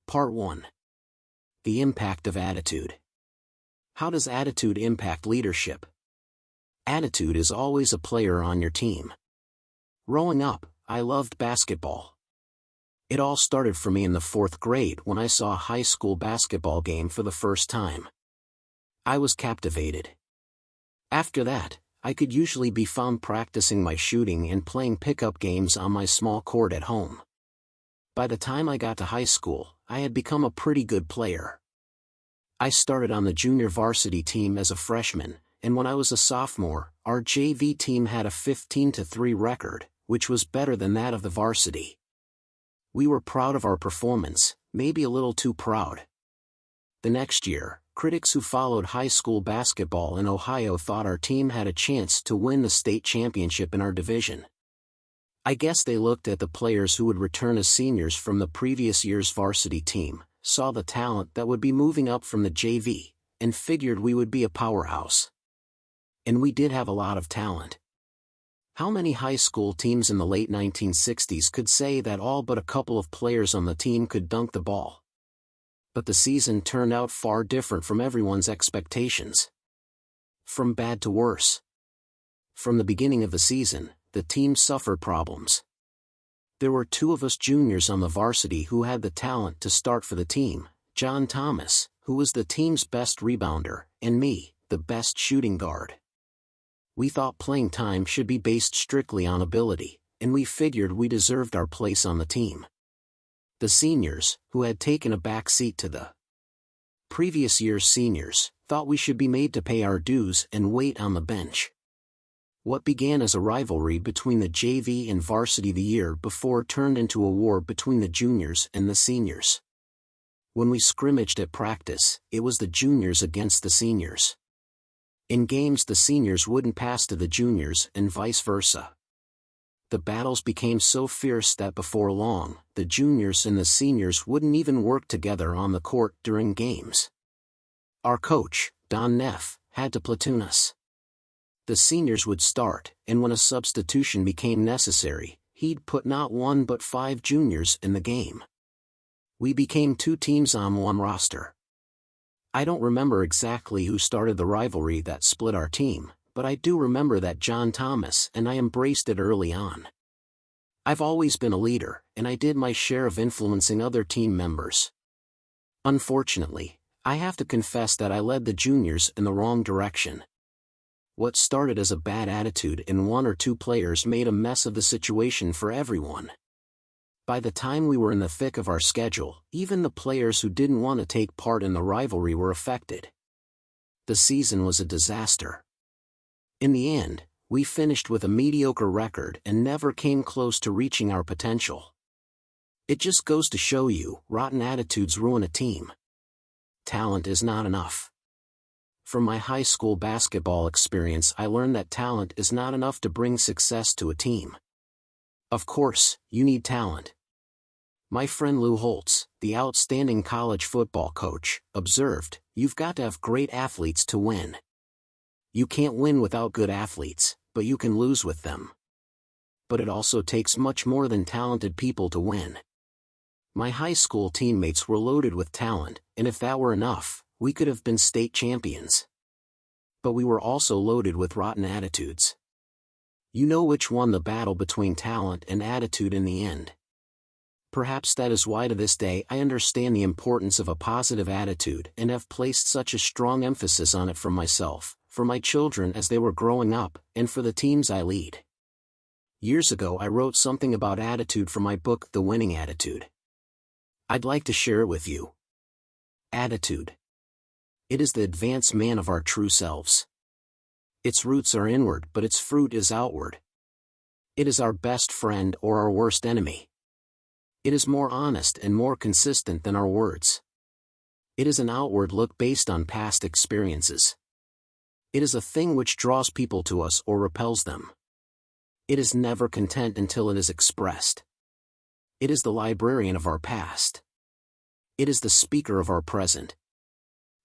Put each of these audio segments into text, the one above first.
Part 1. The impact of attitude. How does attitude impact leadership? Attitude is always a player on your team. Growing up, I loved basketball. It all started for me in the 4th grade when I saw a high school basketball game for the first time. I was captivated. After that, I could usually be found practicing my shooting and playing pickup games on my small court at home. By the time I got to high school, I had become a pretty good player. I started on the junior varsity team as a freshman, and when I was a sophomore, our JV team had a 15-3 record, which was better than that of the varsity. We were proud of our performance, maybe a little too proud. The next year, critics who followed high school basketball in Ohio thought our team had a chance to win the state championship in our division. I guess they looked at the players who would return as seniors from the previous year's varsity team, saw the talent that would be moving up from the JV, and figured we would be a powerhouse. And we did have a lot of talent. How many high school teams in the late 1960s could say that all but a couple of players on the team could dunk the ball? But the season turned out far different from everyone's expectations. From bad to worse. From the beginning of the season, the team suffered problems. There were 2 of us juniors on the varsity who had the talent to start for the team, John Thomas, who was the team's best rebounder, and me, the best shooting guard. We thought playing time should be based strictly on ability, and we figured we deserved our place on the team. The seniors, who had taken a back seat to the previous year's seniors, thought we should be made to pay our dues and wait on the bench. What began as a rivalry between the JV and varsity the year before turned into a war between the juniors and the seniors. When we scrimmaged at practice, it was the juniors against the seniors. In games, the seniors wouldn't pass to the juniors and vice versa. The battles became so fierce that before long, the juniors and the seniors wouldn't even work together on the court during games. Our coach, Don Neff, had to platoon us. The seniors would start, and when a substitution became necessary, he'd put not 1 but 5 juniors in the game. We became 2 teams on one roster. I don't remember exactly who started the rivalry that split our team, but I do remember that John Thomas and I embraced it early on. I've always been a leader, and I did my share of influencing other team members. Unfortunately, I have to confess that I led the juniors in the wrong direction. What started as a bad attitude in 1 or 2 players made a mess of the situation for everyone. By the time we were in the thick of our schedule, even the players who didn't want to take part in the rivalry were affected. The season was a disaster. In the end, we finished with a mediocre record and never came close to reaching our potential. It just goes to show you, rotten attitudes ruin a team. Talent is not enough. From my high school basketball experience, I learned that talent is not enough to bring success to a team. Of course, you need talent. My friend Lou Holtz, the outstanding college football coach, observed, "You've got to have great athletes to win. You can't win without good athletes, but you can lose with them. But it also takes much more than talented people to win." My high school teammates were loaded with talent, and if that were enough, we could have been state champions. But we were also loaded with rotten attitudes. You know which won the battle between talent and attitude in the end. Perhaps that is why to this day I understand the importance of a positive attitude and have placed such a strong emphasis on it for myself, for my children as they were growing up, and for the teams I lead. Years ago I wrote something about attitude for my book The Winning Attitude. I'd like to share it with you. Attitude. It is the advance man of our true selves. Its roots are inward but its fruit is outward. It is our best friend or our worst enemy. It is more honest and more consistent than our words. It is an outward look based on past experiences. It is a thing which draws people to us or repels them. It is never content until it is expressed. It is the librarian of our past. It is the speaker of our present.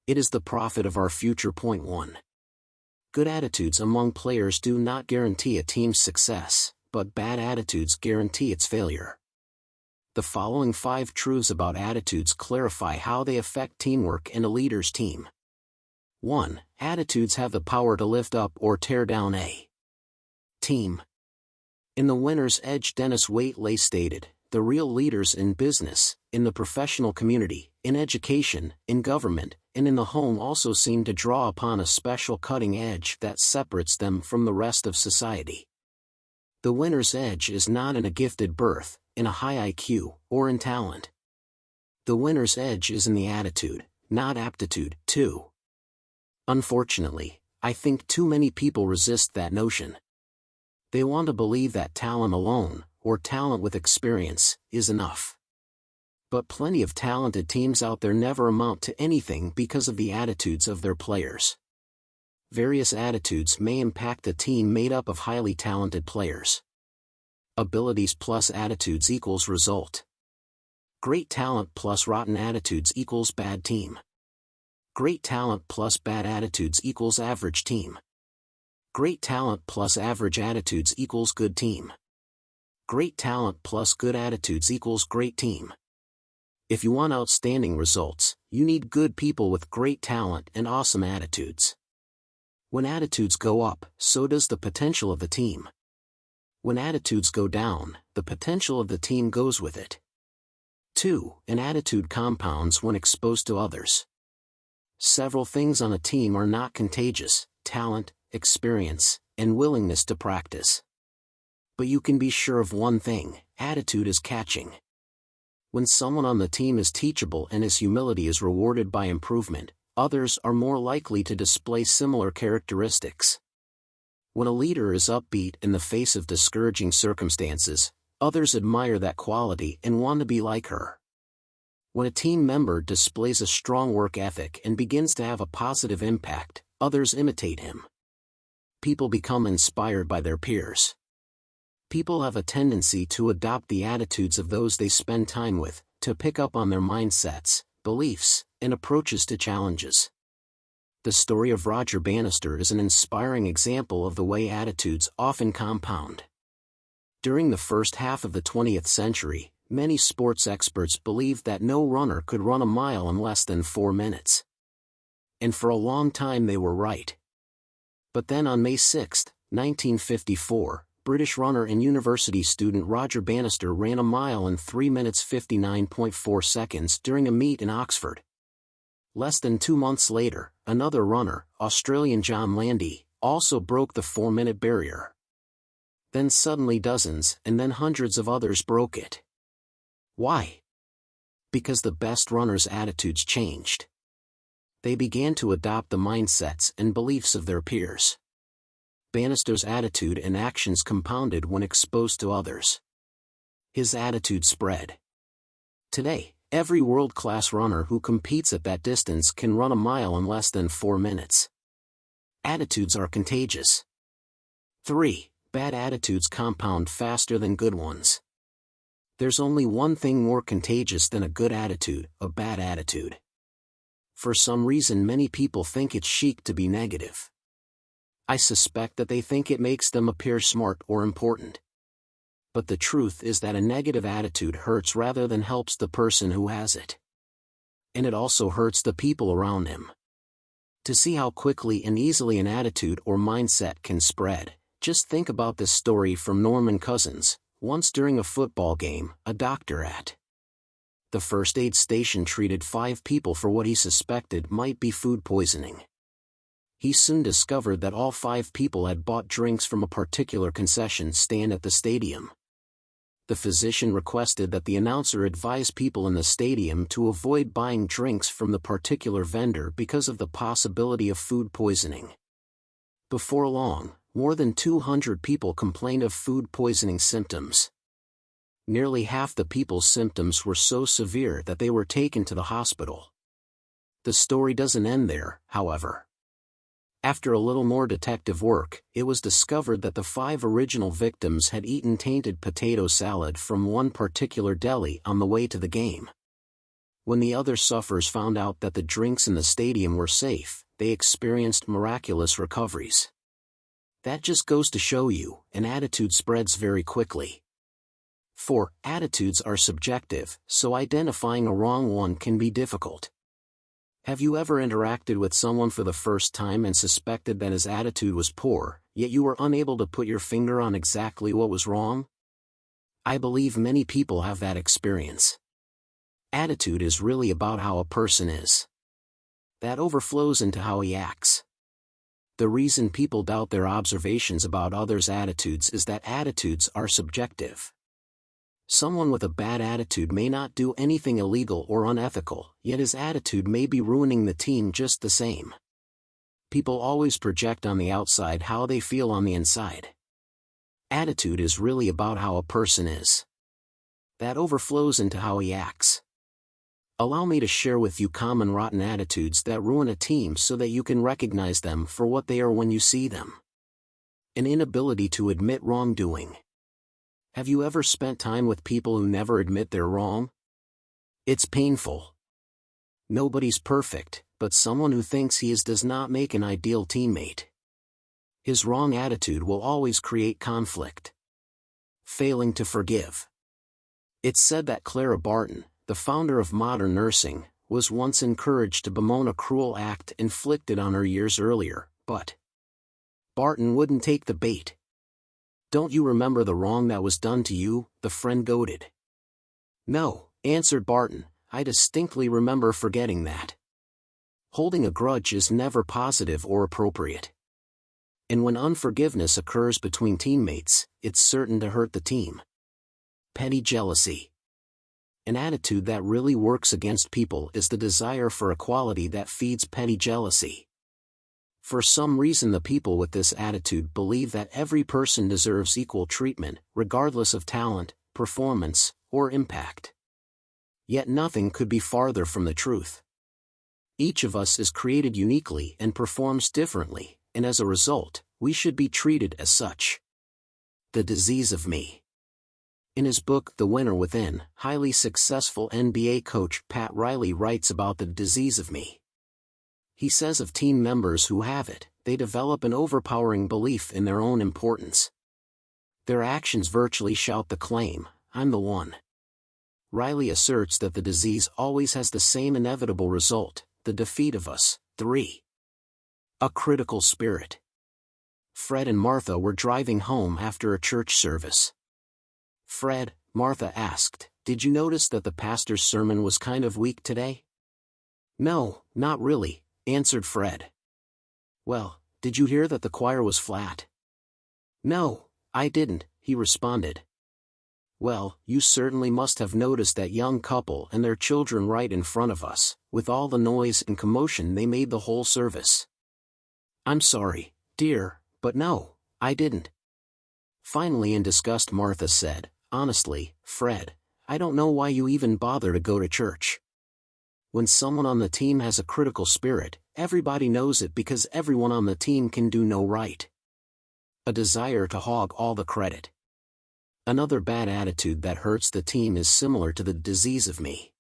It is the prophet of our future. Point 1. Good attitudes among players do not guarantee a team's success, but bad attitudes guarantee its failure. The following 5 truths about attitudes clarify how they affect teamwork and a leader's team. 1. Attitudes have the power to lift up or tear down a team. In The Winner's Edge, Dennis Waitley stated, "The real leaders in business, in the professional community, in education, in government, and in the home also seem to draw upon a special cutting edge that separates them from the rest of society. The winner's edge is not in a gifted birth, in a high IQ, or in talent. The winner's edge is in the attitude, not aptitude, too." Unfortunately, I think too many people resist that notion. They want to believe that talent alone, or talent with experience, is enough. But plenty of talented teams out there never amount to anything because of the attitudes of their players. Various attitudes may impact a team made up of highly talented players. Abilities plus attitudes equals result. Great talent plus rotten attitudes equals bad team. Great talent plus bad attitudes equals average team. Great talent plus average attitudes equals good team. Great talent plus good attitudes equals great team. If you want outstanding results, you need good people with great talent and awesome attitudes. When attitudes go up, so does the potential of the team. When attitudes go down, the potential of the team goes with it. 2. An attitude compounds when exposed to others. Several things on a team are not contagious: talent, experience, and willingness to practice. But you can be sure of one thing: attitude is catching. When someone on the team is teachable and his humility is rewarded by improvement, others are more likely to display similar characteristics. When a leader is upbeat in the face of discouraging circumstances, others admire that quality and want to be like her. When a team member displays a strong work ethic and begins to have a positive impact, others imitate him. People become inspired by their peers. People have a tendency to adopt the attitudes of those they spend time with, to pick up on their mindsets, beliefs, and approaches to challenges. The story of Roger Bannister is an inspiring example of the way attitudes often compound. During the first half of the 20th century, many sports experts believed that no runner could run a mile in less than 4 minutes. And for a long time they were right. But then on May 6, 1954, British runner and university student Roger Bannister ran a mile in 3 minutes 59.4 seconds during a meet in Oxford. Less than 2 months later, another runner, Australian John Landy, also broke the 4-minute barrier. Then suddenly dozens and then hundreds of others broke it. Why? Because the best runners' attitudes changed. They began to adopt the mindsets and beliefs of their peers. Bannister's attitude and actions compounded when exposed to others. His attitude spread. Today, every world-class runner who competes at that distance can run a mile in less than 4 minutes. Attitudes are contagious. 3. Bad attitudes compound faster than good ones. There's only one thing more contagious than a good attitude: a bad attitude. For some reason many people think it's chic to be negative. I suspect that they think it makes them appear smart or important. But the truth is that a negative attitude hurts rather than helps the person who has it. And it also hurts the people around him. To see how quickly and easily an attitude or mindset can spread, just think about this story from Norman Cousins. Once during a football game, a doctor at the first aid station treated 5 people for what he suspected might be food poisoning. He soon discovered that all 5 people had bought drinks from a particular concession stand at the stadium. The physician requested that the announcer advise people in the stadium to avoid buying drinks from the particular vendor because of the possibility of food poisoning. Before long, more than 200 people complained of food poisoning symptoms. Nearly half the people's symptoms were so severe that they were taken to the hospital. The story doesn't end there, however. After a little more detective work, it was discovered that the 5 original victims had eaten tainted potato salad from one particular deli on the way to the game. When the other sufferers found out that the drinks in the stadium were safe, they experienced miraculous recoveries. That just goes to show you, an attitude spreads very quickly. 4. Attitudes are subjective, so identifying a wrong one can be difficult. Have you ever interacted with someone for the first time and suspected that his attitude was poor, yet you were unable to put your finger on exactly what was wrong? I believe many people have that experience. Attitude is really about how a person is. That overflows into how he acts. The reason people doubt their observations about others' attitudes is that attitudes are subjective. Someone with a bad attitude may not do anything illegal or unethical, yet his attitude may be ruining the team just the same. People always project on the outside how they feel on the inside. Attitude is really about how a person is. That overflows into how he acts. Allow me to share with you common rotten attitudes that ruin a team so that you can recognize them for what they are when you see them. An inability to admit wrongdoing. Have you ever spent time with people who never admit they're wrong? It's painful. Nobody's perfect, but someone who thinks he is does not make an ideal teammate. His wrong attitude will always create conflict. Failing to forgive. It's said that Clara Barton, the founder of modern nursing, was once encouraged to bemoan a cruel act inflicted on her years earlier, but Barton wouldn't take the bait. "Don't you remember the wrong that was done to you?" the friend goaded. "No," answered Barton, "I distinctly remember forgetting that." Holding a grudge is never positive or appropriate. And when unforgiveness occurs between teammates, it's certain to hurt the team. Petty jealousy. An attitude that really works against people is the desire for equality that feeds petty jealousy. For some reason the people with this attitude believe that every person deserves equal treatment, regardless of talent, performance, or impact. Yet nothing could be farther from the truth. Each of us is created uniquely and performs differently, and as a result, we should be treated as such. The disease of me. In his book The Winner Within, highly successful NBA coach Pat Riley writes about the disease of me. He says of team members who have it, they develop an overpowering belief in their own importance. Their actions virtually shout the claim, "I'm the one." Riley asserts that the disease always has the same inevitable result, the defeat of us. 3. A critical spirit. Fred and Martha were driving home after a church service. "Fred," Martha asked, "did you notice that the pastor's sermon was kind of weak today?" "No, not really," answered Fred. "Well, did you hear that the choir was flat?" "No, I didn't," he responded. "Well, you certainly must have noticed that young couple and their children right in front of us, with all the noise and commotion they made the whole service." "I'm sorry, dear, but no, I didn't." Finally in disgust Martha said, "Honestly, Fred, I don't know why you even bother to go to church. When someone on the team has a critical spirit, everybody knows it because everyone on the team can do no right." A desire to hog all the credit. Another bad attitude that hurts the team is similar to the disease of me.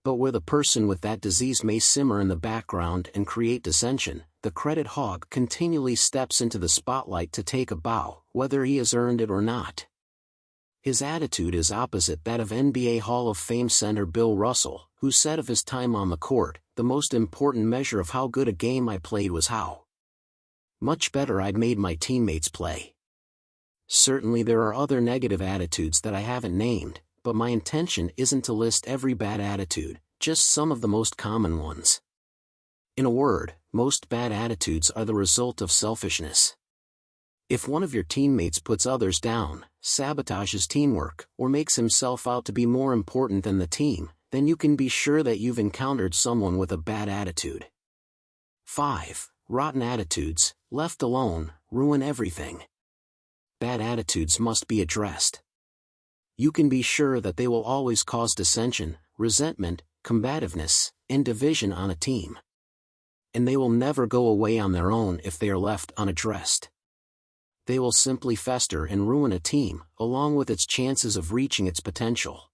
But where the person with that disease may simmer in the background and create dissension, the credit hog continually steps into the spotlight to take a bow, whether he has earned it or not. His attitude is opposite that of NBA Hall of Fame center Bill Russell, who said of his time on the court, "The most important measure of how good a game I played was how much better I'd made my teammates play." Certainly there are other negative attitudes that I haven't named, but my intention isn't to list every bad attitude, just some of the most common ones. In a word, most bad attitudes are the result of selfishness. If one of your teammates puts others down, sabotages teamwork, or makes himself out to be more important than the team, then you can be sure that you've encountered someone with a bad attitude. 5. Rotten attitudes, left alone, ruin everything. Bad attitudes must be addressed. You can be sure that they will always cause dissension, resentment, combativeness, and division on a team. And they will never go away on their own if they are left unaddressed. They will simply fester and ruin a team, along with its chances of reaching its potential.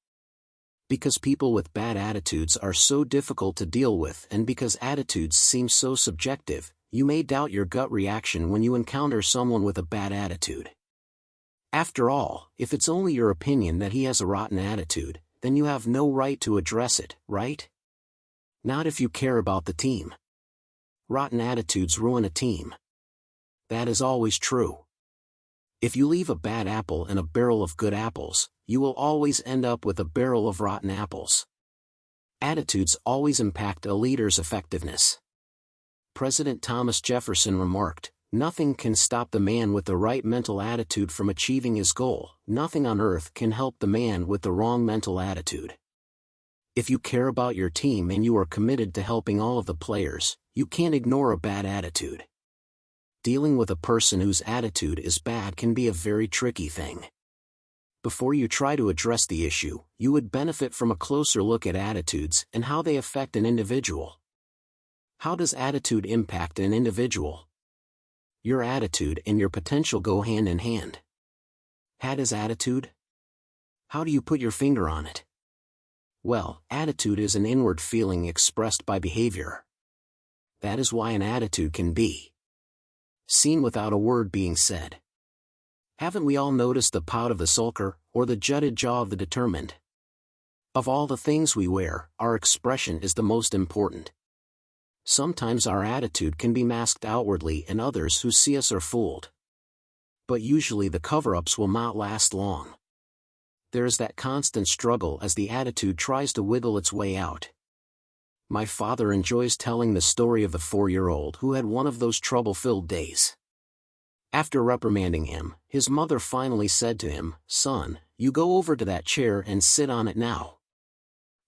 Because people with bad attitudes are so difficult to deal with and because attitudes seem so subjective, you may doubt your gut reaction when you encounter someone with a bad attitude. After all, if it's only your opinion that he has a rotten attitude, then you have no right to address it, right? Not if you care about the team. Rotten attitudes ruin a team. That is always true. If you leave a bad apple in a barrel of good apples, you will always end up with a barrel of rotten apples. Attitudes always impact a leader's effectiveness. President Thomas Jefferson remarked, "Nothing can stop the man with the right mental attitude from achieving his goal. Nothing on earth can help the man with the wrong mental attitude." If you care about your team and you are committed to helping all of the players, you can't ignore a bad attitude. Dealing with a person whose attitude is bad can be a very tricky thing. Before you try to address the issue, you would benefit from a closer look at attitudes and how they affect an individual. How does attitude impact an individual? Your attitude and your potential go hand in hand. Had his attitude? How do you put your finger on it? Well, attitude is an inward feeling expressed by behavior. That is why an attitude can be seen without a word being said. Haven't we all noticed the pout of the sulker, or the jutted jaw of the determined? Of all the things we wear, our expression is the most important. Sometimes our attitude can be masked outwardly and others who see us are fooled. But usually the cover-ups will not last long. There is that constant struggle as the attitude tries to wiggle its way out. My father enjoys telling the story of the 4-year-old who had one of those trouble-filled days. After reprimanding him, his mother finally said to him, "Son, you go over to that chair and sit on it now."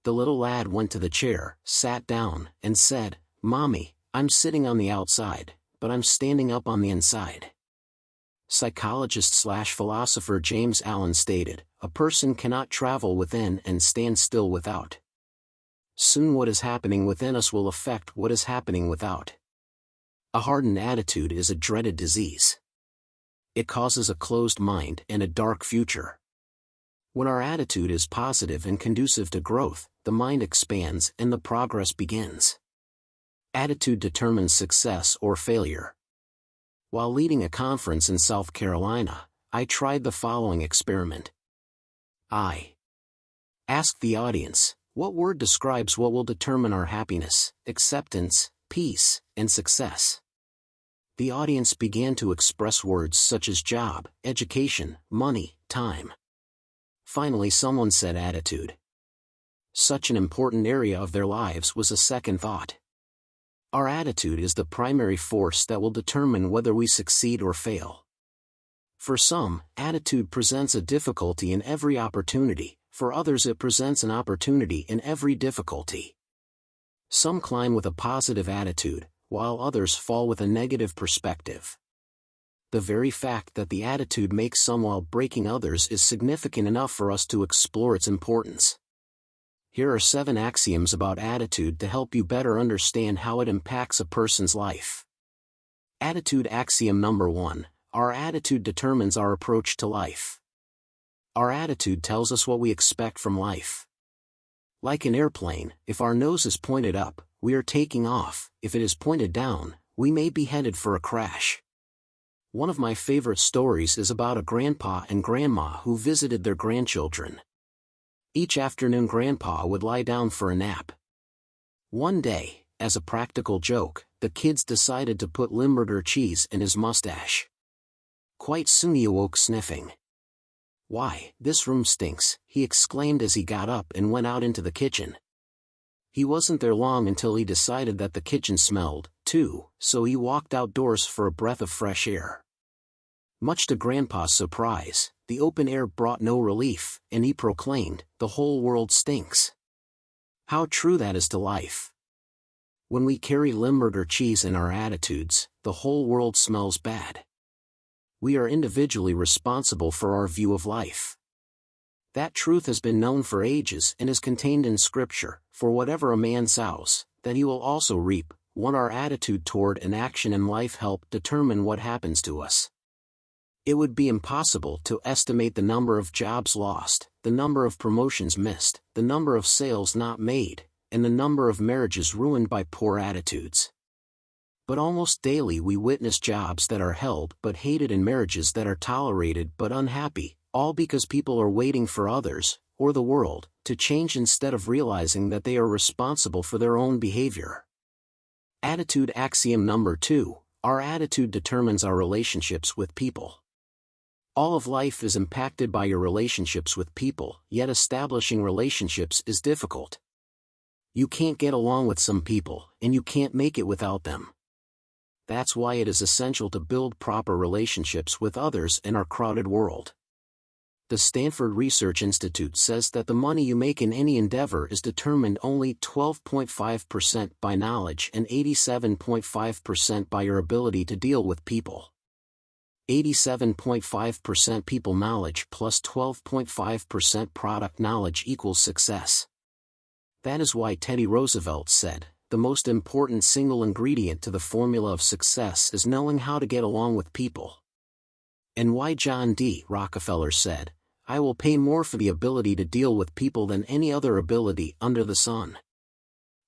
The little lad went to the chair, sat down, and said, "Mommy, I'm sitting on the outside, but I'm standing up on the inside." Psychologist/philosopher James Allen stated, "A person cannot travel within and stand still without." Soon what is happening within us will affect what is happening without. A hardened attitude is a dreaded disease. It causes a closed mind and a dark future. When our attitude is positive and conducive to growth, the mind expands and the progress begins. Attitude determines success or failure. While leading a conference in South Carolina, I tried the following experiment. I asked the audience, what word describes what will determine our happiness, acceptance, peace, and success? The audience began to express words such as job, education, money, time. Finally someone said attitude. Such an important area of their lives was a second thought. Our attitude is the primary force that will determine whether we succeed or fail. For some, attitude presents a difficulty in every opportunity. For others it presents an opportunity in every difficulty. Some climb with a positive attitude, while others fall with a negative perspective. The very fact that the attitude makes some while breaking others is significant enough for us to explore its importance. Here are 7 axioms about attitude to help you better understand how it impacts a person's life. Attitude axiom number 1, our attitude determines our approach to life. Our attitude tells us what we expect from life. Like an airplane, if our nose is pointed up, we are taking off. If it is pointed down, we may be headed for a crash. One of my favorite stories is about a grandpa and grandma who visited their grandchildren. Each afternoon grandpa would lie down for a nap. One day, as a practical joke, the kids decided to put Limburger cheese in his mustache. Quite soon he awoke sniffing. "Why, this room stinks," he exclaimed as he got up and went out into the kitchen. He wasn't there long until he decided that the kitchen smelled, too, so he walked outdoors for a breath of fresh air. Much to Grandpa's surprise, the open air brought no relief, and he proclaimed, "The whole world stinks." How true that is to life. When we carry Limburger cheese in our attitudes, the whole world smells bad. We are individually responsible for our view of life. That truth has been known for ages and is contained in Scripture, for whatever a man sows, that he will also reap. Our attitude toward an action in life help determine what happens to us. It would be impossible to estimate the number of jobs lost, the number of promotions missed, the number of sales not made, and the number of marriages ruined by poor attitudes. But almost daily we witness jobs that are held but hated and marriages that are tolerated but unhappy, all because people are waiting for others, or the world, to change instead of realizing that they are responsible for their own behavior. Attitude axiom number 2, our attitude determines our relationships with people. All of life is impacted by your relationships with people, yet establishing relationships is difficult. You can't get along with some people, and you can't make it without them. That's why it is essential to build proper relationships with others in our crowded world. The Stanford Research Institute says that the money you make in any endeavor is determined only 12.5% by knowledge and 87.5% by your ability to deal with people. 87.5% people knowledge plus 12.5% product knowledge equals success. That is why Teddy Roosevelt said, the most important single ingredient to the formula of success is knowing how to get along with people. And why John D. Rockefeller said, I will pay more for the ability to deal with people than any other ability under the sun.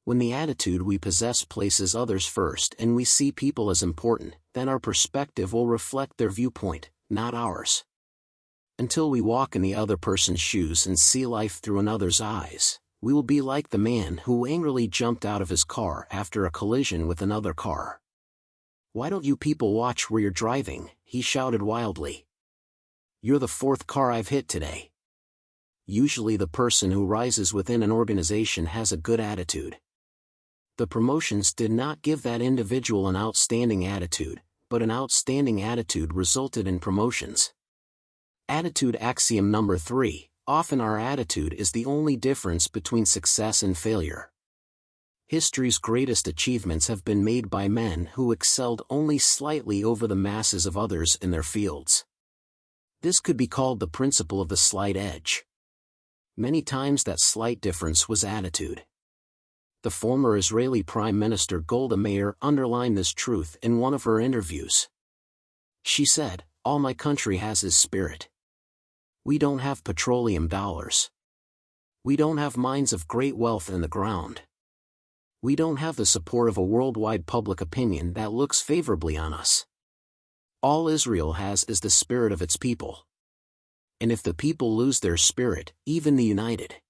When the attitude we possess places others first and we see people as important, then our perspective will reflect their viewpoint, not ours. Until we walk in the other person's shoes and see life through another's eyes, we will be like the man who angrily jumped out of his car after a collision with another car. Why don't you people watch where you're driving? He shouted wildly. You're the 4th car I've hit today. Usually the person who rises within an organization has a good attitude. The promotions did not give that individual an outstanding attitude, but an outstanding attitude resulted in promotions. Attitude axiom number 3. Often our attitude is the only difference between success and failure. History's greatest achievements have been made by men who excelled only slightly over the masses of others in their fields. This could be called the principle of the slight edge. Many times that slight difference was attitude. The former Israeli Prime Minister Golda Meir underlined this truth in one of her interviews. She said, "All my country has is spirit. We don't have petroleum dollars. We don't have mines of great wealth in the ground. We don't have the support of a worldwide public opinion that looks favorably on us. All Israel has is the spirit of its people. And if the people lose their spirit, even the United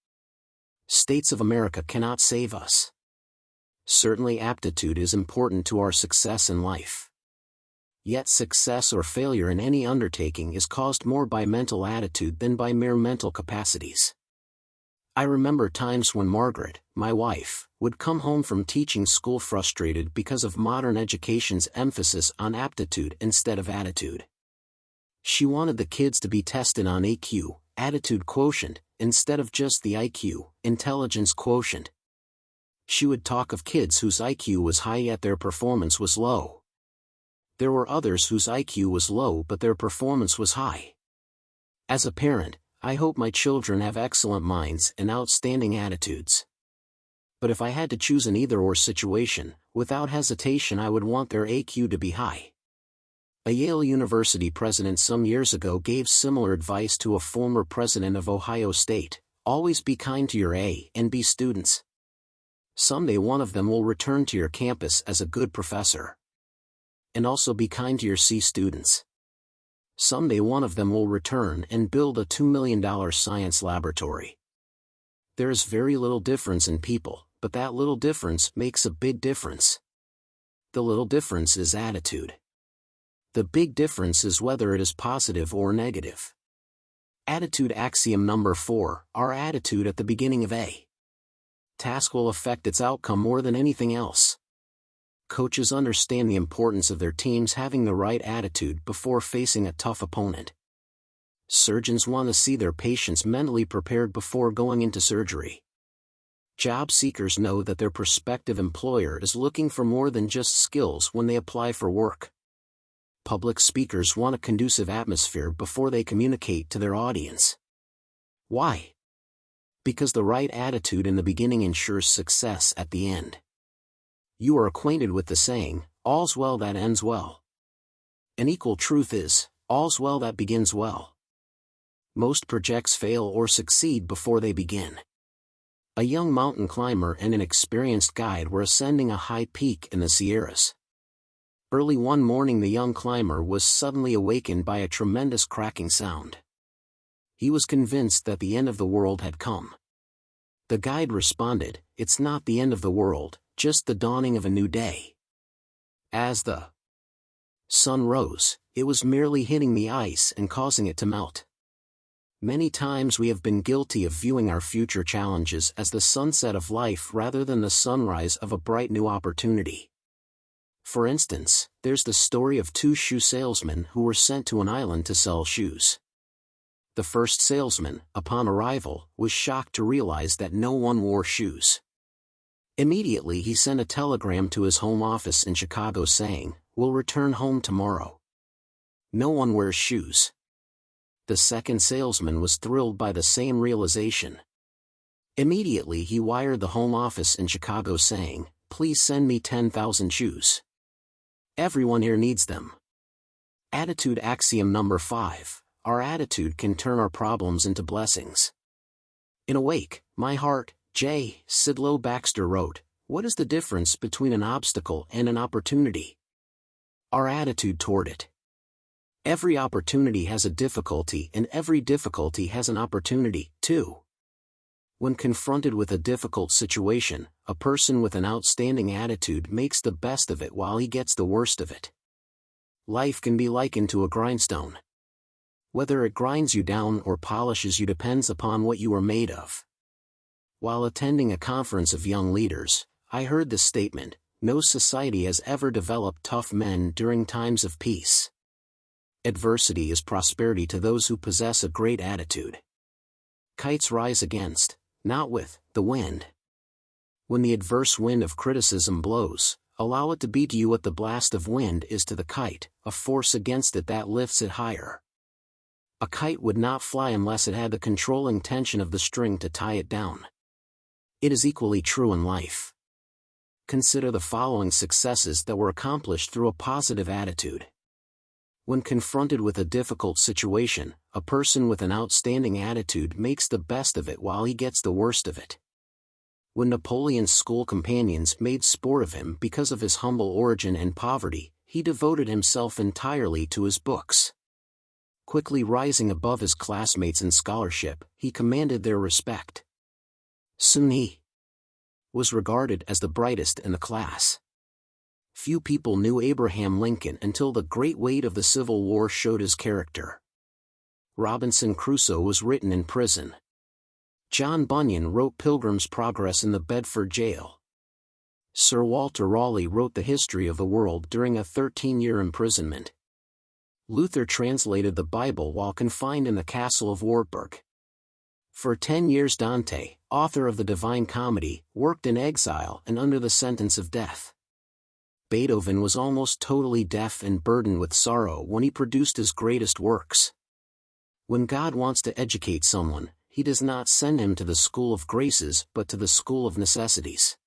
States of America cannot save us." Certainly aptitude is important to our success in life. Yet success or failure in any undertaking is caused more by mental attitude than by mere mental capacities. I remember times when Margaret, my wife, would come home from teaching school frustrated because of modern education's emphasis on aptitude instead of attitude. She wanted the kids to be tested on AQ, attitude quotient, instead of just the IQ, intelligence quotient. She would talk of kids whose IQ was high yet their performance was low. There were others whose IQ was low but their performance was high. As a parent, I hope my children have excellent minds and outstanding attitudes. But if I had to choose an either-or situation, without hesitation I would want their AQ to be high. A Yale University president some years ago gave similar advice to a former president of Ohio State: always be kind to your A and B students. Someday one of them will return to your campus as a good professor. And also be kind to your C students. Someday one of them will return and build a $2 million science laboratory. There is very little difference in people, but that little difference makes a big difference. The little difference is attitude. The big difference is whether it is positive or negative. Attitude axiom number 4. Our attitude at the beginning of a task will affect its outcome more than anything else. Coaches understand the importance of their teams having the right attitude before facing a tough opponent. Surgeons want to see their patients mentally prepared before going into surgery. Job seekers know that their prospective employer is looking for more than just skills when they apply for work. Public speakers want a conducive atmosphere before they communicate to their audience. Why? Because the right attitude in the beginning ensures success at the end. You are acquainted with the saying, all's well that ends well. An equal truth is, all's well that begins well. Most projects fail or succeed before they begin. A young mountain climber and an experienced guide were ascending a high peak in the Sierras. Early one morning the young climber was suddenly awakened by a tremendous cracking sound. He was convinced that the end of the world had come. The guide responded, "It's not the end of the world, just the dawning of a new day." As the sun rose, it was merely hitting the ice and causing it to melt. Many times we have been guilty of viewing our future challenges as the sunset of life rather than the sunrise of a bright new opportunity. For instance, there's the story of two shoe salesmen who were sent to an island to sell shoes. The first salesman, upon arrival, was shocked to realize that no one wore shoes. Immediately he sent a telegram to his home office in Chicago saying, "We'll return home tomorrow. No one wears shoes." The second salesman was thrilled by the same realization. Immediately he wired the home office in Chicago saying, "Please send me 10,000 shoes. Everyone here needs them." Attitude axiom number 5. Our attitude can turn our problems into blessings. In Awake, My Heart, J. Sidlow Baxter wrote, "What is the difference between an obstacle and an opportunity? Our attitude toward it. Every opportunity has a difficulty and every difficulty has an opportunity, too. When confronted with a difficult situation, a person with an outstanding attitude makes the best of it while he gets the worst of it. Life can be likened to a grindstone. Whether it grinds you down or polishes you depends upon what you are made of." While attending a conference of young leaders, I heard the statement, "No society has ever developed tough men during times of peace." Adversity is prosperity to those who possess a great attitude. Kites rise against, not with, the wind. When the adverse wind of criticism blows, allow it to be to you what the blast of wind is to the kite, a force against it that lifts it higher. A kite would not fly unless it had the controlling tension of the string to tie it down. It is equally true in life. Consider the following successes that were accomplished through a positive attitude. When confronted with a difficult situation, a person with an outstanding attitude makes the best of it while he gets the worst of it. When Napoleon's school companions made sport of him because of his humble origin and poverty, he devoted himself entirely to his books. Quickly rising above his classmates in scholarship, he commanded their respect. Soon he was regarded as the brightest in the class. Few people knew Abraham Lincoln until the great weight of the Civil War showed his character. Robinson Crusoe was written in prison. John Bunyan wrote Pilgrim's Progress in the Bedford jail. Sir Walter Raleigh wrote the history of the world during a 13-year imprisonment. Luther translated the Bible while confined in the castle of Wartburg. For 10 years Dante, author of the Divine Comedy, worked in exile and under the sentence of death. Beethoven was almost totally deaf and burdened with sorrow when he produced his greatest works. When God wants to educate someone, he does not send him to the school of graces but to the school of necessities.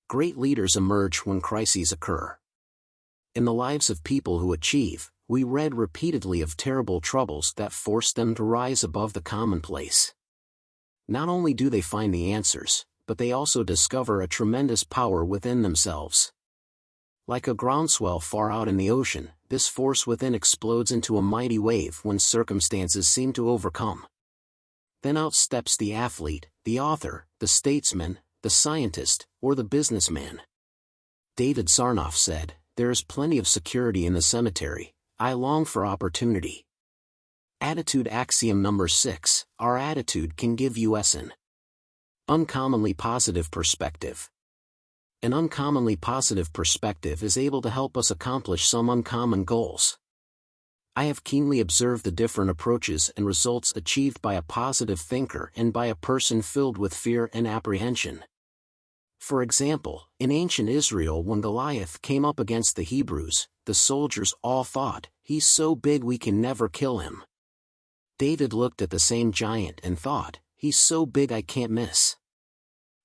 Great leaders emerge when crises occur. In the lives of people who achieve, we read repeatedly of terrible troubles that forced them to rise above the commonplace. Not only do they find the answers, but they also discover a tremendous power within themselves. Like a groundswell far out in the ocean, this force within explodes into a mighty wave when circumstances seem to overcome. Then out steps the athlete, the author, the statesman, the scientist, or the businessman. David Sarnoff said, "There is plenty of security in the cemetery. I long for opportunity." Attitude axiom number 6. Our attitude can give you an uncommonly positive perspective. An uncommonly positive perspective is able to help us accomplish some uncommon goals. I have keenly observed the different approaches and results achieved by a positive thinker and by a person filled with fear and apprehension. For example, in ancient Israel when Goliath came up against the Hebrews, the soldiers all thought, "He's so big we can never kill him." David looked at the same giant and thought, "He's so big I can't miss."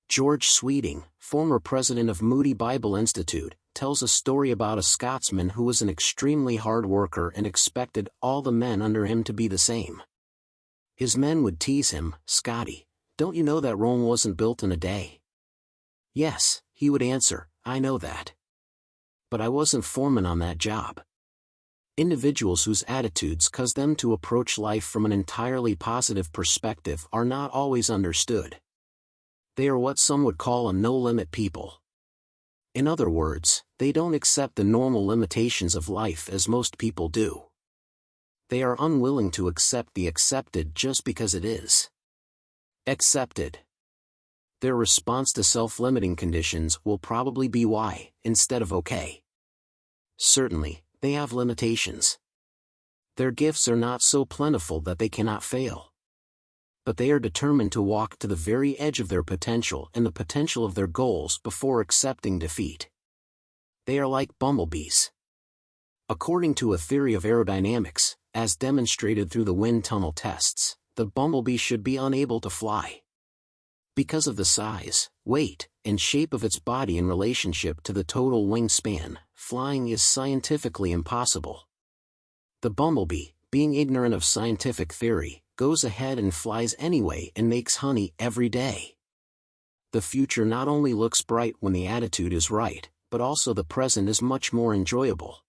George Sweeting, former president of Moody Bible Institute, tells a story about a Scotsman who was an extremely hard worker and expected all the men under him to be the same. His men would tease him, "Scotty, don't you know that Rome wasn't built in a day?" "Yes," he would answer, "I know that." But I wasn't foreman on that job. Individuals whose attitudes cause them to approach life from an entirely positive perspective are not always understood. They are what some would call a no-limit people. In other words, they don't accept the normal limitations of life as most people do. They are unwilling to accept the accepted just because it is accepted. Their response to self-limiting conditions will probably be why, instead of okay. Certainly, they have limitations. Their gifts are not so plentiful that they cannot fail. But they are determined to walk to the very edge of their potential and the potential of their goals before accepting defeat. They are like bumblebees. According to a theory of aerodynamics, as demonstrated through the wind tunnel tests, the bumblebee should be unable to fly. Because of the size, weight, and shape of its body in relationship to the total wingspan, flying is scientifically impossible. The bumblebee, being ignorant of scientific theory, goes ahead and flies anyway and makes honey every day. The future not only looks bright when the attitude is right, but also the present is much more enjoyable.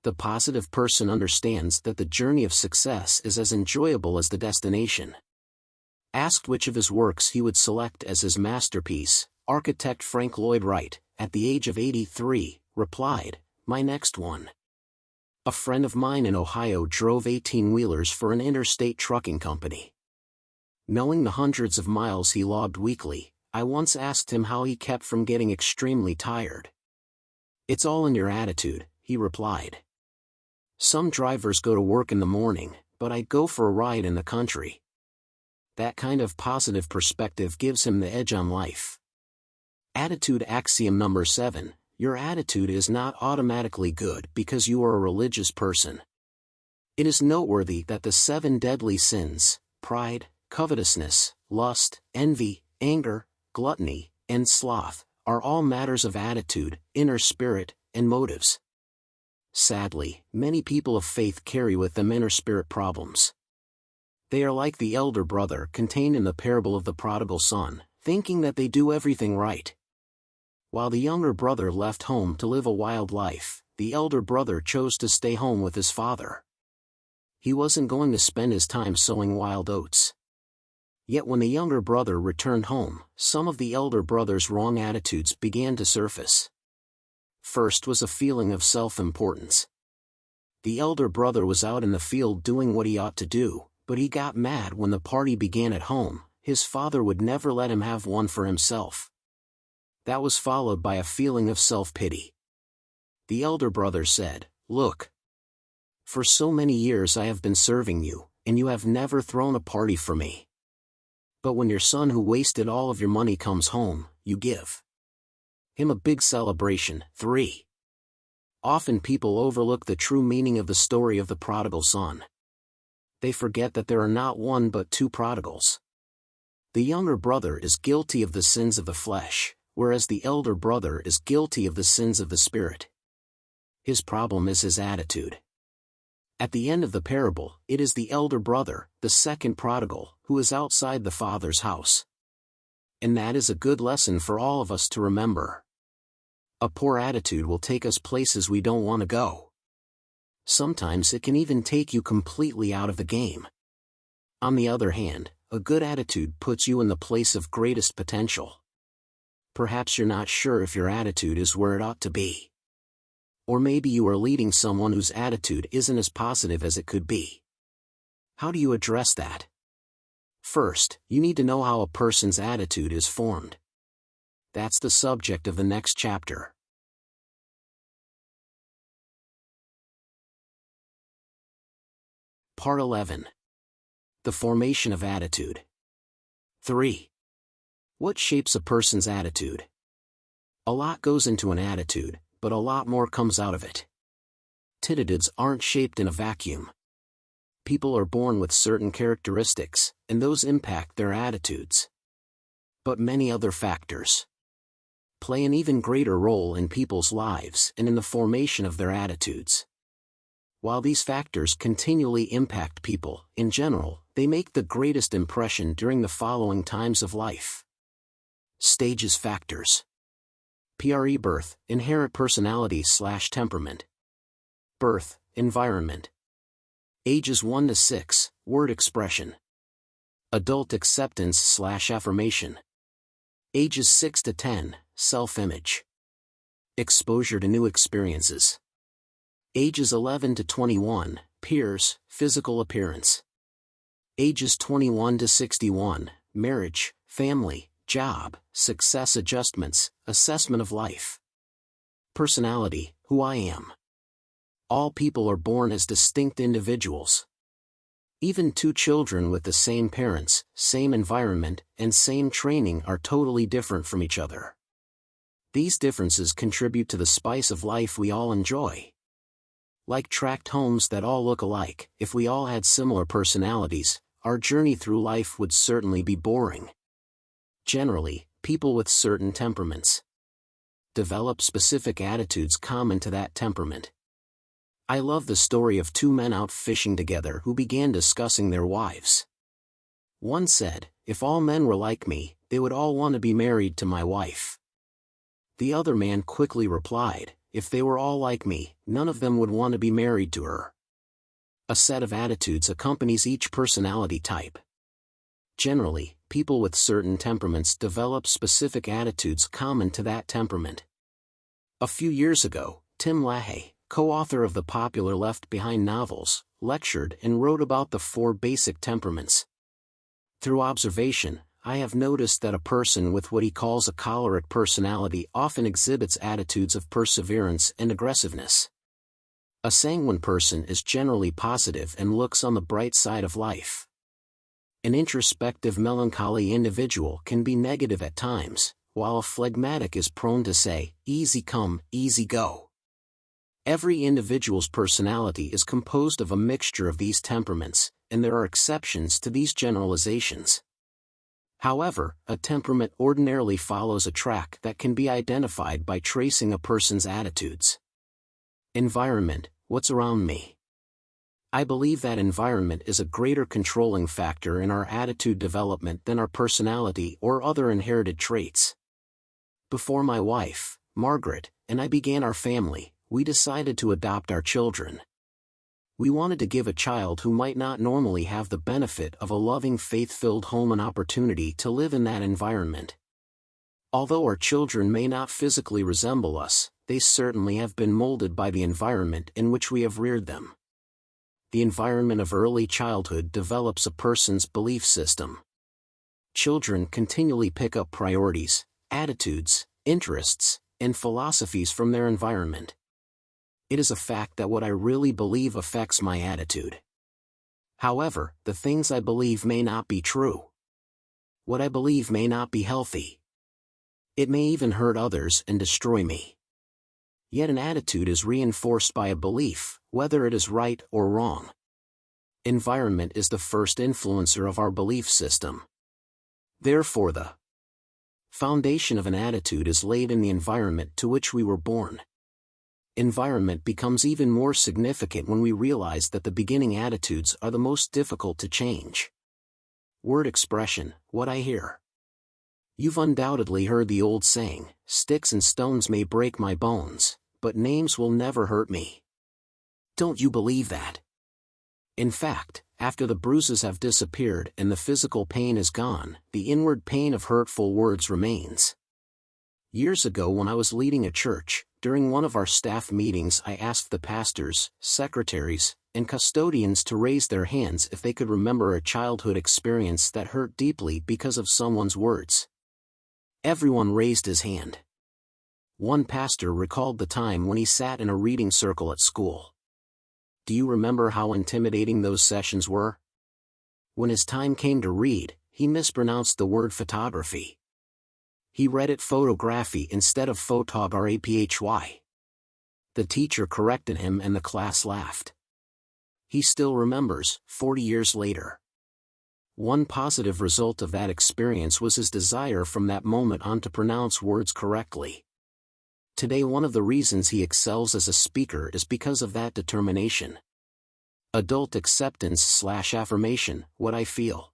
The positive person understands that the journey of success is as enjoyable as the destination. Asked which of his works he would select as his masterpiece, architect Frank Lloyd Wright, at the age of 83, replied, "My next one." A friend of mine in Ohio drove 18-wheelers for an interstate trucking company. Knowing the hundreds of miles he logged weekly, I once asked him how he kept from getting extremely tired. "It's all in your attitude," he replied. "Some drivers go to work in the morning, but I go for a ride in the country." That kind of positive perspective gives him the edge on life. Attitude axiom number 7. Your attitude is not automatically good because you are a religious person. It is noteworthy that the 7 deadly sins, pride, covetousness, lust, envy, anger, gluttony, and sloth, are all matters of attitude, inner spirit, and motives. Sadly, many people of faith carry with them inner spirit problems. They are like the elder brother contained in the parable of the prodigal son, thinking that they do everything right. While the younger brother left home to live a wild life, the elder brother chose to stay home with his father. He wasn't going to spend his time sowing wild oats. Yet when the younger brother returned home, some of the elder brother's wrong attitudes began to surface. First was a feeling of self-importance. The elder brother was out in the field doing what he ought to do, but he got mad when the party began at home. His father would never let him have one for himself. That was followed by a feeling of self-pity. The elder brother said, "Look, for so many years I have been serving you, and you have never thrown a party for me. But when your son who wasted all of your money comes home, you give him a big celebration." 3. Often people overlook the true meaning of the story of the prodigal son. They forget that there are not one but 2 prodigals. The younger brother is guilty of the sins of the flesh, whereas the elder brother is guilty of the sins of the spirit. His problem is his attitude. At the end of the parable, it is the elder brother, the second prodigal, who is outside the father's house. And that is a good lesson for all of us to remember. A poor attitude will take us places we don't want to go. Sometimes it can even take you completely out of the game. On the other hand, a good attitude puts you in the place of greatest potential. Perhaps you're not sure if your attitude is where it ought to be. Or maybe you are leading someone whose attitude isn't as positive as it could be. How do you address that? First, you need to know how a person's attitude is formed. That's the subject of the next chapter. Part 11. The formation of attitude. 3. What shapes a person's attitude? A lot goes into an attitude, but a lot more comes out of it. Attitudes aren't shaped in a vacuum. People are born with certain characteristics, and those impact their attitudes. But many other factors play an even greater role in people's lives and in the formation of their attitudes. While these factors continually impact people, in general, they make the greatest impression during the following times of life. Stages. Factors. Birth, inherent personality/temperament. Birth, environment. Ages 1 to 6, word expression. Adult acceptance/affirmation. Ages 6 to 10, self-image. Exposure to new experiences. Ages 11 to 21, peers, physical appearance. Ages 21 to 61, marriage, family, job, success adjustments, assessment of life. Personality, who I am. All people are born as distinct individuals. Even two children with the same parents, same environment, and same training are totally different from each other. These differences contribute to the spice of life we all enjoy. Like tract homes that all look alike, if we all had similar personalities, our journey through life would certainly be boring. Generally, people with certain temperaments develop specific attitudes common to that temperament. I love the story of two men out fishing together who began discussing their wives. One said, "If all men were like me, they would all want to be married to my wife." The other man quickly replied, "If they were all like me, none of them would want to be married to her." A set of attitudes accompanies each personality type. Generally, people with certain temperaments develop specific attitudes common to that temperament. A few years ago, Tim LaHaye, co-author of the popular Left Behind novels, lectured and wrote about the 4 basic temperaments. Through observation, I have noticed that a person with what he calls a choleric personality often exhibits attitudes of perseverance and aggressiveness. A sanguine person is generally positive and looks on the bright side of life. An introspective melancholy individual can be negative at times, while a phlegmatic is prone to say, "Easy come, easy go." Every individual's personality is composed of a mixture of these temperaments, and there are exceptions to these generalizations. However, a temperament ordinarily follows a track that can be identified by tracing a person's attitudes. Environment, what's around me? I believe that environment is a greater controlling factor in our attitude development than our personality or other inherited traits. Before my wife, Margaret, and I began our family, we decided to adopt our children. We wanted to give a child who might not normally have the benefit of a loving faith-filled home an opportunity to live in that environment. Although our children may not physically resemble us, they certainly have been molded by the environment in which we have reared them. The environment of early childhood develops a person's belief system. Children continually pick up priorities, attitudes, interests, and philosophies from their environment. It is a fact that what I really believe affects my attitude. However, the things I believe may not be true. What I believe may not be healthy. It may even hurt others and destroy me. Yet an attitude is reinforced by a belief, whether it is right or wrong. Environment is the first influencer of our belief system. Therefore, the foundation of an attitude is laid in the environment to which we were born. Environment becomes even more significant when we realize that the beginning attitudes are the most difficult to change. Word expression, what I hear. You've undoubtedly heard the old saying, "Sticks and stones may break my bones, but names will never hurt me." Don't you believe that? In fact, after the bruises have disappeared and the physical pain is gone, the inward pain of hurtful words remains. Years ago when I was leading a church, during one of our staff meetings I asked the pastors, secretaries, and custodians to raise their hands if they could remember a childhood experience that hurt deeply because of someone's words. Everyone raised his hand. One pastor recalled the time when he sat in a reading circle at school. Do you remember how intimidating those sessions were? When his time came to read, he mispronounced the word photography. He read it photography instead of photography. The teacher corrected him and the class laughed. He still remembers, 40 years later. One positive result of that experience was his desire from that moment on to pronounce words correctly. Today one of the reasons he excels as a speaker is because of that determination. Adult acceptance/affirmation, what I feel.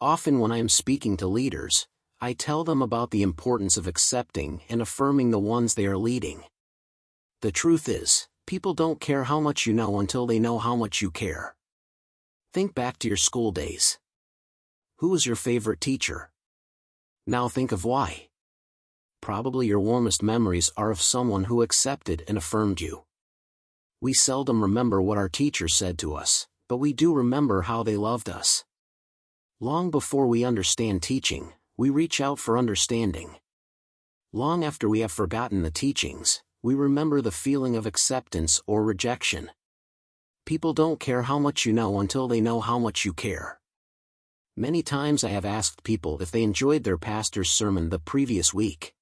Often when I am speaking to leaders, I tell them about the importance of accepting and affirming the ones they are leading. The truth is, people don't care how much you know until they know how much you care. Think back to your school days. Who was your favorite teacher? Now think of why. Probably your warmest memories are of someone who accepted and affirmed you. We seldom remember what our teacher said to us, but we do remember how they loved us. Long before we understand teaching, we reach out for understanding. Long after we have forgotten the teachings, we remember the feeling of acceptance or rejection. People don't care how much you know until they know how much you care. Many times I have asked people if they enjoyed their pastor's sermon the previous week.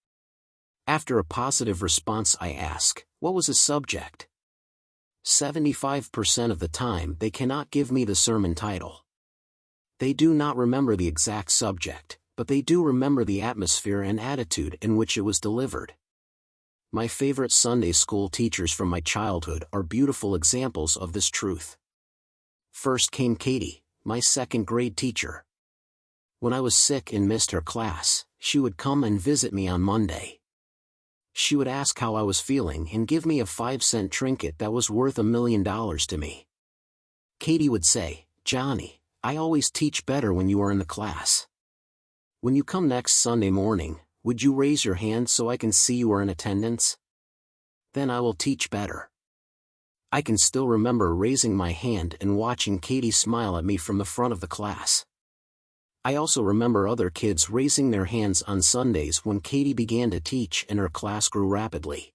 After a positive response I ask, what was his subject? 75% of the time they cannot give me the sermon title. They do not remember the exact subject, but they do remember the atmosphere and attitude in which it was delivered. My favorite Sunday school teachers from my childhood are beautiful examples of this truth. First came Katie, my second grade teacher. When I was sick and missed her class, she would come and visit me on Monday. She would ask how I was feeling and give me a 5-cent trinket that was worth $1 million to me. Katie would say, "Johnny, I always teach better when you are in the class. When you come next Sunday morning, would you raise your hand so I can see you are in attendance? Then I will teach better." I can still remember raising my hand and watching Katie smile at me from the front of the class. I also remember other kids raising their hands on Sundays when Katie began to teach and her class grew rapidly.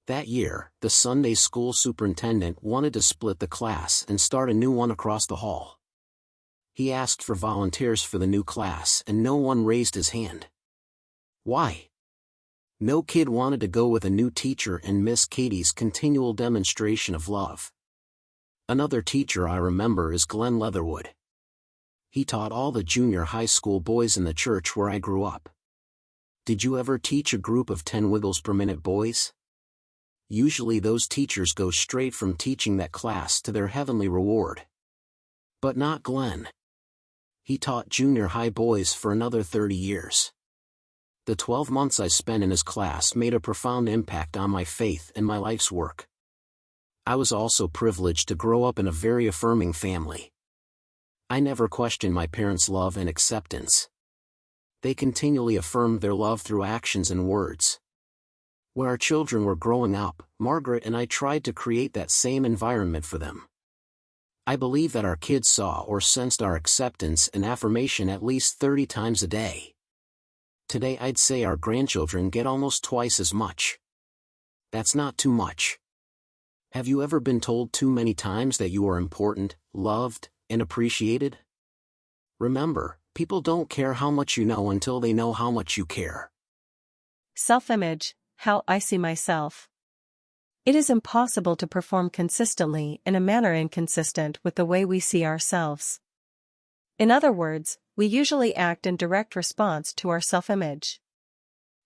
That year, the Sunday school superintendent wanted to split the class and start a new one across the hall. He asked for volunteers for the new class and no one raised his hand. Why? No kid wanted to go with a new teacher and miss Katie's continual demonstration of love. Another teacher I remember is Glenn Leatherwood. He taught all the junior high school boys in the church where I grew up. Did you ever teach a group of 10 wiggles per minute boys? Usually those teachers go straight from teaching that class to their heavenly reward. But not Glenn. He taught junior high boys for another 30 years. The 12 months I spent in his class made a profound impact on my faith and my life's work. I was also privileged to grow up in a very affirming family. I never questioned my parents' love and acceptance. They continually affirmed their love through actions and words. When our children were growing up, Margaret and I tried to create that same environment for them. I believe that our kids saw or sensed our acceptance and affirmation at least 30 times a day. Today I'd say our grandchildren get almost twice as much. That's not too much. Have you ever been told too many times that you are important, loved, and appreciated? Remember, people don't care how much you know until they know how much you care. Self-image, how I see myself. It is impossible to perform consistently in a manner inconsistent with the way we see ourselves. In other words, we usually act in direct response to our self-image.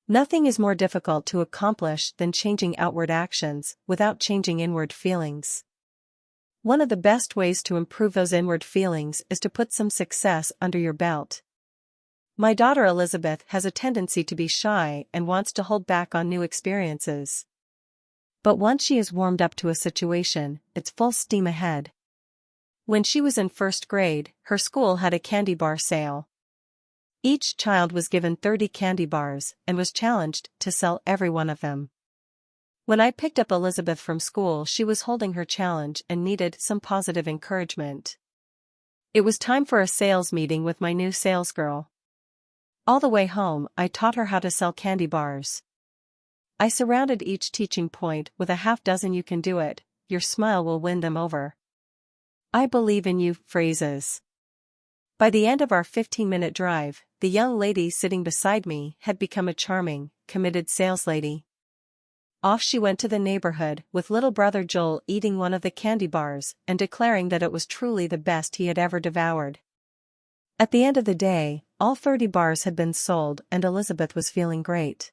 Nothing is more difficult to accomplish than changing outward actions without changing inward feelings. One of the best ways to improve those inward feelings is to put some success under your belt. My daughter Elizabeth has a tendency to be shy and wants to hold back on new experiences. But once she is warmed up to a situation, it's full steam ahead. When she was in first grade, her school had a candy bar sale. Each child was given 30 candy bars and was challenged to sell every one of them. When I picked up Elizabeth from school, she was holding her challenge and needed some positive encouragement. It was time for a sales meeting with my new salesgirl. All the way home, I taught her how to sell candy bars. I surrounded each teaching point with a half-dozen "you can do it, your smile will win them over. I believe in you" phrases. By the end of our 15-minute drive, the young lady sitting beside me had become a charming, committed saleslady. Off she went to the neighborhood with little brother Joel eating one of the candy bars and declaring that it was truly the best he had ever devoured. At the end of the day, all 30 bars had been sold and Elizabeth was feeling great.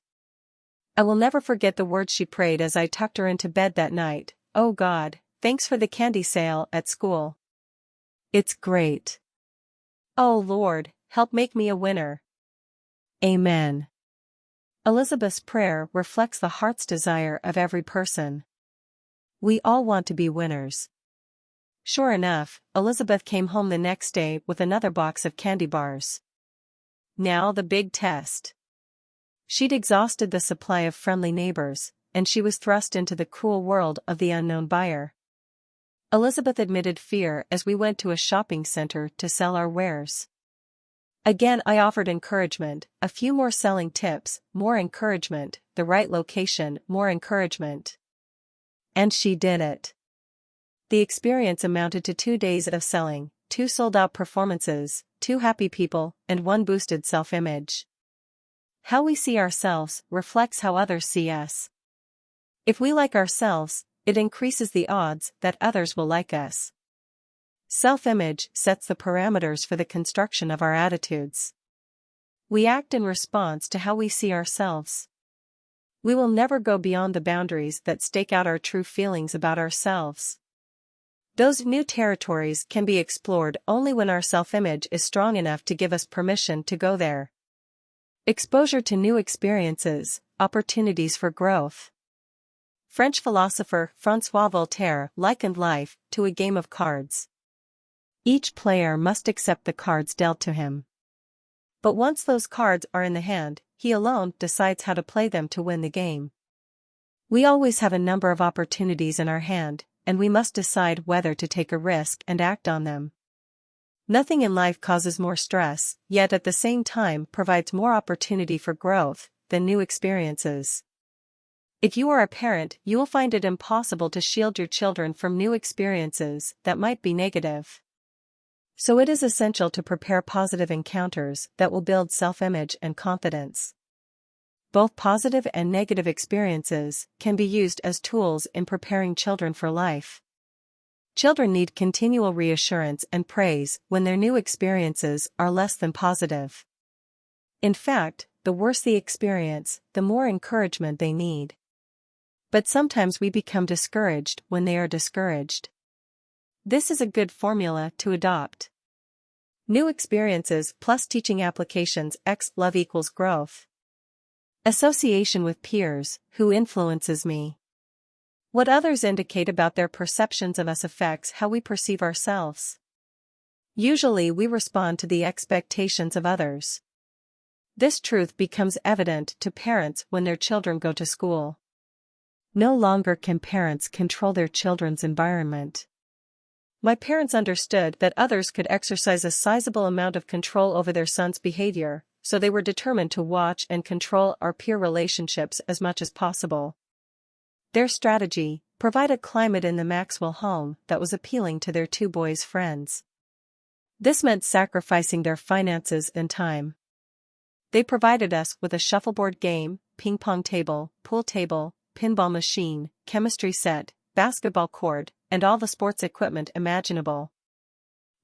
I will never forget the words she prayed as I tucked her into bed that night. "Oh God, thanks for the candy sale at school. It's great. Oh Lord, help make me a winner." Amen. Elizabeth's prayer reflects the heart's desire of every person. We all want to be winners. Sure enough, Elizabeth came home the next day with another box of candy bars. Now the big test. She'd exhausted the supply of friendly neighbors, and she was thrust into the cruel world of the unknown buyer. Elizabeth admitted fear as we went to a shopping center to sell our wares. Again I offered encouragement, a few more selling tips, more encouragement, the right location, more encouragement. And she did it. The experience amounted to 2 days of selling, 2 sold-out performances, 2 happy people, and 1 boosted self-image. How we see ourselves reflects how others see us. If we like ourselves, it increases the odds that others will like us. Self-image sets the parameters for the construction of our attitudes. We act in response to how we see ourselves. We will never go beyond the boundaries that stake out our true feelings about ourselves. Those new territories can be explored only when our self-image is strong enough to give us permission to go there. Exposure to new experiences, opportunities for growth. French philosopher François Voltaire likened life to a game of cards. Each player must accept the cards dealt to him. But once those cards are in the hand, he alone decides how to play them to win the game. We always have a number of opportunities in our hand, and we must decide whether to take a risk and act on them. Nothing in life causes more stress, yet at the same time provides more opportunity for growth than new experiences. If you are a parent, you will find it impossible to shield your children from new experiences that might be negative. So it is essential to prepare positive encounters that will build self-image and confidence. Both positive and negative experiences can be used as tools in preparing children for life. Children need continual reassurance and praise when their new experiences are less than positive. In fact, the worse the experience, the more encouragement they need. But sometimes we become discouraged when they are discouraged. This is a good formula to adopt. New experiences plus teaching applications x love equals growth. Association with peers, who influences me. What others indicate about their perceptions of us affects how we perceive ourselves. Usually we respond to the expectations of others. This truth becomes evident to parents when their children go to school. No longer can parents control their children's environment. My parents understood that others could exercise a sizable amount of control over their son's behavior, so they were determined to watch and control our peer relationships as much as possible. Their strategy: provide a climate in the Maxwell home that was appealing to their 2 boys' friends. This meant sacrificing their finances and time. They provided us with a shuffleboard game, ping pong table, pool table, pinball machine, chemistry set, basketball court, and all the sports equipment imaginable.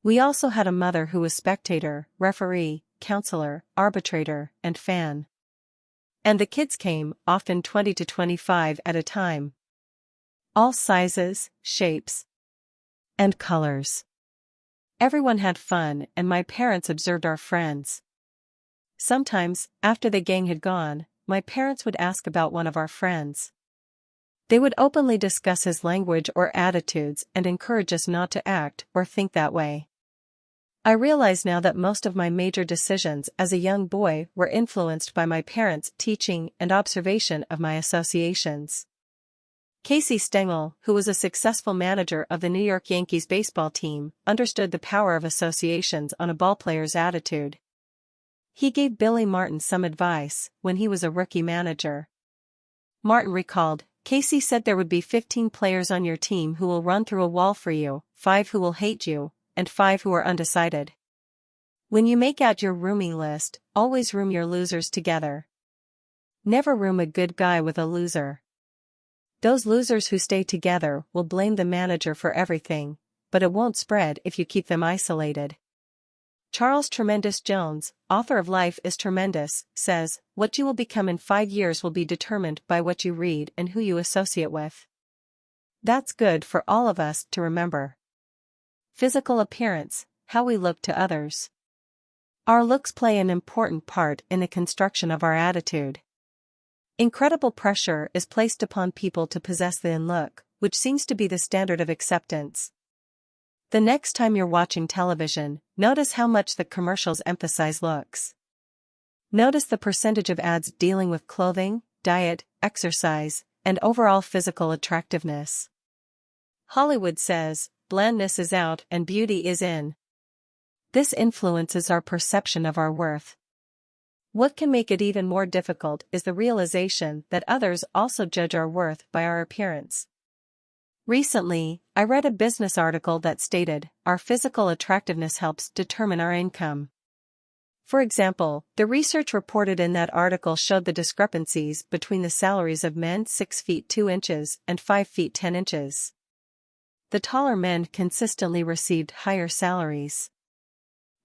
We also had a mother who was spectator, referee, counselor, arbitrator, and fan. And the kids came, often 20 to 25 at a time. All sizes, shapes, and colors. Everyone had fun, and my parents observed our friends. Sometimes, after the gang had gone, my parents would ask about one of our friends. They would openly discuss his language or attitudes and encourage us not to act or think that way. I realize now that most of my major decisions as a young boy were influenced by my parents' teaching and observation of my associations. Casey Stengel, who was a successful manager of the New York Yankees baseball team, understood the power of associations on a ballplayer's attitude. He gave Billy Martin some advice when he was a rookie manager. Martin recalled, "Casey said there would be 15 players on your team who will run through a wall for you, 5 who will hate you, and 5 who are undecided. When you make out your rooming list, always room your losers together. Never room a good guy with a loser. Those losers who stay together will blame the manager for everything, but it won't spread if you keep them isolated." Charles Tremendous Jones, author of Life is Tremendous, says, "What you will become in 5 years will be determined by what you read and who you associate with." That's good for all of us to remember. Physical appearance, how we look to others. Our looks play an important part in the construction of our attitude. Incredible pressure is placed upon people to possess the in look, which seems to be the standard of acceptance. The next time you're watching television, notice how much the commercials emphasize looks. Notice the percentage of ads dealing with clothing, diet, exercise, and overall physical attractiveness. Hollywood says, blandness is out and beauty is in. This influences our perception of our worth. What can make it even more difficult is the realization that others also judge our worth by our appearance. Recently, I read a business article that stated, our physical attractiveness helps determine our income. For example, the research reported in that article showed the discrepancies between the salaries of men 6 feet 2 inches and 5 feet 10 inches. The taller men consistently received higher salaries.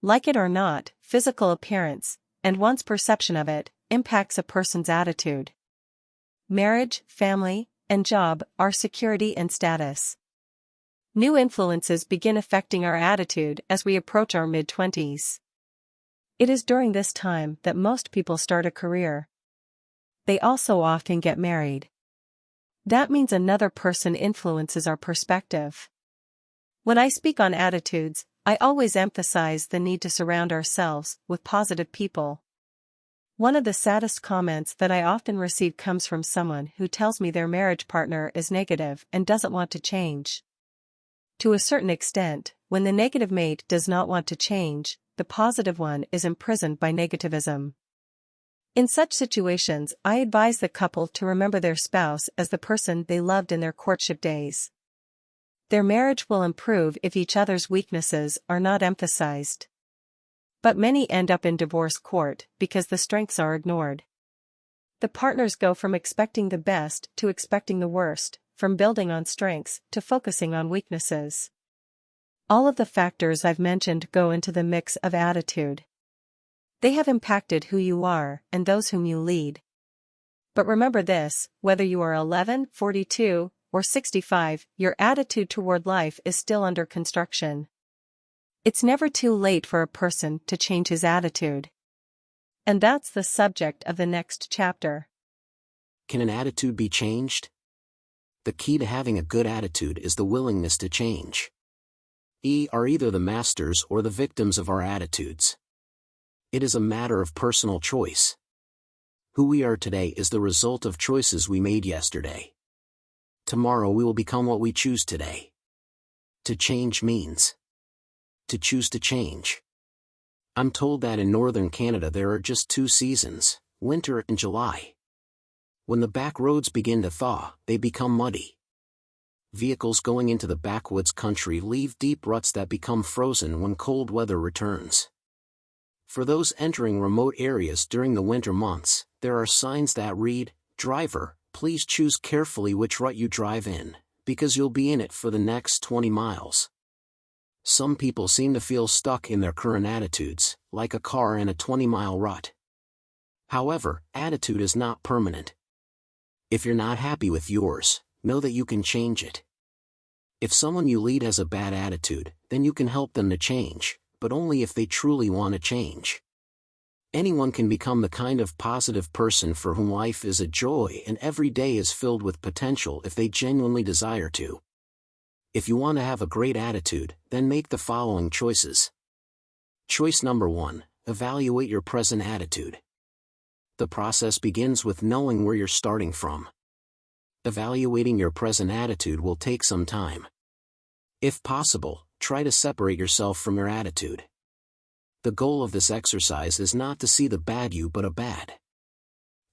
Like it or not, physical appearance, and one's perception of it, impacts a person's attitude. Marriage, family, and job are security and status. New influences begin affecting our attitude as we approach our mid-20s. It is during this time that most people start a career. They also often get married. That means another person influences our perspective. When I speak on attitudes, I always emphasize the need to surround ourselves with positive people. One of the saddest comments that I often receive comes from someone who tells me their marriage partner is negative and doesn't want to change. To a certain extent, when the negative mate does not want to change, the positive one is imprisoned by negativism. In such situations, I advise the couple to remember their spouse as the person they loved in their courtship days. Their marriage will improve if each other's weaknesses are not emphasized. But many end up in divorce court because the strengths are ignored. The partners go from expecting the best to expecting the worst, from building on strengths to focusing on weaknesses. All of the factors I've mentioned go into the mix of attitude. They have impacted who you are and those whom you lead. But remember this, whether you are 11, 42, or 65, your attitude toward life is still under construction. It's never too late for a person to change his attitude. And that's the subject of the next chapter. Can an attitude be changed? The key to having a good attitude is the willingness to change. We are either the masters or the victims of our attitudes. It is a matter of personal choice. Who we are today is the result of choices we made yesterday. Tomorrow we will become what we choose today. To change means to choose to change. I'm told that in northern Canada there are just 2 seasons, winter and July. When the back roads begin to thaw, they become muddy. Vehicles going into the backwoods country leave deep ruts that become frozen when cold weather returns. For those entering remote areas during the winter months, there are signs that read, "Driver, please choose carefully which rut you drive in, because you'll be in it for the next 20 miles. Some people seem to feel stuck in their current attitudes, like a car in a 20-mile rut. However, attitude is not permanent. If you're not happy with yours, know that you can change it. If someone you lead has a bad attitude, then you can help them to change, but only if they truly want to change. Anyone can become the kind of positive person for whom life is a joy and every day is filled with potential if they genuinely desire to. If you want to have a great attitude, then make the following choices. Choice number 1, evaluate your present attitude. The process begins with knowing where you're starting from. Evaluating your present attitude will take some time. If possible, try to separate yourself from your attitude. The goal of this exercise is not to see the bad you but a bad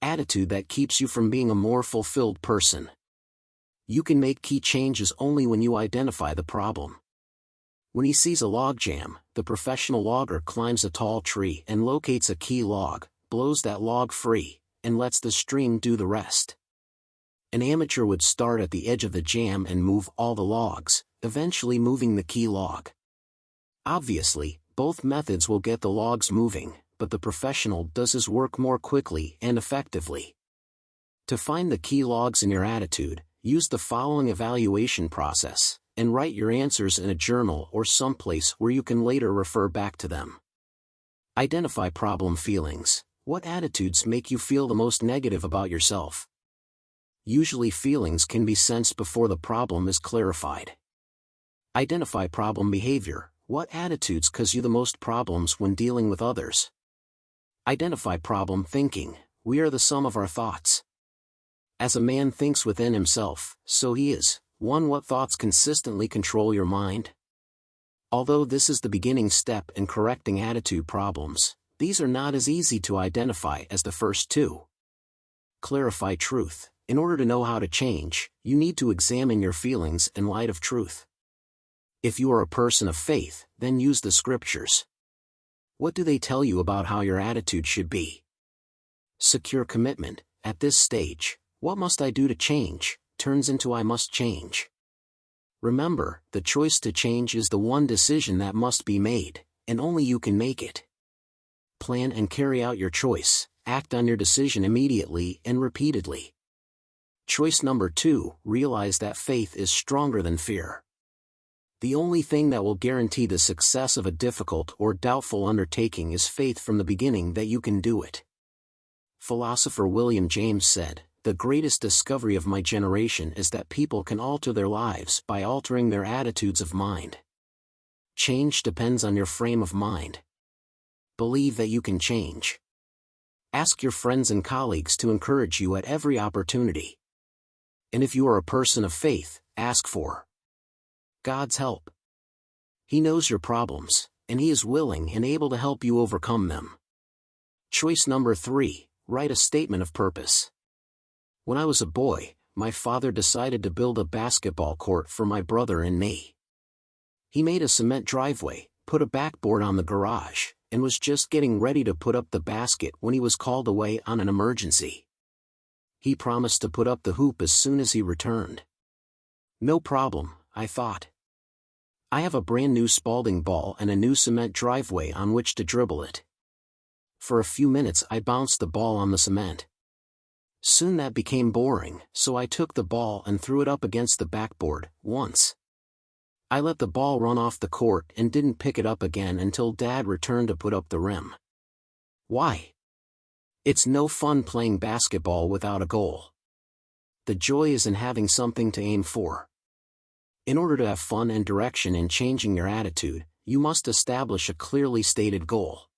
attitude that keeps you from being a more fulfilled person. You can make key changes only when you identify the problem. When he sees a logjam, the professional logger climbs a tall tree and locates a key log, blows that log free, and lets the stream do the rest. An amateur would start at the edge of the jam and move all the logs, eventually moving the key log. Obviously, both methods will get the logs moving, but the professional does his work more quickly and effectively. To find the key logs in your attitude, use the following evaluation process, and write your answers in a journal or someplace where you can later refer back to them. Identify problem feelings. What attitudes make you feel the most negative about yourself? Usually feelings can be sensed before the problem is clarified. Identify problem behavior. What attitudes cause you the most problems when dealing with others? Identify problem thinking. We are the sum of our thoughts. As a man thinks within himself, so he is. 1. What thoughts consistently control your mind? Although this is the beginning step in correcting attitude problems, these are not as easy to identify as the first two. Clarify truth. In order to know how to change, you need to examine your feelings in light of truth. If you are a person of faith, then use the scriptures. What do they tell you about how your attitude should be? Secure commitment. At this stage, what must I do to change, turns into I must change. Remember, the choice to change is the one decision that must be made, and only you can make it. Plan and carry out your choice. Act on your decision immediately and repeatedly. Choice number 2, realize that faith is stronger than fear. The only thing that will guarantee the success of a difficult or doubtful undertaking is faith from the beginning that you can do it. Philosopher William James said, "The greatest discovery of my generation is that people can alter their lives by altering their attitudes of mind." Change depends on your frame of mind. Believe that you can change. Ask your friends and colleagues to encourage you at every opportunity. And if you are a person of faith, ask for God's help. He knows your problems, and He is willing and able to help you overcome them. Choice number 3, write a statement of purpose. When I was a boy, my father decided to build a basketball court for my brother and me. He made a cement driveway, put a backboard on the garage, and was just getting ready to put up the basket when he was called away on an emergency. He promised to put up the hoop as soon as he returned. No problem, I thought. I have a brand new Spalding ball and a new cement driveway on which to dribble it. For a few minutes I bounced the ball on the cement. Soon that became boring, so I took the ball and threw it up against the backboard, once. I let the ball run off the court and didn't pick it up again until Dad returned to put up the rim. Why? It's no fun playing basketball without a goal. The joy is in having something to aim for. In order to have fun and direction in changing your attitude, you must establish a clearly stated goal.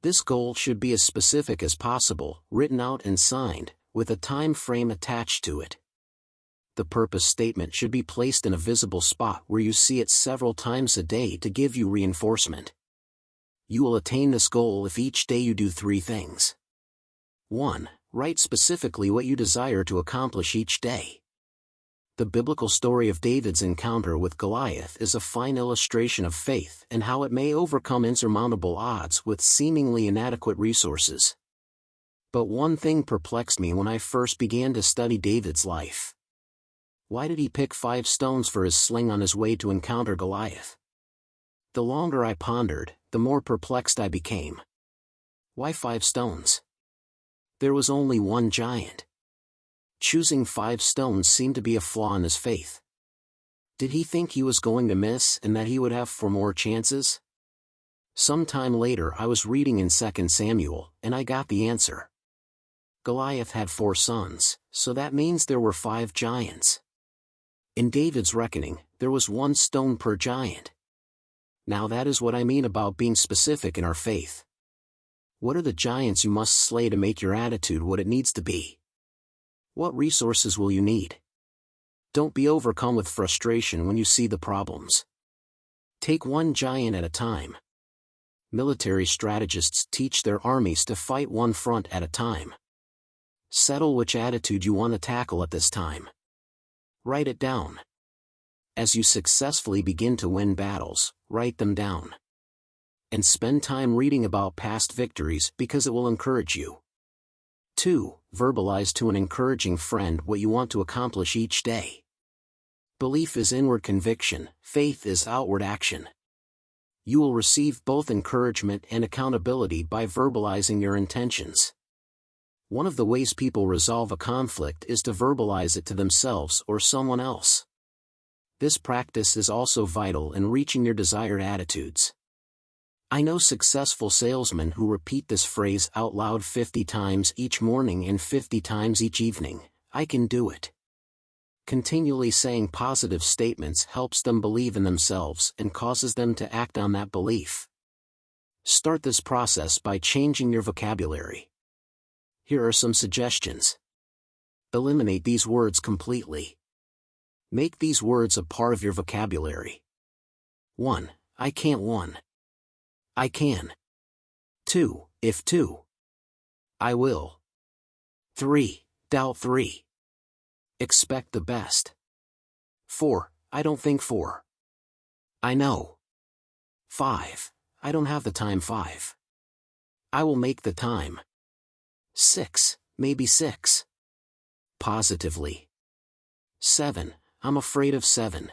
This goal should be as specific as possible, written out and signed, with a time frame attached to it. The purpose statement should be placed in a visible spot where you see it several times a day to give you reinforcement. You will attain this goal if each day you do 3 things. 1. Write specifically what you desire to accomplish each day. The biblical story of David's encounter with Goliath is a fine illustration of faith and how it may overcome insurmountable odds with seemingly inadequate resources. But one thing perplexed me when I first began to study David's life. Why did he pick 5 stones for his sling on his way to encounter Goliath? The longer I pondered, the more perplexed I became. Why 5 stones? There was only one giant. Choosing 5 stones seemed to be a flaw in his faith. Did he think he was going to miss and that he would have 4 more chances? Some time later I was reading in 2 Samuel, and I got the answer. Goliath had 4 sons, so that means there were 5 giants. In David's reckoning, there was 1 stone per giant. Now that is what I mean about being specific in our faith. What are the giants you must slay to make your attitude what it needs to be? What resources will you need? Don't be overcome with frustration when you see the problems. Take 1 giant at a time. Military strategists teach their armies to fight 1 front at a time. Settle which attitude you want to tackle at this time. Write it down. As you successfully begin to win battles, write them down. And spend time reading about past victories because it will encourage you. 2. Verbalize to an encouraging friend what you want to accomplish each day. Belief is inward conviction, faith is outward action. You will receive both encouragement and accountability by verbalizing your intentions. One of the ways people resolve a conflict is to verbalize it to themselves or someone else. This practice is also vital in reaching your desired attitudes. I know successful salesmen who repeat this phrase out loud 50 times each morning and 50 times each evening. I can do it. Continually saying positive statements helps them believe in themselves and causes them to act on that belief. Start this process by changing your vocabulary. Here are some suggestions. Eliminate these words completely. Make these words a part of your vocabulary. 1. I can't. 1. I can. 2. If. 2. I will. 3. Doubt. 3. Expect the best. 4. I don't think. 4. I know. 5. I don't have the time. 5. I will make the time. 6. Maybe. 6. Positively. 7. I'm afraid of. 7.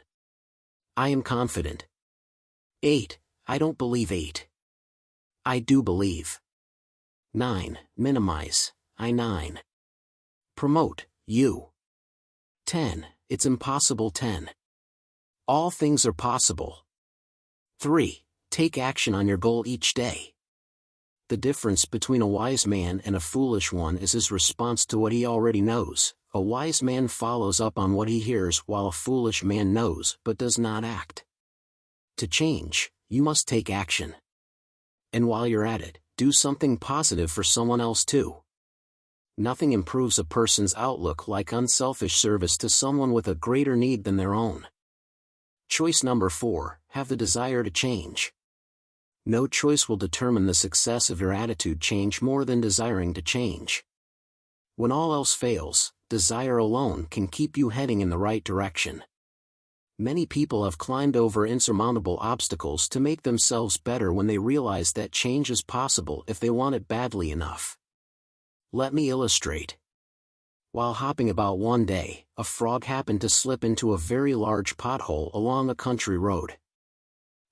I am confident. 8. I don't believe. 8. I do believe. 9. Minimize. I. 9. Promote. You. 10. It's impossible. 10. All things are possible. 3. Take action on your goal each day. The difference between a wise man and a foolish one is his response to what he already knows. A wise man follows up on what he hears, while a foolish man knows but does not act. To change, you must take action. And while you're at it, do something positive for someone else too. Nothing improves a person's outlook like unselfish service to someone with a greater need than their own. Choice number 4, have the desire to change. No choice will determine the success of your attitude change more than desiring to change. When all else fails, desire alone can keep you heading in the right direction. Many people have climbed over insurmountable obstacles to make themselves better when they realize that change is possible if they want it badly enough. Let me illustrate. While hopping about one day, a frog happened to slip into a very large pothole along a country road.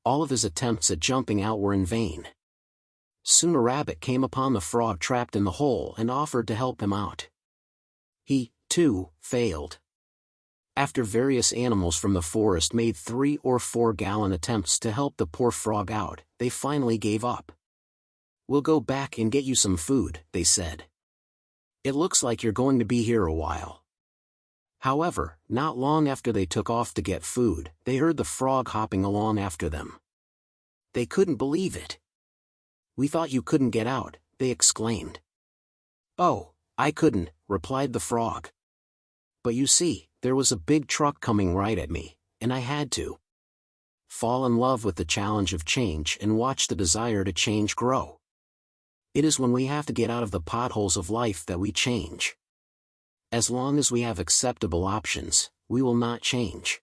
All of his attempts at jumping out were in vain. Soon a rabbit came upon the frog trapped in the hole and offered to help him out. He, too, failed. After various animals from the forest made 3 or 4 gallon attempts to help the poor frog out, they finally gave up. "We'll go back and get you some food," they said. "It looks like you're going to be here a while." However, not long after they took off to get food, they heard the frog hopping along after them. They couldn't believe it. "We thought you couldn't get out," they exclaimed. "Oh, I couldn't," replied the frog. "But you see, there was a big truck coming right at me, and I had to." Fall in love with the challenge of change and watch the desire to change grow. It is when we have to get out of the potholes of life that we change. As long as we have acceptable options, we will not change.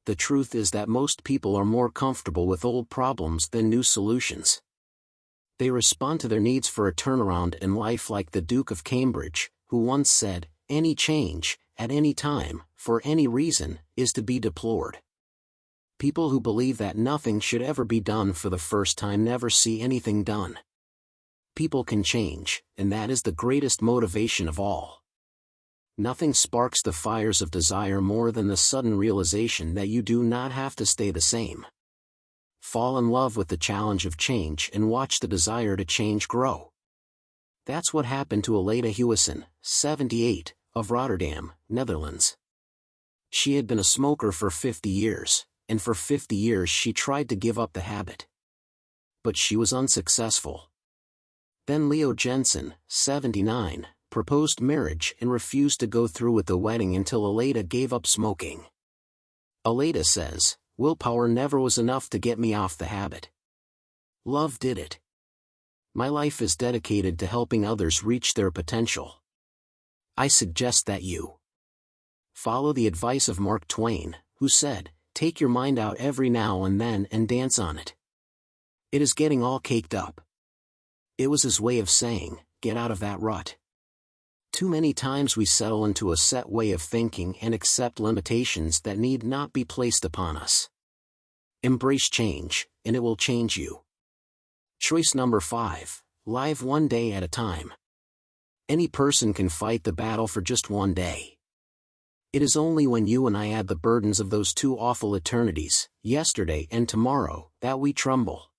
The truth is that most people are more comfortable with old problems than new solutions. They respond to their needs for a turnaround in life like the Duke of Cambridge, who once said, "Any change, at any time, for any reason, is to be deplored." People who believe that nothing should ever be done for the first time never see anything done. People can change, and that is the greatest motivation of all. Nothing sparks the fires of desire more than the sudden realization that you do not have to stay the same. Fall in love with the challenge of change and watch the desire to change grow. That's what happened to Aleda Hewison, 78, of Rotterdam, Netherlands. She had been a smoker for 50 years, and for 50 years she tried to give up the habit. But she was unsuccessful. Then Leo Jensen, 79, proposed marriage and refused to go through with the wedding until Aleda gave up smoking. Aleda says, "Willpower never was enough to get me off the habit. Love did it. My life is dedicated to helping others reach their potential." I suggest that you follow the advice of Mark Twain, who said, "Take your mind out every now and then and dance on it. It is getting all caked up." It was his way of saying, get out of that rut. Too many times we settle into a set way of thinking and accept limitations that need not be placed upon us. Embrace change, and it will change you. Choice number 5, live one day at a time. Any person can fight the battle for just one day. It is only when you and I add the burdens of those two awful eternities, yesterday and tomorrow, that we tremble.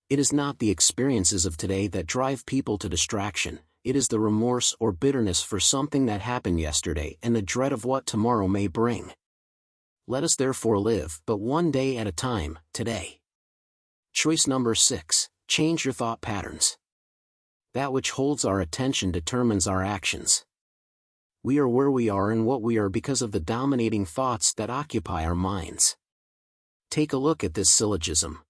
It is not the experiences of today that drive people to distraction, it is the remorse or bitterness for something that happened yesterday and the dread of what tomorrow may bring. Let us therefore live but one day at a time, today. Choice number 6, change your thought patterns. That which holds our attention determines our actions. We are where we are and what we are because of the dominating thoughts that occupy our minds. Take a look at this syllogism.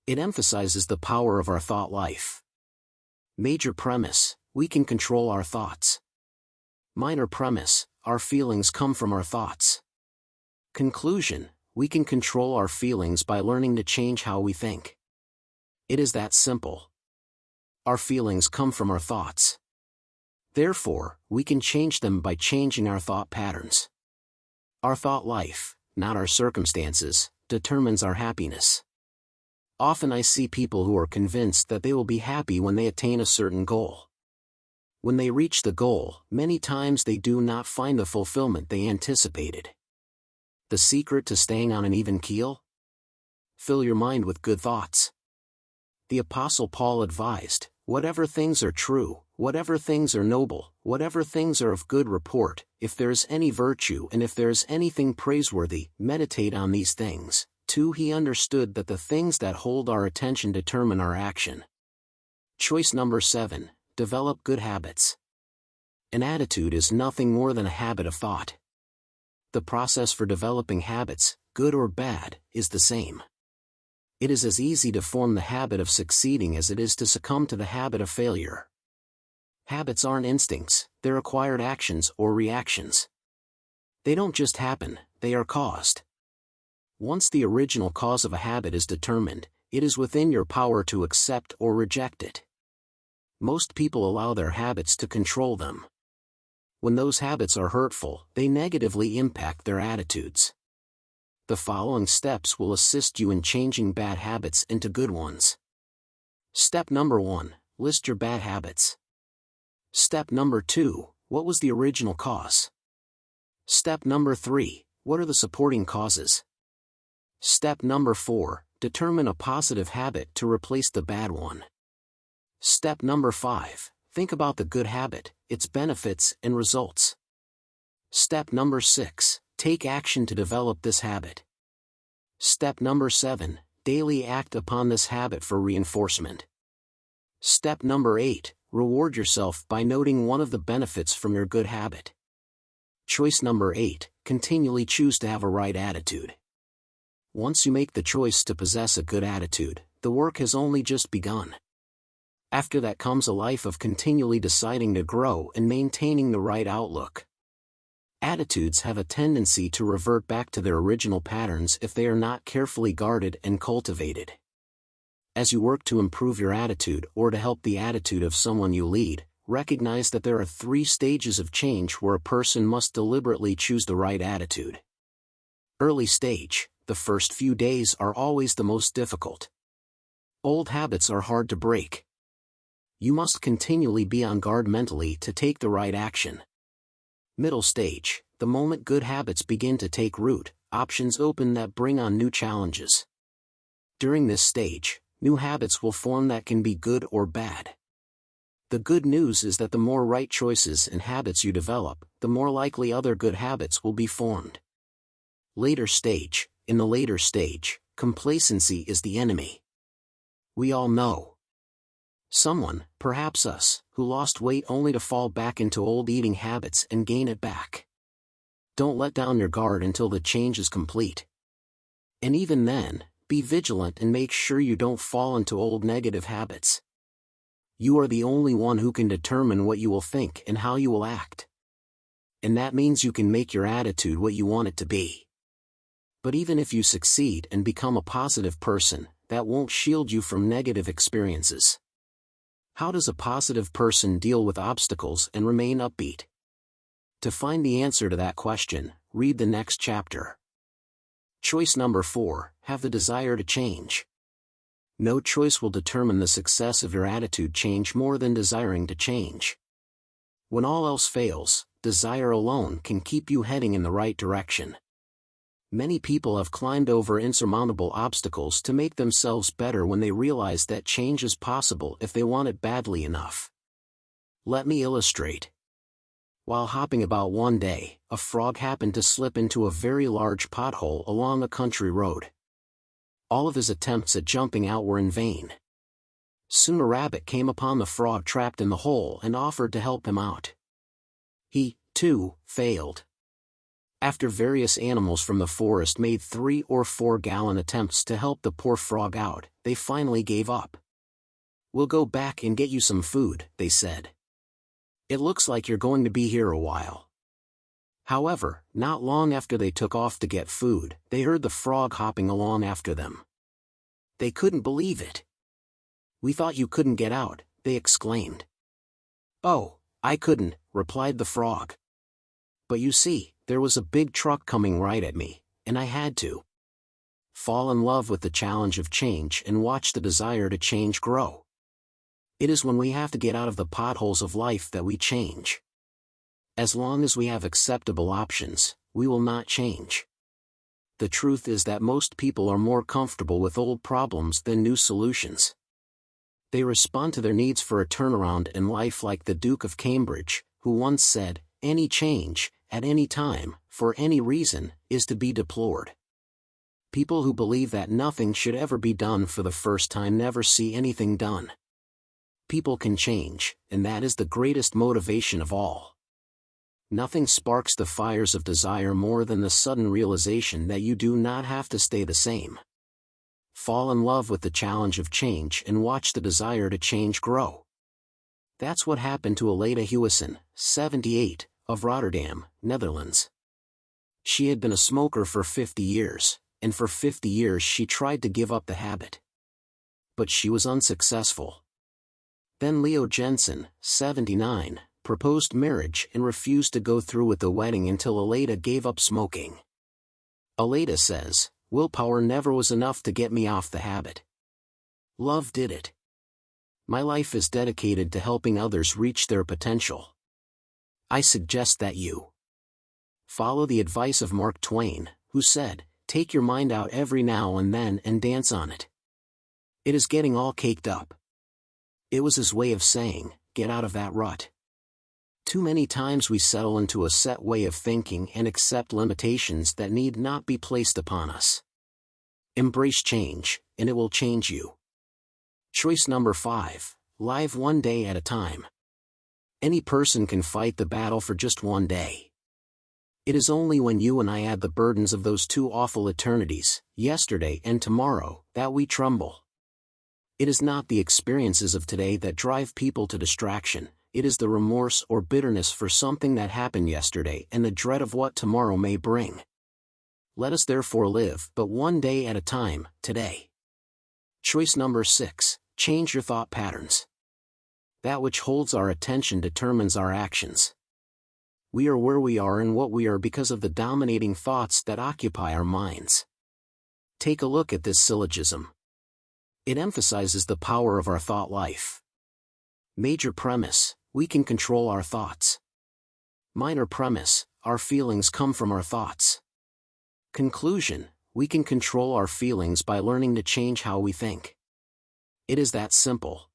It emphasizes the power of our thought life. Major premise, we can control our thoughts. Minor premise, our feelings come from our thoughts. Conclusion, we can control our feelings by learning to change how we think. It is that simple. Our feelings come from our thoughts. Therefore, we can change them by changing our thought patterns. Our thought life, not our circumstances, determines our happiness. Often I see people who are convinced that they will be happy when they attain a certain goal. When they reach the goal, many times they do not find the fulfillment they anticipated. The secret to staying on an even keel? Fill your mind with good thoughts. The Apostle Paul advised, whatever things are true, whatever things are noble, whatever things are of good report, if there is any virtue and if there is anything praiseworthy, meditate on these things. 2. He understood that the things that hold our attention determine our action. Choice number 7, develop good habits. An attitude is nothing more than a habit of thought. The process for developing habits, good or bad, is the same. It is as easy to form the habit of succeeding as it is to succumb to the habit of failure. Habits aren't instincts, they're acquired actions or reactions. They don't just happen, they are caused. Once the original cause of a habit is determined, it is within your power to accept or reject it. Most people allow their habits to control them. When those habits are hurtful, they negatively impact their attitudes. The following steps will assist you in changing bad habits into good ones. Step number 1, list your bad habits. Step number 2, what was the original cause? Step number 3, what are the supporting causes? Step number 4, determine a positive habit to replace the bad one. Step number 5, think about the good habit, its benefits and results. Step number 6, take action to develop this habit. Step number 7, daily act upon this habit for reinforcement. Step number 8, reward yourself by noting one of the benefits from your good habit. Choice number 8, continually choose to have a right attitude. Once you make the choice to possess a good attitude, the work has only just begun. After that comes a life of continually deciding to grow and maintaining the right outlook. Attitudes have a tendency to revert back to their original patterns if they are not carefully guarded and cultivated. As you work to improve your attitude or to help the attitude of someone you lead, recognize that there are 3 stages of change where a person must deliberately choose the right attitude. Early stage, the first few days are always the most difficult. Old habits are hard to break. You must continually be on guard mentally to take the right action. Middle stage, the moment good habits begin to take root, options open that bring on new challenges. During this stage, new habits will form that can be good or bad. The good news is that the more right choices and habits you develop, the more likely other good habits will be formed. Later stage, in the later stage, complacency is the enemy. We all know someone, perhaps us, who lost weight only to fall back into old eating habits and gain it back. Don't let down your guard until the change is complete. And even then, be vigilant and make sure you don't fall into old negative habits. You are the only one who can determine what you will think and how you will act. And that means you can make your attitude what you want it to be. But even if you succeed and become a positive person, that won't shield you from negative experiences. How does a positive person deal with obstacles and remain upbeat? To find the answer to that question, read the next chapter. Choice number 4, have the desire to change. No choice will determine the success of your attitude change more than desiring to change. When all else fails, desire alone can keep you heading in the right direction. Many people have climbed over insurmountable obstacles to make themselves better when they realize that change is possible if they want it badly enough. Let me illustrate. While hopping about one day, a frog happened to slip into a very large pothole along a country road. All of his attempts at jumping out were in vain. Soon a rabbit came upon the frog trapped in the hole and offered to help him out. He, too, failed. After various animals from the forest made 3 or 4 gallant attempts to help the poor frog out, they finally gave up. "We'll go back and get you some food," they said. "It looks like you're going to be here a while." However, not long after they took off to get food, they heard the frog hopping along after them. They couldn't believe it. "We thought you couldn't get out," they exclaimed. "Oh, I couldn't," replied the frog. "But you see, there was a big truck coming right at me, and I had to." Fall in love with the challenge of change and watch the desire to change grow. It is when we have to get out of the potholes of life that we change. As long as we have acceptable options, we will not change. The truth is that most people are more comfortable with old problems than new solutions. They respond to their needs for a turnaround in life like the Duke of Cambridge, who once said, "Any change, at any time, for any reason, is to be deplored." People who believe that nothing should ever be done for the first time never see anything done. People can change, and that is the greatest motivation of all. Nothing sparks the fires of desire more than the sudden realization that you do not have to stay the same. Fall in love with the challenge of change and watch the desire to change grow. That's what happened to Aleda Hewison, 78, of Rotterdam, Netherlands. She had been a smoker for 50 years, and for 50 years she tried to give up the habit. But she was unsuccessful. Then Leo Jensen, 79, proposed marriage and refused to go through with the wedding until Aleda gave up smoking. Aleda says, "Willpower never was enough to get me off the habit. Love did it. My life is dedicated to helping others reach their potential." I suggest that you follow the advice of Mark Twain, who said, "Take your mind out every now and then and dance on it. It is getting all caked up." It was his way of saying, get out of that rut. Too many times we settle into a set way of thinking and accept limitations that need not be placed upon us. Embrace change, and it will change you. Choice number 5, live one day at a time. Any person can fight the battle for just one day. It is only when you and I add the burdens of those 2 awful eternities, yesterday and tomorrow, that we tremble. It is not the experiences of today that drive people to distraction, it is the remorse or bitterness for something that happened yesterday and the dread of what tomorrow may bring. Let us therefore live but one day at a time, today. Choice number 6, change your thought patterns. That which holds our attention determines our actions. We are where we are and what we are because of the dominating thoughts that occupy our minds. Take a look at this syllogism. It emphasizes the power of our thought life. Major premise, we can control our thoughts. Minor premise, our feelings come from our thoughts. Conclusion, we can control our feelings by learning to change how we think. It is that simple.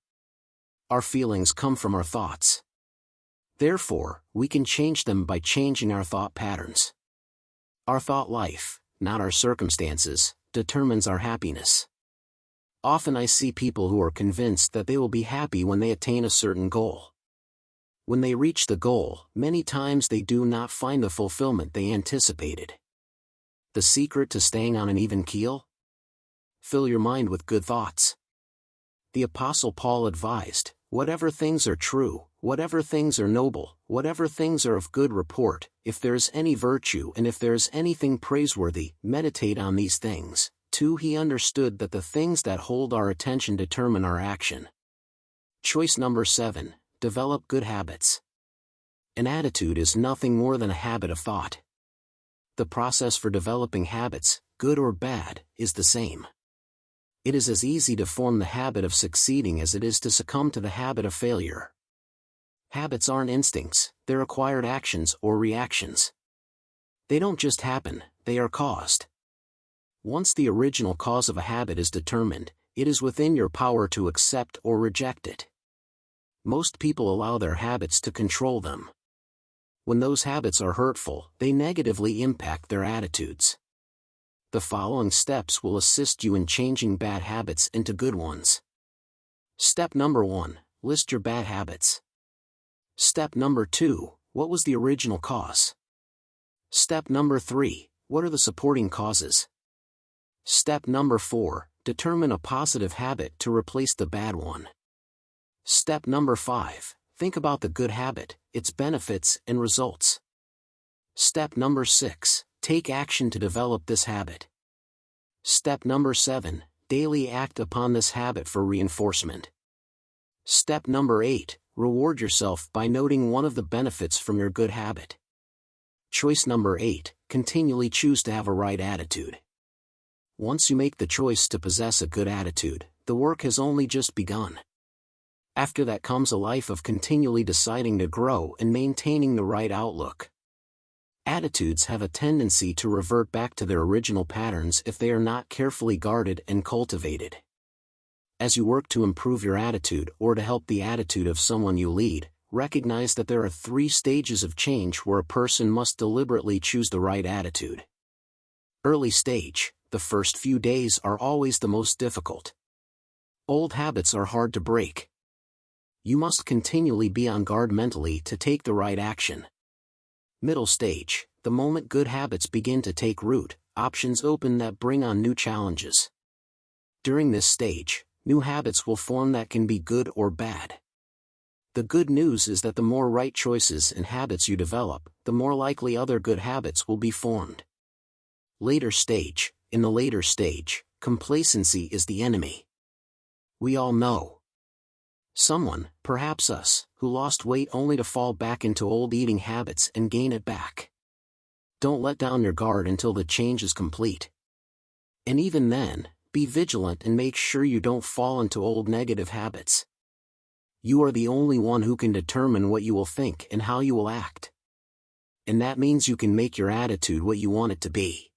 Our feelings come from our thoughts. Therefore, we can change them by changing our thought patterns. Our thought life, not our circumstances, determines our happiness. Often I see people who are convinced that they will be happy when they attain a certain goal. When they reach the goal, many times they do not find the fulfillment they anticipated. The secret to staying on an even keel? Fill your mind with good thoughts. The Apostle Paul advised, "Whatever things are true, whatever things are noble, whatever things are of good report, if there is any virtue and if there is anything praiseworthy, meditate on these things." 2. He understood that the things that hold our attention determine our action. Choice number 7, develop good habits. An attitude is nothing more than a habit of thought. The process for developing habits, good or bad, is the same. It is as easy to form the habit of succeeding as it is to succumb to the habit of failure. Habits aren't instincts, they're acquired actions or reactions. They don't just happen, they are caused. Once the original cause of a habit is determined, it is within your power to accept or reject it. Most people allow their habits to control them. When those habits are hurtful, they negatively impact their attitudes. The following steps will assist you in changing bad habits into good ones. Step number 1, list your bad habits. Step number 2, what was the original cause? Step number 3, what are the supporting causes? Step number 4, determine a positive habit to replace the bad one. Step number 5, think about the good habit, its benefits and results. Step number 6, take action to develop this habit. Step number 7, daily act upon this habit for reinforcement. Step number 8, reward yourself by noting one of the benefits from your good habit. Choice number 8, continually choose to have a right attitude. Once you make the choice to possess a good attitude, the work has only just begun. After that comes a life of continually deciding to grow and maintaining the right outlook. Attitudes have a tendency to revert back to their original patterns if they are not carefully guarded and cultivated. As you work to improve your attitude or to help the attitude of someone you lead, recognize that there are 3 stages of change where a person must deliberately choose the right attitude. Early stage, the first few days are always the most difficult. Old habits are hard to break. You must continually be on guard mentally to take the right action. Middle stage, the moment good habits begin to take root, options open that bring on new challenges. During this stage, new habits will form that can be good or bad. The good news is that the more right choices and habits you develop, the more likely other good habits will be formed. Later stage, in the later stage, complacency is the enemy. We all know someone, perhaps us, who lost weight only to fall back into old eating habits and gain it back. Don't let down your guard until the change is complete. And even then, be vigilant and make sure you don't fall into old negative habits. You are the only one who can determine what you will think and how you will act. And that means you can make your attitude what you want it to be.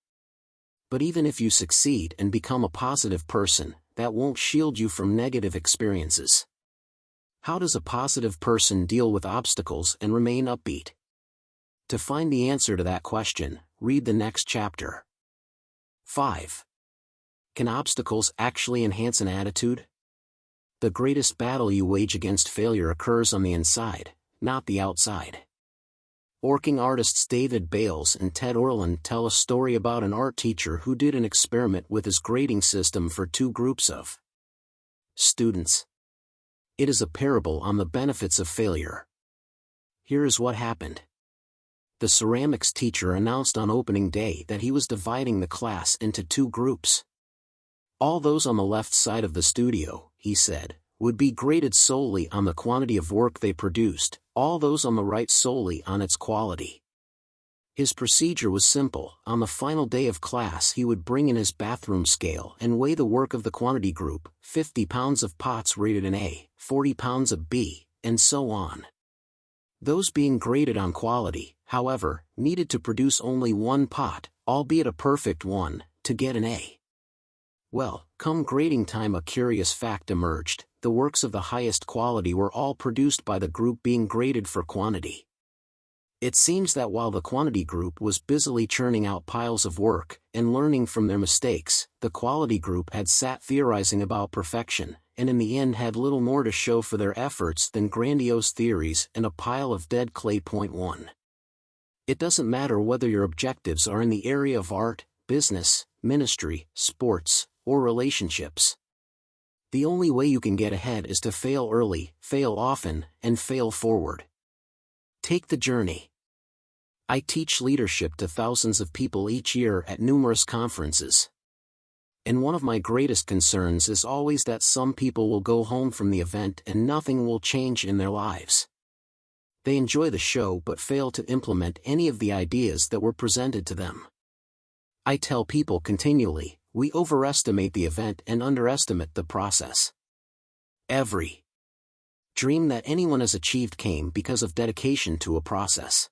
But even if you succeed and become a positive person, that won't shield you from negative experiences. How does a positive person deal with obstacles and remain upbeat? To find the answer to that question, read the next chapter. 5. Can obstacles actually enhance an attitude? The greatest battle you wage against failure occurs on the inside, not the outside. Working artists David Bales and Ted Orland tell a story about an art teacher who did an experiment with his grading system for 2 groups of students. It is a parable on the benefits of failure. Here is what happened. The ceramics teacher announced on opening day that he was dividing the class into 2 groups. All those on the left side of the studio, he said, would be graded solely on the quantity of work they produced, all those on the right solely on its quality. His procedure was simple. On the final day of class he would bring in his bathroom scale and weigh the work of the quantity group, 50 pounds of pots rated an A, 40 pounds of B, and so on. Those being graded on quality, however, needed to produce only 1 pot, albeit a perfect one, to get an A. Well, come grading time a curious fact emerged: the works of the highest quality were all produced by the group being graded for quantity. It seems that while the quantity group was busily churning out piles of work and learning from their mistakes, the quality group had sat theorizing about perfection, and in the end had little more to show for their efforts than grandiose theories and a pile of dead clay. 1. It doesn't matter whether your objectives are in the area of art, business, ministry, sports, or relationships. The only way you can get ahead is to fail early, fail often, and fail forward. Take the journey. I teach leadership to thousands of people each year at numerous conferences. And one of my greatest concerns is always that some people will go home from the event and nothing will change in their lives. They enjoy the show but fail to implement any of the ideas that were presented to them. I tell people continually, we overestimate the event and underestimate the process. Every dream that anyone has achieved came because of dedication to a process.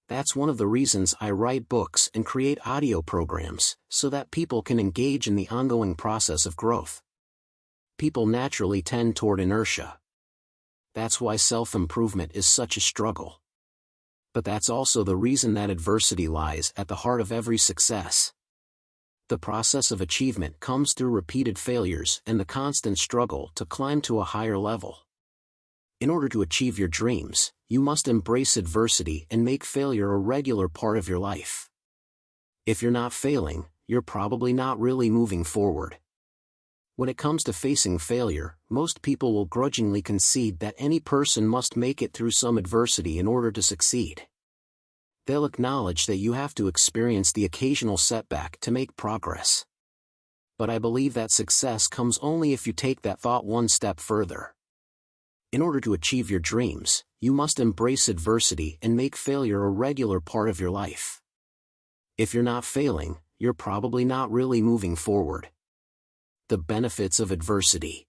That's one of the reasons I write books and create audio programs, so that people can engage in the ongoing process of growth. People naturally tend toward inertia. That's why self-improvement is such a struggle. But that's also the reason that adversity lies at the heart of every success. The process of achievement comes through repeated failures and the constant struggle to climb to a higher level. In order to achieve your dreams, you must embrace adversity and make failure a regular part of your life. If you're not failing, you're probably not really moving forward. When it comes to facing failure, most people will grudgingly concede that any person must make it through some adversity in order to succeed. They'll acknowledge that you have to experience the occasional setback to make progress. But I believe that success comes only if you take that thought one step further. In order to achieve your dreams, you must embrace adversity and make failure a regular part of your life. If you're not failing, you're probably not really moving forward. The benefits of adversity.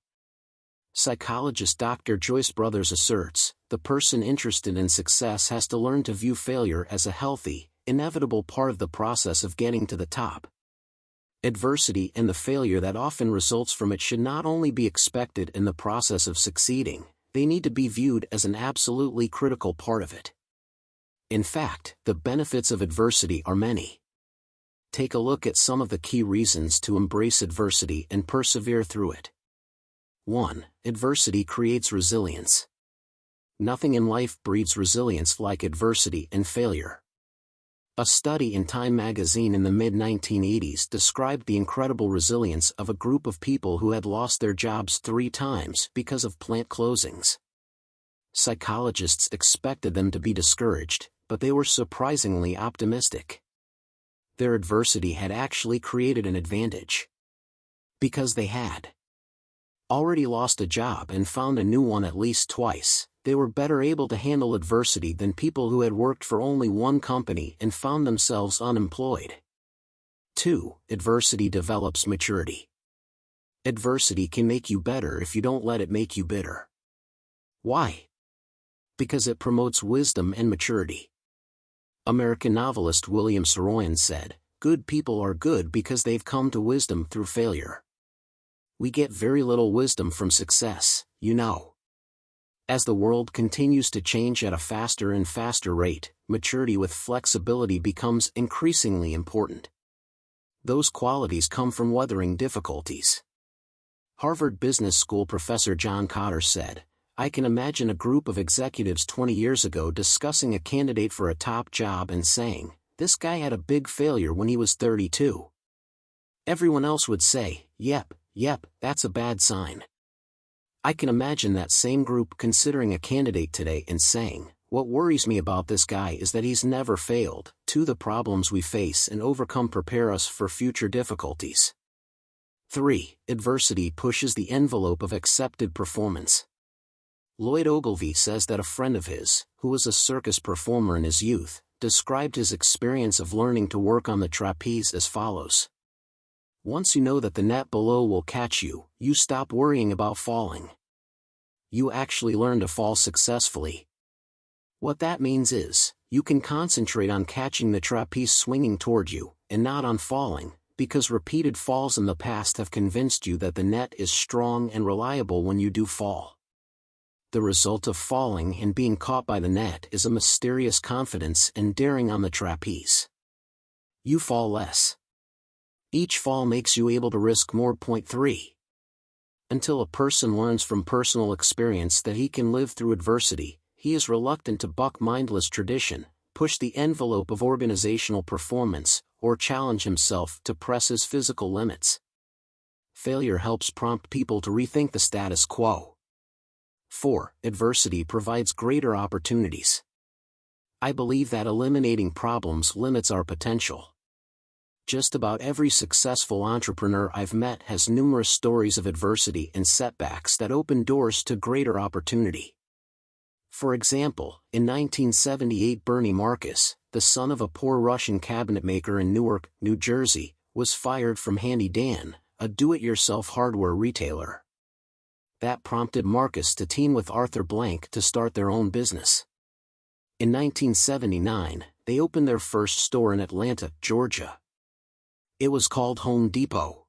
Psychologist Dr. Joyce Brothers asserts, the person interested in success has to learn to view failure as a healthy, inevitable part of the process of getting to the top. Adversity and the failure that often results from it should not only be expected in the process of succeeding, they need to be viewed as an absolutely critical part of it. In fact, the benefits of adversity are many. Take a look at some of the key reasons to embrace adversity and persevere through it. 1. Adversity creates resilience. Nothing in life breeds resilience like adversity and failure. A study in Time magazine in the mid-1980s described the incredible resilience of a group of people who had lost their jobs 3 times because of plant closings. Psychologists expected them to be discouraged, but they were surprisingly optimistic. Their adversity had actually created an advantage. Because they had already lost a job and found a new one at least twice, they were better able to handle adversity than people who had worked for only one company and found themselves unemployed. 2. Adversity develops maturity. Adversity can make you better if you don't let it make you bitter. Why? Because it promotes wisdom and maturity. American novelist William Saroyan said, "Good people are good because they've come to wisdom through failure." We get very little wisdom from success, you know. As the world continues to change at a faster and faster rate, maturity with flexibility becomes increasingly important. Those qualities come from weathering difficulties. Harvard Business School professor John Cotter said, "I can imagine a group of executives 20 years ago discussing a candidate for a top job and saying, 'This guy had a big failure when he was 32. Everyone else would say, 'Yep, that's a bad sign.' I can imagine that same group considering a candidate today and saying, 'What worries me about this guy is that he's never failed.' The problems we face and overcome prepare us for future difficulties. 3. Adversity pushes the envelope of accepted performance. Lloyd Ogilvy says that a friend of his, who was a circus performer in his youth, described his experience of learning to work on the trapeze as follows. Once you know that the net below will catch you, you stop worrying about falling. You actually learn to fall successfully. What that means is, you can concentrate on catching the trapeze swinging toward you, and not on falling, because repeated falls in the past have convinced you that the net is strong and reliable when you do fall. The result of falling and being caught by the net is a mysterious confidence and daring on the trapeze. You fall less. Each fall makes you able to risk more. 3. Until a person learns from personal experience that he can live through adversity, he is reluctant to buck mindless tradition, push the envelope of organizational performance, or challenge himself to press his physical limits. Failure helps prompt people to rethink the status quo. 4. Adversity provides greater opportunities. I believe that eliminating problems limits our potential. Just about every successful entrepreneur I've met has numerous stories of adversity and setbacks that open doors to greater opportunity. For example, in 1978 Bernie Marcus, the son of a poor Russian cabinetmaker in Newark, New Jersey, was fired from Handy Dan, a do-it-yourself hardware retailer. That prompted Marcus to team with Arthur Blank to start their own business. In 1979, they opened their first store in Atlanta, Georgia. It was called Home Depot.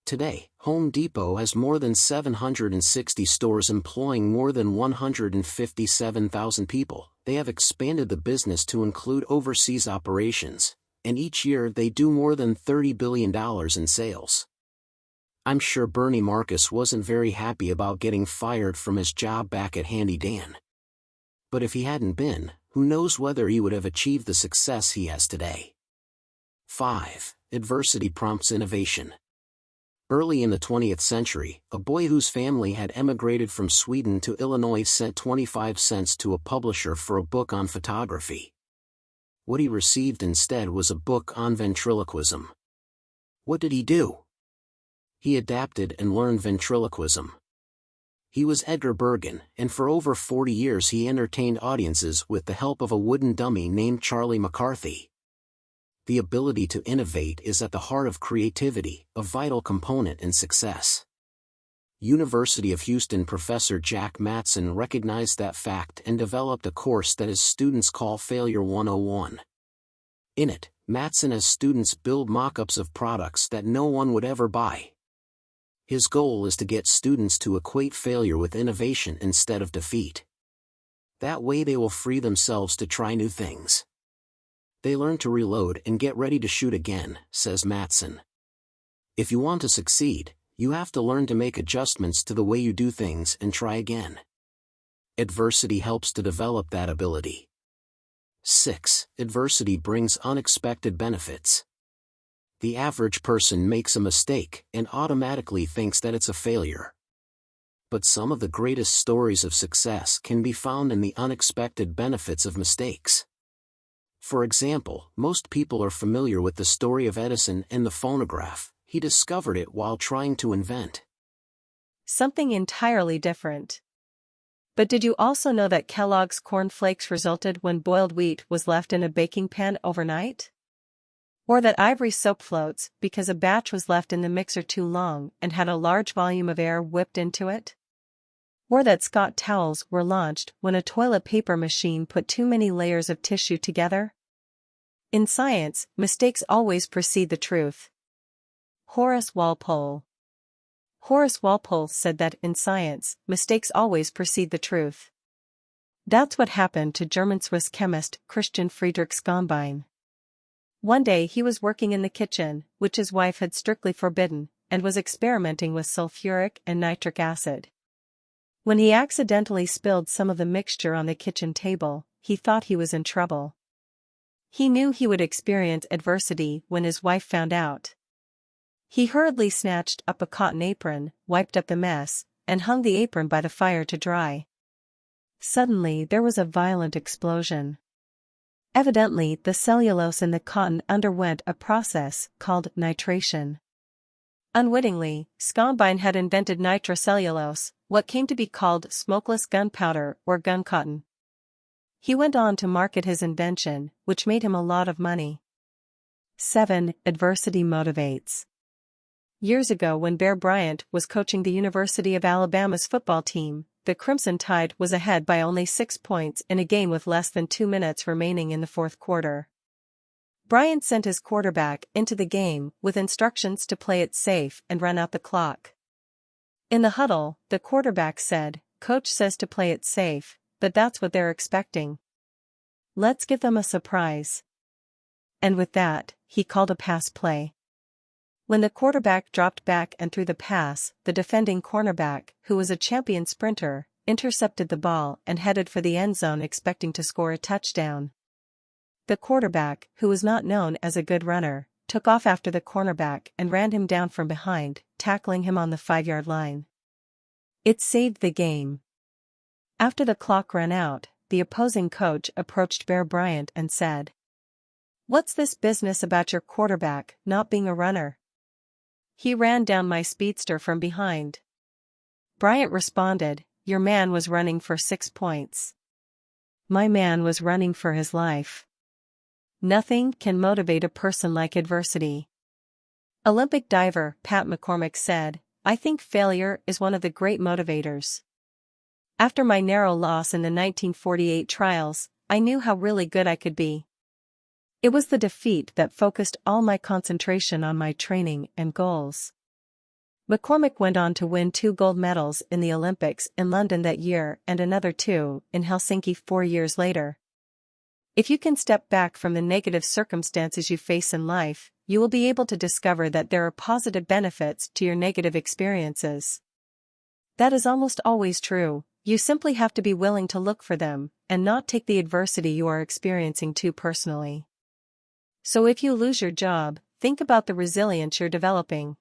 Today, Home Depot has more than 760 stores employing more than 157,000 people. They have expanded the business to include overseas operations, and each year they do more than $30 billion in sales. I'm sure Bernie Marcus wasn't very happy about getting fired from his job back at Handy Dan. But if he hadn't been, who knows whether he would have achieved the success he has today. 5. Adversity prompts innovation. Early in the 20th century, a boy whose family had emigrated from Sweden to Illinois sent 25 cents to a publisher for a book on photography. What he received instead was a book on ventriloquism. What did he do? He adapted and learned ventriloquism. He was Edgar Bergen, and for over 40 years he entertained audiences with the help of a wooden dummy named Charlie McCarthy. The ability to innovate is at the heart of creativity, a vital component in success. University of Houston professor Jack Matson recognized that fact and developed a course that his students call Failure 101. In it, Matson has students build mock-ups of products that no one would ever buy. His goal is to get students to equate failure with innovation instead of defeat. That way they will free themselves to try new things. They learn to reload and get ready to shoot again, says Matson. If you want to succeed, you have to learn to make adjustments to the way you do things and try again. Adversity helps to develop that ability. 6. Adversity brings unexpected benefits. The average person makes a mistake and automatically thinks that it's a failure. But some of the greatest stories of success can be found in the unexpected benefits of mistakes. For example, most people are familiar with the story of Edison and the phonograph. He discovered it while trying to invent something entirely different. But did you also know that Kellogg's Corn Flakes resulted when boiled wheat was left in a baking pan overnight? Or that Ivory soap floats because a batch was left in the mixer too long and had a large volume of air whipped into it? Or that Scott towels were launched when a toilet paper machine put too many layers of tissue together? In science, mistakes always precede the truth. Horace Walpole. Horace Walpole said that, in science, mistakes always precede the truth. That's what happened to German-Swiss chemist Christian Friedrich Skonbein. One day he was working in the kitchen, which his wife had strictly forbidden, and was experimenting with sulfuric and nitric acid. When he accidentally spilled some of the mixture on the kitchen table, he thought he was in trouble. He knew he would experience adversity when his wife found out. He hurriedly snatched up a cotton apron, wiped up the mess, and hung the apron by the fire to dry. Suddenly there was a violent explosion. Evidently, the cellulose in the cotton underwent a process called nitration. Unwittingly, Skonbein had invented nitrocellulose, what came to be called smokeless gunpowder or gun cotton. He went on to market his invention, which made him a lot of money. 7. Adversity motivates. Years ago, when Bear Bryant was coaching the University of Alabama's football team, the Crimson Tide was ahead by only 6 points in a game with less than 2 minutes remaining in the fourth quarter. Bryant sent his quarterback into the game with instructions to play it safe and run out the clock. In the huddle, the quarterback said, "Coach says to play it safe, but that's what they're expecting. Let's give them a surprise." And with that, he called a pass play. When the quarterback dropped back and threw the pass, the defending cornerback, who was a champion sprinter, intercepted the ball and headed for the end zone expecting to score a touchdown. The quarterback, who was not known as a good runner, took off after the cornerback and ran him down from behind, tackling him on the 5-yard line. It saved the game. After the clock ran out, the opposing coach approached Bear Bryant and said, "What's this business about your quarterback not being a runner? He ran down my speedster from behind." Bryant responded, "Your man was running for 6 points. My man was running for his life." Nothing can motivate a person like adversity. Olympic diver Pat McCormick said, "I think failure is one of the great motivators. After my narrow loss in the 1948 trials, I knew how really good I could be. It was the defeat that focused all my concentration on my training and goals. McCormick went on to win 2 gold medals in the Olympics in London that year and another 2 in Helsinki 4 years later. If you can step back from the negative circumstances you face in life, you will be able to discover that there are positive benefits to your negative experiences. That is almost always true. You simply have to be willing to look for them, and not take the adversity you are experiencing too personally. So if you lose your job, think about the resilience you're developing.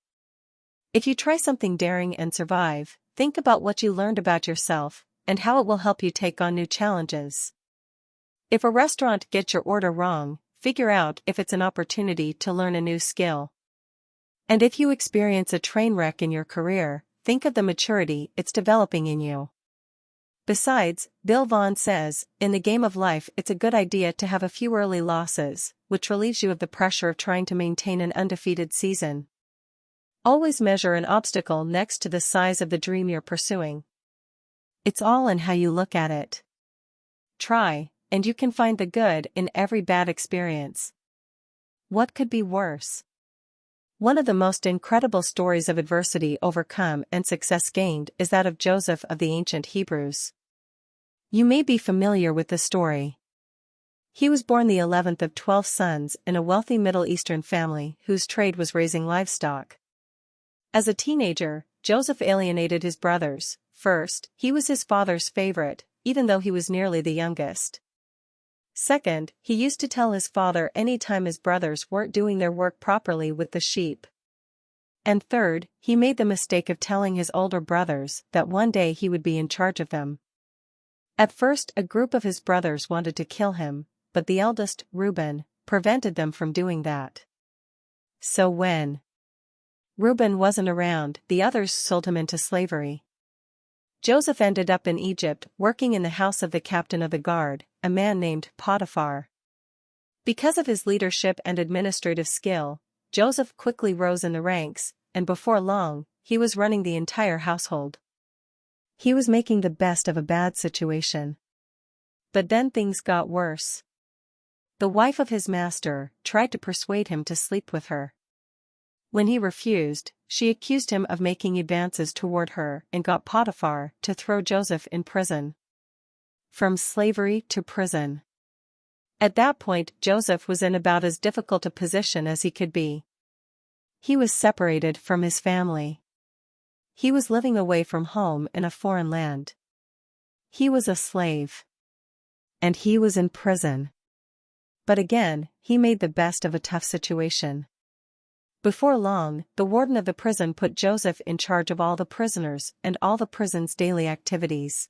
If you try something daring and survive, think about what you learned about yourself, and how it will help you take on new challenges. If a restaurant gets your order wrong, figure out if it's an opportunity to learn a new skill. And if you experience a train wreck in your career, think of the maturity it's developing in you. Besides, Bill Vaughan says, in the game of life it's a good idea to have a few early losses, which relieves you of the pressure of trying to maintain an undefeated season. Always measure an obstacle next to the size of the dream you're pursuing. It's all in how you look at it. Try, and you can find the good in every bad experience. What could be worse? One of the most incredible stories of adversity overcome and success gained is that of Joseph of the ancient Hebrews. You may be familiar with the story. He was born the 11th of 12 sons in a wealthy Middle Eastern family whose trade was raising livestock. As a teenager, Joseph alienated his brothers. First, he was his father's favorite, even though he was nearly the youngest. Second, he used to tell his father any time his brothers weren't doing their work properly with the sheep. And third, he made the mistake of telling his older brothers that one day he would be in charge of them. At first, a group of his brothers wanted to kill him, but the eldest, Reuben, prevented them from doing that. So when Reuben wasn't around, the others sold him into slavery. Joseph ended up in Egypt, working in the house of the captain of the guard, a man named Potiphar. Because of his leadership and administrative skill, Joseph quickly rose in the ranks, and before long, he was running the entire household. He was making the best of a bad situation. But then things got worse. The wife of his master tried to persuade him to sleep with her. When he refused, she accused him of making advances toward her and got Potiphar to throw Joseph in prison. From slavery to prison. At that point, Joseph was in about as difficult a position as he could be. He was separated from his family. He was living away from home in a foreign land. He was a slave. And he was in prison. But again, he made the best of a tough situation. Before long, the warden of the prison put Joseph in charge of all the prisoners and all the prison's daily activities.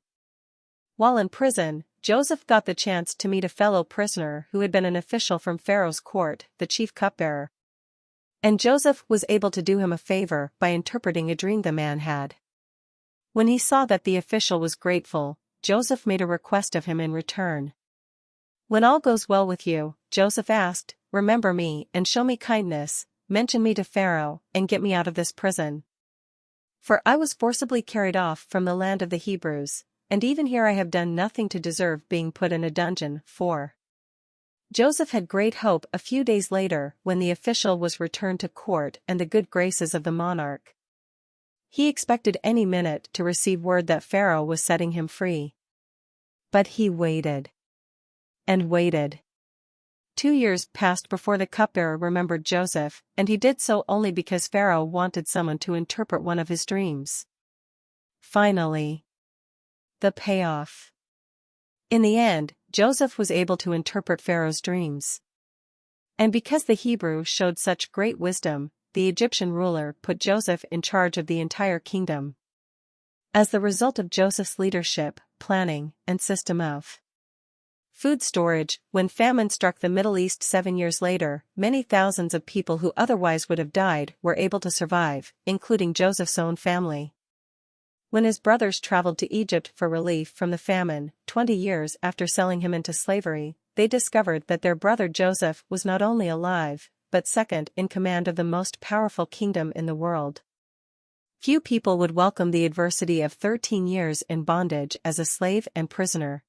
While in prison, Joseph got the chance to meet a fellow prisoner who had been an official from Pharaoh's court, the chief cupbearer. And Joseph was able to do him a favor by interpreting a dream the man had. When he saw that the official was grateful, Joseph made a request of him in return. When all goes well with you, Joseph asked, remember me and show me kindness. Mention me to Pharaoh, and get me out of this prison. For I was forcibly carried off from the land of the Hebrews, and even here I have done nothing to deserve being put in a dungeon. 4. Joseph had great hope a few days later when the official was returned to court and the good graces of the monarch. He expected any minute to receive word that Pharaoh was setting him free. But he waited. And waited. 2 years passed before the cupbearer remembered Joseph, and he did so only because Pharaoh wanted someone to interpret one of his dreams. Finally. The payoff. In the end, Joseph was able to interpret Pharaoh's dreams. And because the Hebrew showed such great wisdom, the Egyptian ruler put Joseph in charge of the entire kingdom. As the result of Joseph's leadership, planning, and system of food storage, when famine struck the Middle East 7 years later, many thousands of people who otherwise would have died were able to survive, including Joseph's own family. When his brothers traveled to Egypt for relief from the famine, 20 years after selling him into slavery, they discovered that their brother Joseph was not only alive, but second in command of the most powerful kingdom in the world. Few people would welcome the adversity of 13 years in bondage as a slave and prisoner.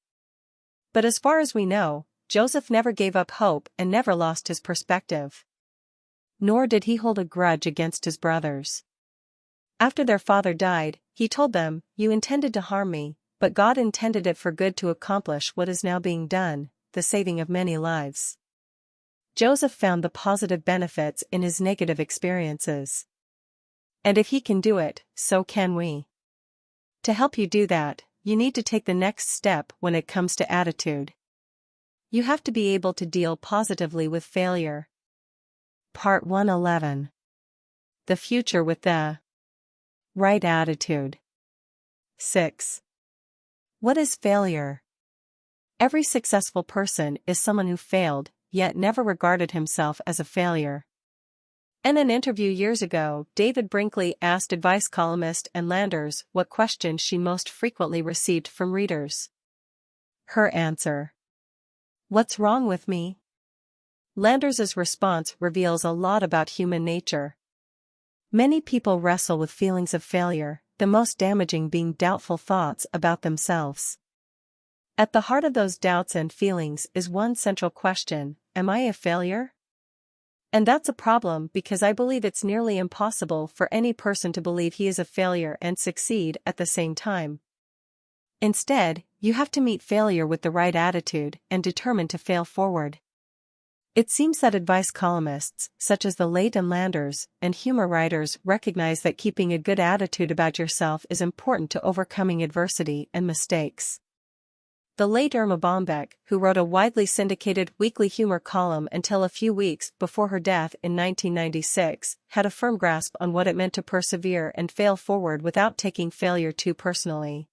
But as far as we know, Joseph never gave up hope and never lost his perspective. Nor did he hold a grudge against his brothers. After their father died, he told them, "You intended to harm me, but God intended it for good to accomplish what is now being done, the saving of many lives." Joseph found the positive benefits in his negative experiences. And if he can do it, so can we. To help you do that, you need to take the next step when it comes to attitude. You have to be able to deal positively with failure. Part 111. The future with the right attitude. 6. What is failure? Every successful person is someone who failed, yet never regarded himself as a failure. In an interview years ago, David Brinkley asked advice columnist Ann Landers what question she most frequently received from readers. Her answer: "What's wrong with me?" Landers' response reveals a lot about human nature. Many people wrestle with feelings of failure, the most damaging being doubtful thoughts about themselves. At the heart of those doubts and feelings is one central question: am I a failure? And that's a problem because I believe it's nearly impossible for any person to believe he is a failure and succeed at the same time. Instead, you have to meet failure with the right attitude and determine to fail forward. It seems that advice columnists, such as the late Ann Landers, and humor writers recognize that keeping a good attitude about yourself is important to overcoming adversity and mistakes. The late Irma Bombeck, who wrote a widely syndicated weekly humor column until a few weeks before her death in 1996, had a firm grasp on what it meant to persevere and fail forward without taking failure too personally.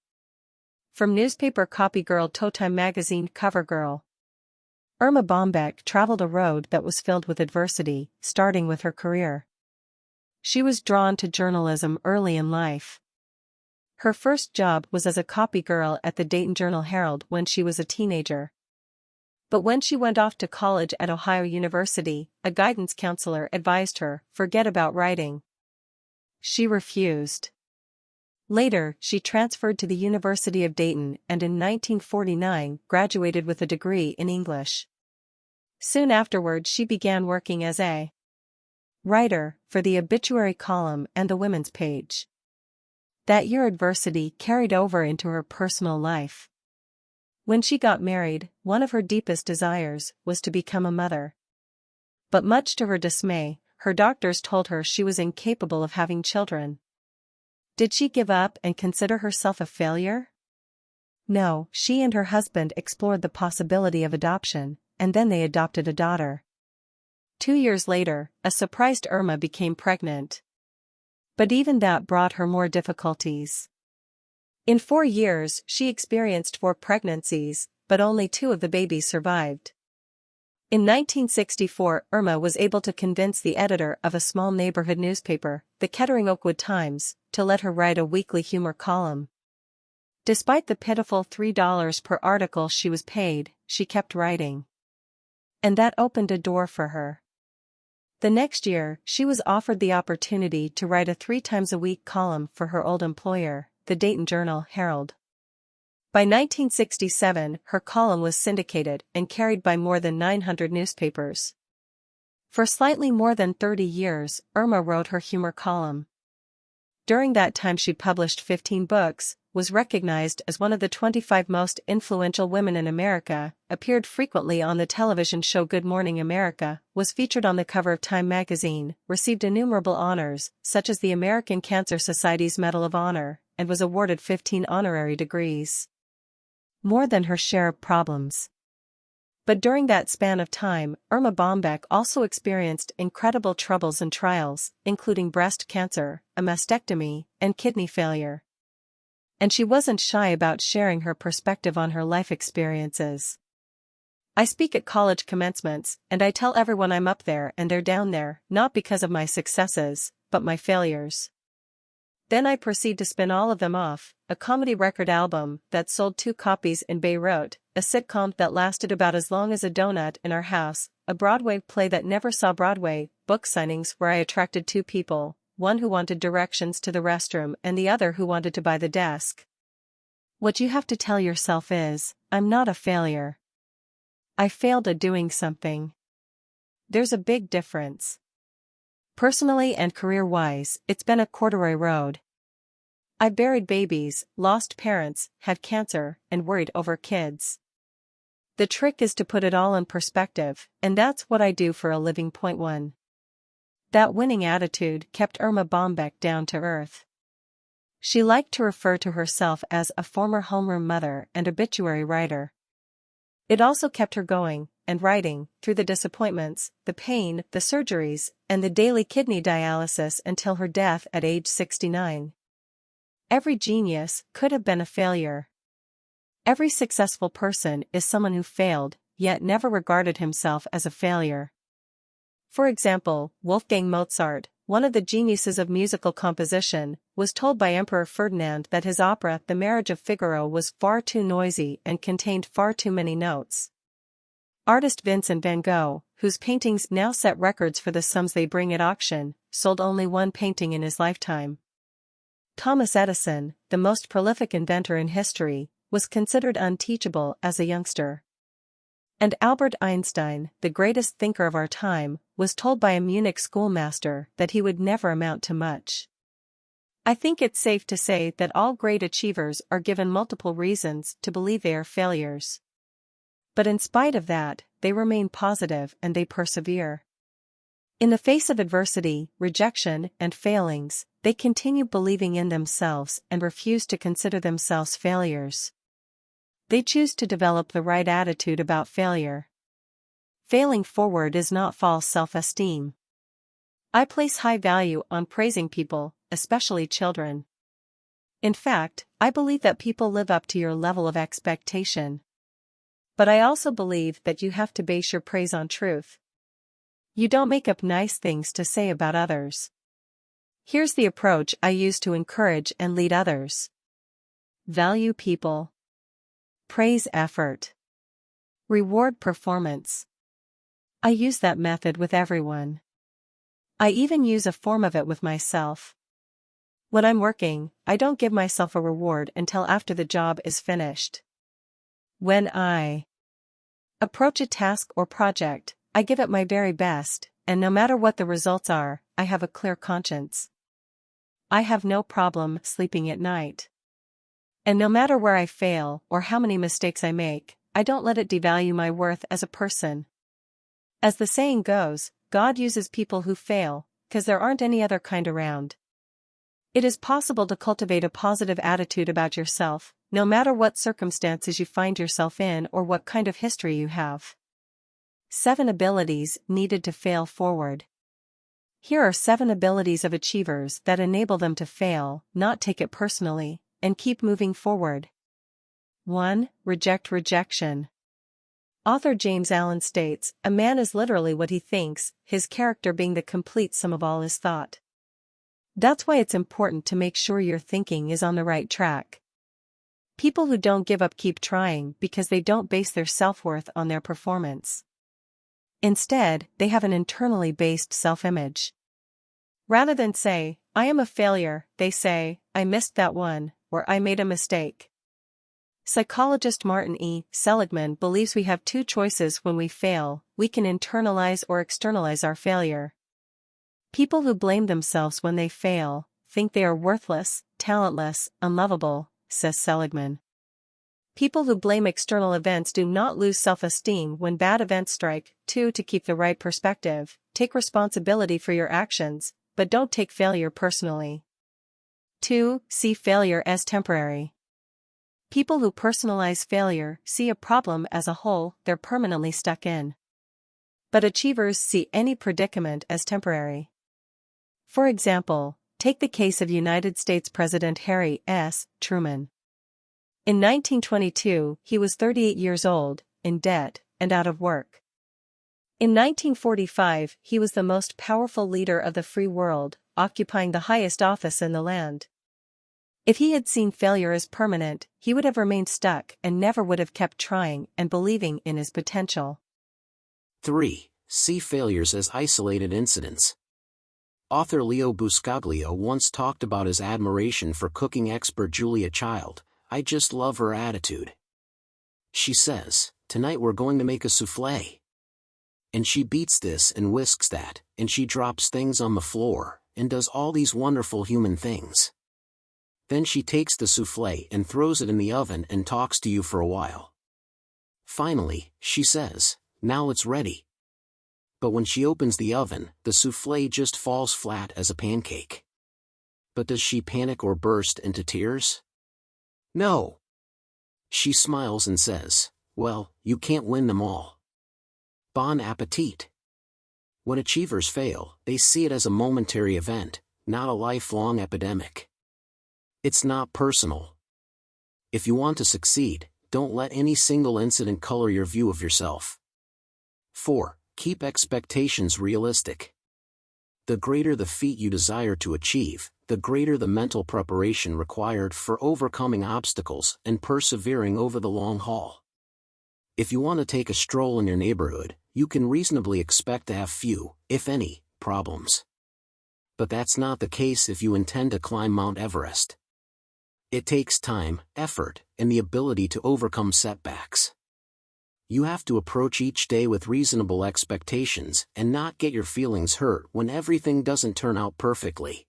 From newspaper copy girl to Time magazine cover girl, Irma Bombeck traveled a road that was filled with adversity, starting with her career. She was drawn to journalism early in life. Her first job was as a copy girl at the Dayton Journal-Herald when she was a teenager. But when she went off to college at Ohio University, a guidance counselor advised her, "Forget about writing." She refused. Later, she transferred to the University of Dayton and in 1949 graduated with a degree in English. Soon afterward she began working as a writer for the obituary column and the women's page. That year adversity carried over into her personal life. When she got married, one of her deepest desires was to become a mother. But much to her dismay, her doctors told her she was incapable of having children. Did she give up and consider herself a failure? No, she and her husband explored the possibility of adoption, and then they adopted a daughter. 2 years later, a surprised Irma became pregnant. But even that brought her more difficulties. In 4 years, she experienced 4 pregnancies, but only 2 of the babies survived. In 1964, Irma was able to convince the editor of a small neighborhood newspaper, the Kettering Oakwood Times, to let her write a weekly humor column. Despite the pitiful $3 per article she was paid, she kept writing. And that opened a door for her. The next year, she was offered the opportunity to write a 3 times a week column for her old employer, the Dayton Journal-Herald. By 1967, her column was syndicated and carried by more than 900 newspapers. For slightly more than 30 years, Irma wrote her humor column. During that time she published 15 books, was recognized as one of the 25 most influential women in America, appeared frequently on the television show Good Morning America, was featured on the cover of Time magazine, received innumerable honors, such as the American Cancer Society's Medal of Honor, and was awarded 15 honorary degrees. More than her share of problems. But during that span of time, Irma Bombeck also experienced incredible troubles and trials, including breast cancer, a mastectomy, and kidney failure. And she wasn't shy about sharing her perspective on her life experiences. "I speak at college commencements, and I tell everyone I'm up there and they're down there, not because of my successes, but my failures. Then I proceed to spin all of them off, a comedy record album that sold 2 copies in Beirut, a sitcom that lasted about as long as a donut in our house, a Broadway play that never saw Broadway, book signings where I attracted 2 people, one who wanted directions to the restroom and the other who wanted to buy the desk. What you have to tell yourself is, I'm not a failure. I failed at doing something. There's a big difference. Personally and career-wise, it's been a corduroy road. I buried babies, lost parents, had cancer, and worried over kids. The trick is to put it all in perspective, and that's what I do for a living. Point 1. That winning attitude kept Irma Bombeck down to earth. She liked to refer to herself as a former homeroom mother and obituary writer. It also kept her going, and writing, through the disappointments, the pain, the surgeries, and the daily kidney dialysis until her death at age 69. Every genius could have been a failure. Every successful person is someone who failed, yet never regarded himself as a failure. For example, Wolfgang Mozart, one of the geniuses of musical composition, was told by Emperor Ferdinand that his opera The Marriage of Figaro was far too noisy and contained far too many notes. Artist Vincent van Gogh, whose paintings now set records for the sums they bring at auction, sold only one painting in his lifetime. Thomas Edison, the most prolific inventor in history, was considered unteachable as a youngster. And Albert Einstein, the greatest thinker of our time, was told by a Munich schoolmaster that he would never amount to much. I think it's safe to say that all great achievers are given multiple reasons to believe they are failures. But in spite of that, they remain positive and they persevere. In the face of adversity, rejection, and failings, they continue believing in themselves and refuse to consider themselves failures. They choose to develop the right attitude about failure. Failing forward is not false self-esteem. I place high value on praising people, especially children. In fact, I believe that people live up to your level of expectation. But I also believe that you have to base your praise on truth. You don't make up nice things to say about others. Here's the approach I use to encourage and lead others. Value people. Praise effort. Reward performance. I use that method with everyone. I even use a form of it with myself. When I'm working, I don't give myself a reward until after the job is finished. When I approach a task or project, I give it my very best, and no matter what the results are, I have a clear conscience. I have no problem sleeping at night. And no matter where I fail or how many mistakes I make, I don't let it devalue my worth as a person. As the saying goes, God uses people who fail, 'cause there aren't any other kind around. It is possible to cultivate a positive attitude about yourself, no matter what circumstances you find yourself in or what kind of history you have. 7 abilities needed to fail forward. Here are 7 abilities of achievers that enable them to fail, not take it personally, and keep moving forward. 1. Reject rejection. Author James Allen states, "A man is literally what he thinks, his character being the complete sum of all his thought." That's why it's important to make sure your thinking is on the right track. People who don't give up keep trying because they don't base their self-worth on their performance. Instead, they have an internally based self-image. Rather than say, "I am a failure," they say, "I missed that one," or "I made a mistake." Psychologist Martin E. Seligman believes we have 2 choices when we fail: we can internalize or externalize our failure. People who blame themselves when they fail think they are worthless, talentless, unlovable, says Seligman. People who blame external events do not lose self-esteem when bad events strike. 2. To keep the right perspective, take responsibility for your actions, but don't take failure personally. 2. See failure as temporary. People who personalize failure see a problem as a hole they're permanently stuck in. But achievers see any predicament as temporary. For example, take the case of United States President Harry S. Truman. In 1922, he was 38 years old, in debt, and out of work. In 1945, he was the most powerful leader of the free world, occupying the highest office in the land. If he had seen failure as permanent, he would have remained stuck and never would have kept trying and believing in his potential. 3. See failures as isolated incidents. Author Leo Buscaglio once talked about his admiration for cooking expert Julia Child. "I just love her attitude." She says, tonight we're going to make a souffle. And she beats this and whisks that, and she drops things on the floor, and does all these wonderful human things. Then she takes the souffle and throws it in the oven and talks to you for a while. Finally, she says, "Now it's ready." But when she opens the oven, the souffle just falls flat as a pancake. But does she panic or burst into tears? No. She smiles and says, "Well, you can't win them all. Bon appetit." When achievers fail, they see it as a momentary event, not a lifelong epidemic. It's not personal. If you want to succeed, don't let any single incident color your view of yourself. 4. Keep expectations realistic. The greater the feat you desire to achieve, the greater the mental preparation required for overcoming obstacles and persevering over the long haul. If you want to take a stroll in your neighborhood, you can reasonably expect to have few, if any, problems. But that's not the case if you intend to climb Mount Everest. It takes time, effort, and the ability to overcome setbacks. You have to approach each day with reasonable expectations and not get your feelings hurt when everything doesn't turn out perfectly.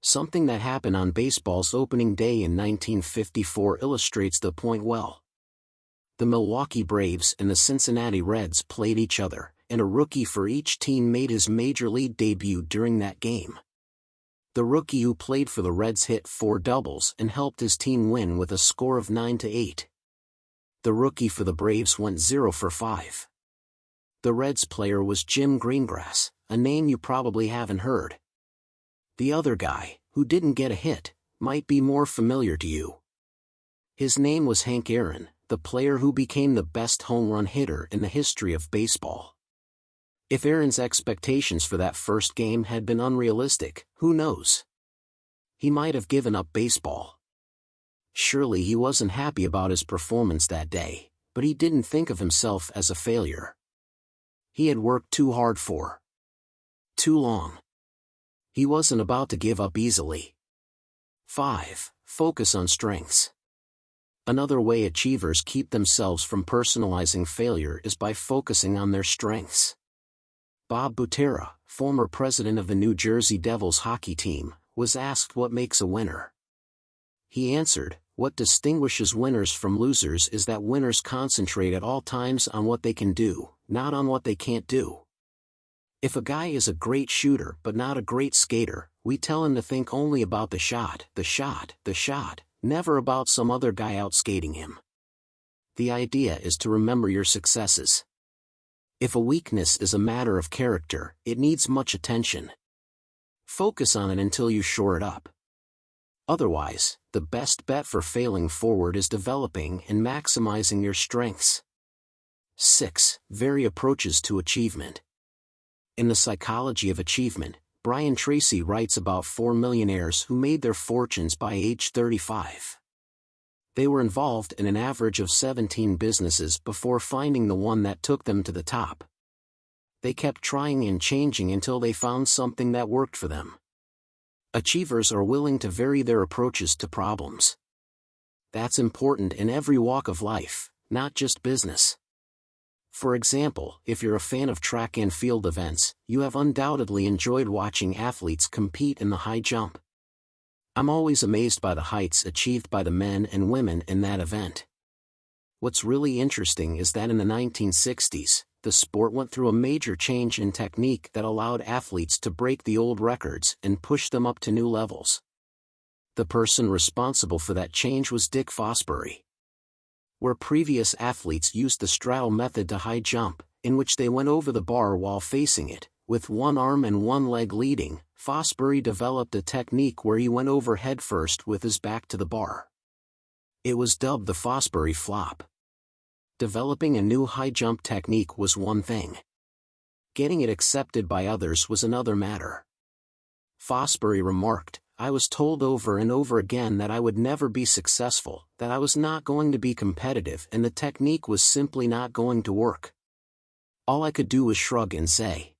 Something that happened on baseball's opening day in 1954 illustrates the point well. The Milwaukee Braves and the Cincinnati Reds played each other, and a rookie for each team made his major league debut during that game. The rookie who played for the Reds hit 4 doubles and helped his team win with a score of 9-8. The rookie for the Braves went 0 for 5. The Reds player was Jim Greengrass, a name you probably haven't heard. The other guy, who didn't get a hit, might be more familiar to you. His name was Hank Aaron, the player who became the best home run hitter in the history of baseball. If Aaron's expectations for that first game had been unrealistic, who knows? He might have given up baseball. Surely he wasn't happy about his performance that day, but he didn't think of himself as a failure. He had worked too hard for too long. He wasn't about to give up easily. 5. Focus on strengths. Another way achievers keep themselves from personalizing failure is by focusing on their strengths. Bob Butera, former president of the New Jersey Devils hockey team, was asked what makes a winner. He answered, "What distinguishes winners from losers is that winners concentrate at all times on what they can do, not on what they can't do." If a guy is a great shooter but not a great skater, we tell him to think only about the shot, never about some other guy outskating him. The idea is to remember your successes. If a weakness is a matter of character, it needs much attention. Focus on it until you shore it up. Otherwise, the best bet for failing forward is developing and maximizing your strengths. 6. Vary approaches to achievement. In The Psychology of Achievement, Brian Tracy writes about 4 millionaires who made their fortunes by age 35. They were involved in an average of 17 businesses before finding the one that took them to the top. They kept trying and changing until they found something that worked for them. Achievers are willing to vary their approaches to problems. That's important in every walk of life, not just business. For example, if you're a fan of track and field events, you have undoubtedly enjoyed watching athletes compete in the high jump. I'm always amazed by the heights achieved by the men and women in that event. What's really interesting is that in the 1960s, the sport went through a major change in technique that allowed athletes to break the old records and push them up to new levels. The person responsible for that change was Dick Fosbury. Where previous athletes used the straddle method to high jump, in which they went over the bar while facing it, with one arm and one leg leading, Fosbury developed a technique where he went over head first with his back to the bar. It was dubbed the Fosbury flop. Developing a new high jump technique was one thing. Getting it accepted by others was another matter. Fosbury remarked, "I was told over and over again that I would never be successful, that I was not going to be competitive and the technique was simply not going to work. All I could do was shrug and say,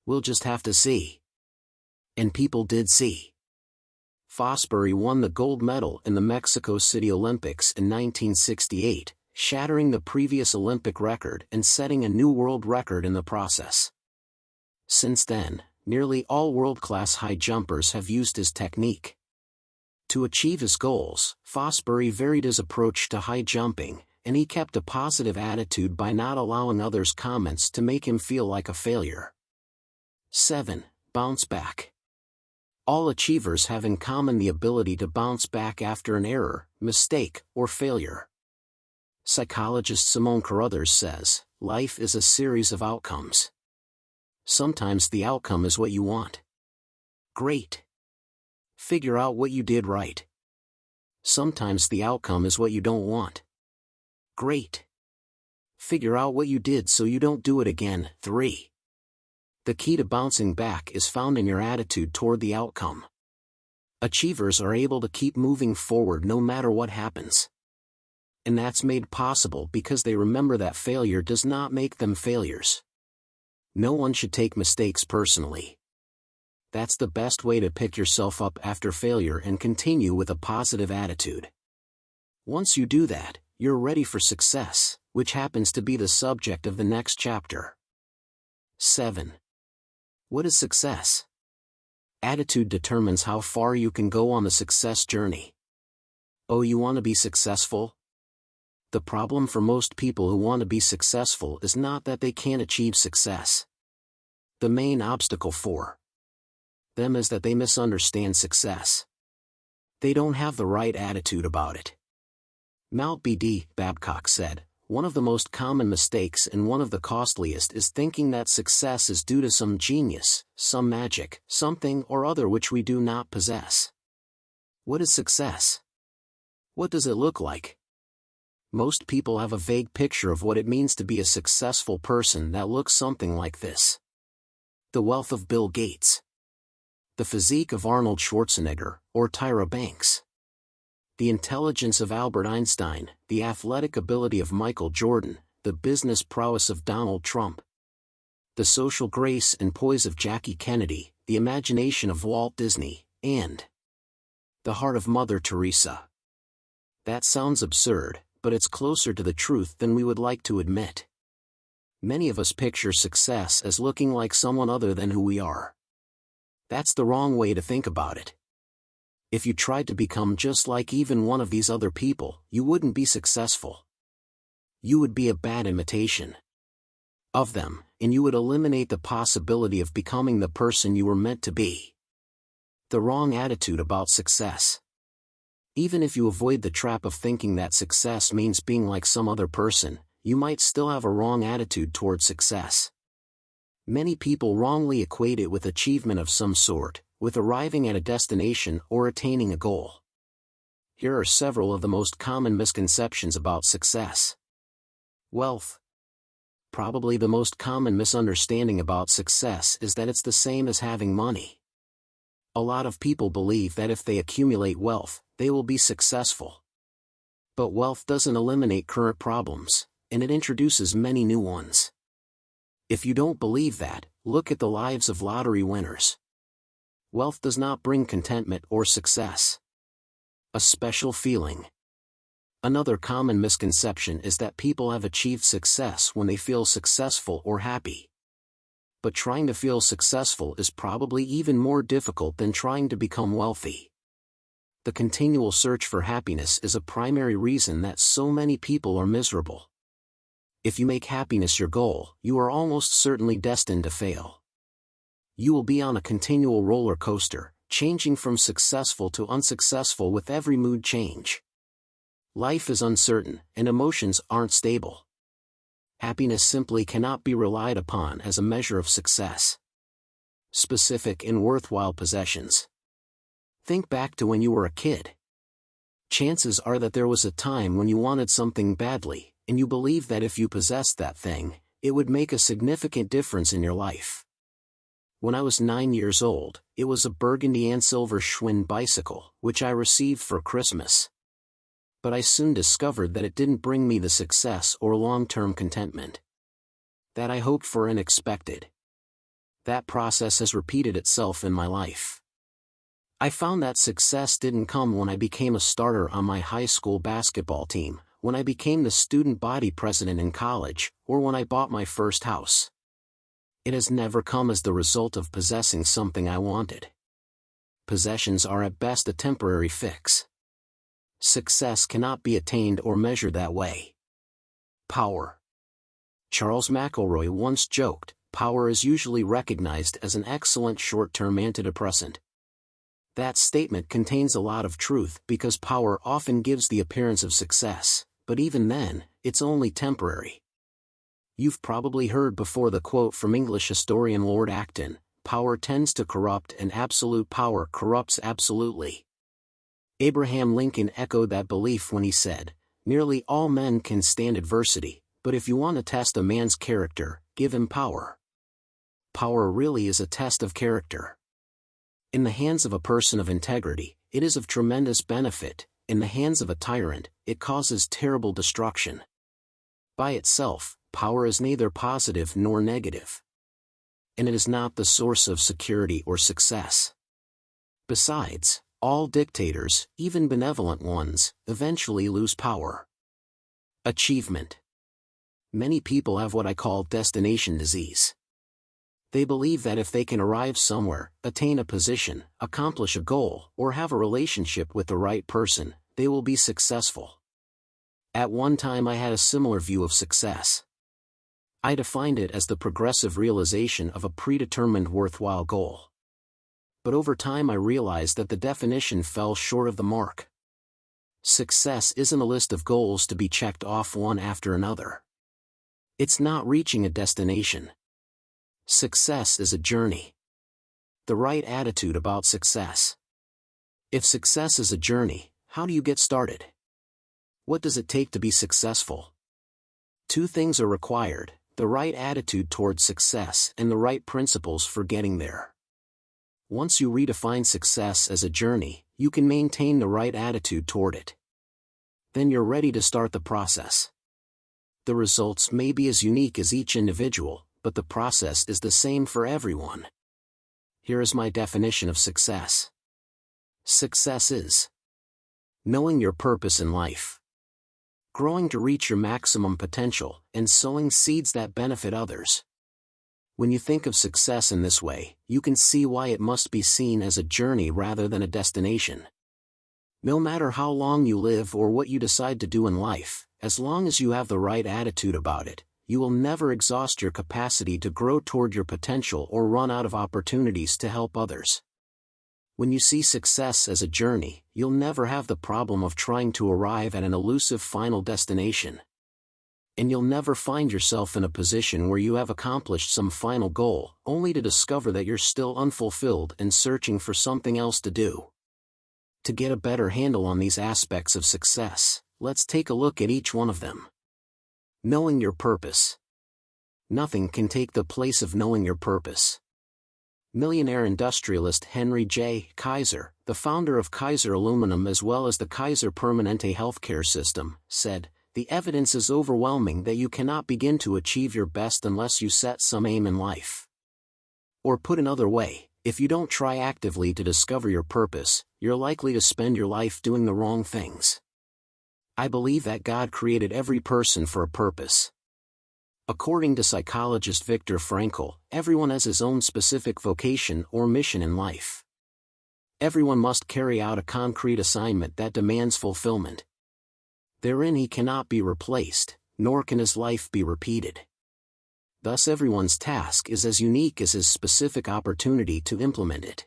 'We'll just have to see.' And people did see." Fosbury won the gold medal in the Mexico City Olympics in 1968, shattering the previous Olympic record and setting a new world record in the process. Since then, nearly all world-class high jumpers have used his technique. To achieve his goals, Fosbury varied his approach to high jumping, and he kept a positive attitude by not allowing others' comments to make him feel like a failure. 7. Bounce back. All achievers have in common the ability to bounce back after an error, mistake, or failure. Psychologist Simone Carruthers says, life is a series of outcomes. Sometimes the outcome is what you want. Great. Figure out what you did right. Sometimes the outcome is what you don't want. Great. Figure out what you did so you don't do it again. 3. The key to bouncing back is found in your attitude toward the outcome. Achievers are able to keep moving forward no matter what happens. And that's made possible because they remember that failure does not make them failures. No one should take mistakes personally. That's the best way to pick yourself up after failure and continue with a positive attitude. Once you do that, you're ready for success, which happens to be the subject of the next chapter. 7. What is success? Attitude determines how far you can go on the success journey. Oh, you want to be successful? The problem for most people who want to be successful is not that they can't achieve success. The main obstacle for them is that they misunderstand success. They don't have the right attitude about it. Mount B.D. Babcock said, one of the most common mistakes and one of the costliest is thinking that success is due to some genius, some magic, something or other which we do not possess. What is success? What does it look like? Most people have a vague picture of what it means to be a successful person that looks something like this. The wealth of Bill Gates. The physique of Arnold Schwarzenegger, or Tyra Banks. The intelligence of Albert Einstein, the athletic ability of Michael Jordan, the business prowess of Donald Trump. The social grace and poise of Jackie Kennedy, the imagination of Walt Disney, and the heart of Mother Teresa. That sounds absurd, but it's closer to the truth than we would like to admit. Many of us picture success as looking like someone other than who we are. That's the wrong way to think about it. If you tried to become just like even one of these other people, you wouldn't be successful. You would be a bad imitation of them, and you would eliminate the possibility of becoming the person you were meant to be. The wrong attitude about success. Even if you avoid the trap of thinking that success means being like some other person, you might still have a wrong attitude toward success. Many people wrongly equate it with achievement of some sort, with arriving at a destination or attaining a goal. Here are several of the most common misconceptions about success. Wealth. Probably the most common misunderstanding about success is that it's the same as having money. A lot of people believe that if they accumulate wealth, they will be successful. But wealth doesn't eliminate current problems, and it introduces many new ones. If you don't believe that, look at the lives of lottery winners. Wealth does not bring contentment or success. A special feeling. Another common misconception is that people have achieved success when they feel successful or happy. But trying to feel successful is probably even more difficult than trying to become wealthy. The continual search for happiness is a primary reason that so many people are miserable. If you make happiness your goal, you are almost certainly destined to fail. You will be on a continual roller coaster, changing from successful to unsuccessful with every mood change. Life is uncertain, and emotions aren't stable. Happiness simply cannot be relied upon as a measure of success. Specific and worthwhile possessions. Think back to when you were a kid. Chances are that there was a time when you wanted something badly, and you believed that if you possessed that thing, it would make a significant difference in your life. When I was 9 years old, it was a burgundy and silver Schwinn bicycle, which I received for Christmas. But I soon discovered that it didn't bring me the success or long-term contentment that I hoped for and expected. That process has repeated itself in my life. I found that success didn't come when I became a starter on my high school basketball team, when I became the student body president in college, or when I bought my first house. It has never come as the result of possessing something I wanted. Possessions are at best a temporary fix. Success cannot be attained or measured that way. Power. Charles McElroy once joked, "Power is usually recognized as an excellent short-term antidepressant." That statement contains a lot of truth because power often gives the appearance of success, but even then, it's only temporary. You've probably heard before the quote from English historian Lord Acton, "Power tends to corrupt and absolute power corrupts absolutely." Abraham Lincoln echoed that belief when he said, "Nearly all men can stand adversity, but if you want to test a man's character, give him power." Power really is a test of character. In the hands of a person of integrity, it is of tremendous benefit. In the hands of a tyrant, it causes terrible destruction. By itself, power is neither positive nor negative. And it is not the source of security or success. Besides, all dictators, even benevolent ones, eventually lose power. Achievement. Many people have what I call destination disease. They believe that if they can arrive somewhere, attain a position, accomplish a goal, or have a relationship with the right person, they will be successful. At one time I had a similar view of success. I defined it as the progressive realization of a predetermined worthwhile goal. But over time I realized that the definition fell short of the mark. Success isn't a list of goals to be checked off one after another. It's not reaching a destination. Success is a journey. The right attitude about success. If success is a journey, how do you get started? What does it take to be successful? Two things are required: the right attitude towards success and the right principles for getting there. Once you redefine success as a journey, you can maintain the right attitude toward it. Then you're ready to start the process. The results may be as unique as each individual, but the process is the same for everyone. Here is my definition of success. Success is knowing your purpose in life, growing to reach your maximum potential, and sowing seeds that benefit others. When you think of success in this way, you can see why it must be seen as a journey rather than a destination. No matter how long you live or what you decide to do in life, as long as you have the right attitude about it, you will never exhaust your capacity to grow toward your potential or run out of opportunities to help others. When you see success as a journey, you'll never have the problem of trying to arrive at an elusive final destination. And you'll never find yourself in a position where you have accomplished some final goal, only to discover that you're still unfulfilled and searching for something else to do. To get a better handle on these aspects of success, let's take a look at each one of them. Knowing your purpose. Nothing can take the place of knowing your purpose. Millionaire industrialist Henry J. Kaiser, the founder of Kaiser Aluminum as well as the Kaiser Permanente healthcare system, said, "The evidence is overwhelming that you cannot begin to achieve your best unless you set some aim in life." Or put another way, if you don't try actively to discover your purpose, you're likely to spend your life doing the wrong things. I believe that God created every person for a purpose. According to psychologist Viktor Frankl, everyone has his own specific vocation or mission in life. Everyone must carry out a concrete assignment that demands fulfillment. Therein he cannot be replaced, nor can his life be repeated. Thus everyone's task is as unique as his specific opportunity to implement it.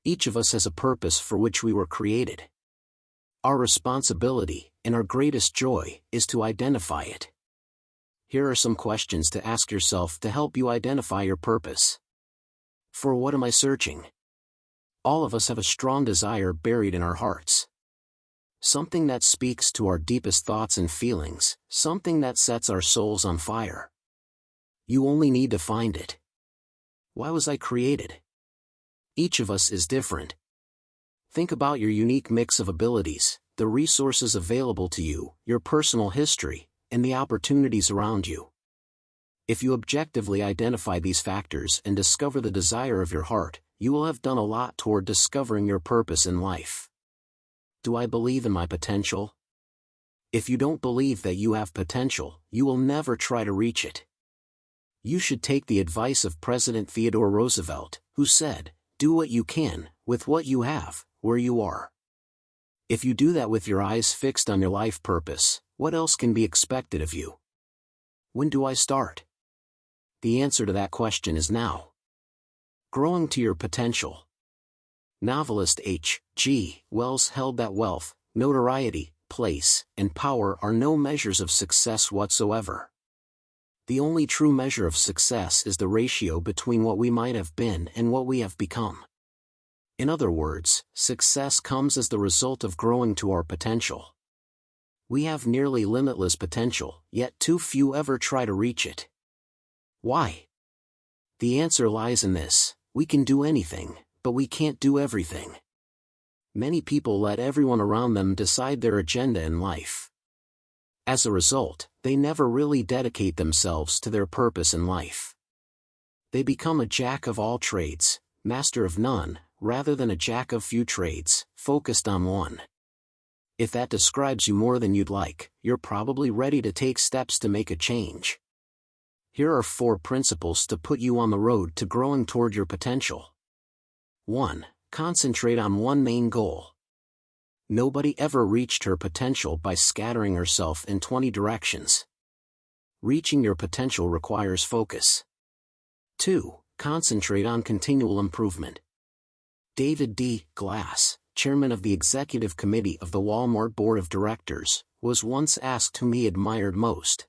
Each of us has a purpose for which we were created. Our responsibility, and our greatest joy, is to identify it. Here are some questions to ask yourself to help you identify your purpose. For what am I searching? All of us have a strong desire buried in our hearts. Something that speaks to our deepest thoughts and feelings, something that sets our souls on fire. You only need to find it. Why was I created? Each of us is different. Think about your unique mix of abilities, the resources available to you, your personal history, and the opportunities around you. If you objectively identify these factors and discover the desire of your heart, you will have done a lot toward discovering your purpose in life. Do I believe in my potential? If you don't believe that you have potential, you will never try to reach it. You should take the advice of President Theodore Roosevelt, who said, "Do what you can, with what you have, where you are." If you do that with your eyes fixed on your life purpose, what else can be expected of you? When do I start? The answer to that question is now. Growing to your potential. Novelist H.G. Wells held that wealth, notoriety, place, and power are no measures of success whatsoever. The only true measure of success is the ratio between what we might have been and what we have become. In other words, success comes as the result of growing to our potential. We have nearly limitless potential, yet too few ever try to reach it. Why? The answer lies in this: we can do anything, but we can't do everything. Many people let everyone around them decide their agenda in life. As a result, they never really dedicate themselves to their purpose in life. They become a jack of all trades, master of none, rather than a jack of few trades, focused on one. If that describes you more than you'd like, you're probably ready to take steps to make a change. Here are 4 principles to put you on the road to growing toward your potential. 1. Concentrate on one main goal. Nobody ever reached her potential by scattering herself in 20 directions. Reaching your potential requires focus. 2. Concentrate on continual improvement. David D. Glass, chairman of the executive committee of the Walmart board of directors, was once asked whom he admired most.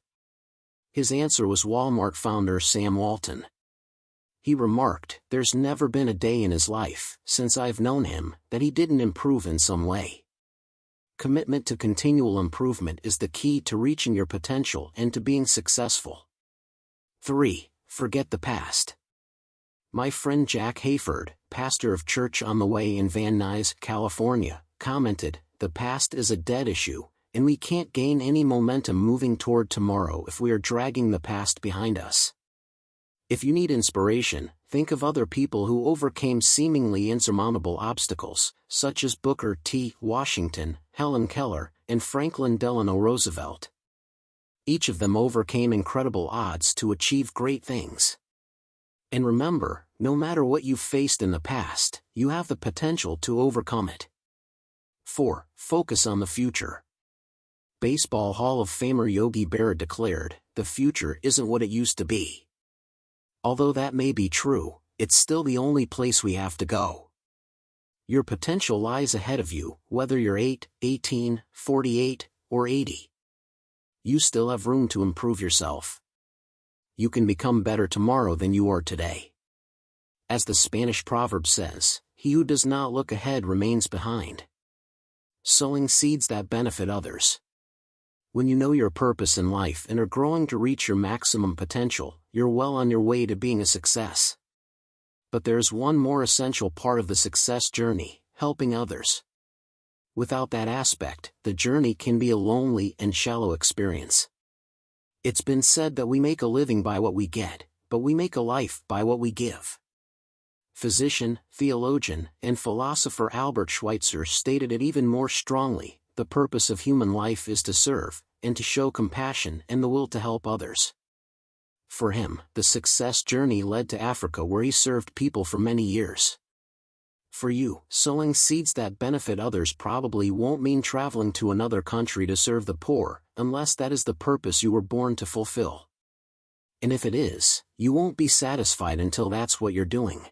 His answer was Walmart founder Sam Walton. He remarked, "There's never been a day in his life, since I've known him, that he didn't improve in some way." Commitment to continual improvement is the key to reaching your potential and to being successful. 3. Forget the past. My friend Jack Hayford, pastor of Church on the Way in Van Nuys, California, commented, "The past is a dead issue, and we can't gain any momentum moving toward tomorrow if we are dragging the past behind us." If you need inspiration, think of other people who overcame seemingly insurmountable obstacles, such as Booker T. Washington, Helen Keller, and Franklin Delano Roosevelt. Each of them overcame incredible odds to achieve great things. And remember, no matter what you've faced in the past, you have the potential to overcome it. 4. Focus on the future. Baseball Hall of Famer Yogi Berra declared, "The future isn't what it used to be." Although that may be true, it's still the only place we have to go. Your potential lies ahead of you, whether you're 8, 18, 48, or 80. You still have room to improve yourself. You can become better tomorrow than you are today. As the Spanish proverb says, "He who does not look ahead remains behind." Sowing seeds that benefit others. When you know your purpose in life and are growing to reach your maximum potential, you're well on your way to being a success. But there's one more essential part of the success journey: helping others. Without that aspect, the journey can be a lonely and shallow experience. It's been said that we make a living by what we get, but we make a life by what we give. Physician, theologian, and philosopher Albert Schweitzer stated it even more strongly: the purpose of human life is to serve, and to show compassion and the will to help others. For him, the success journey led to Africa, where he served people for many years. For you, sowing seeds that benefit others probably won't mean traveling to another country to serve the poor, unless that is the purpose you were born to fulfill. And if it is, you won't be satisfied until that's what you're doing.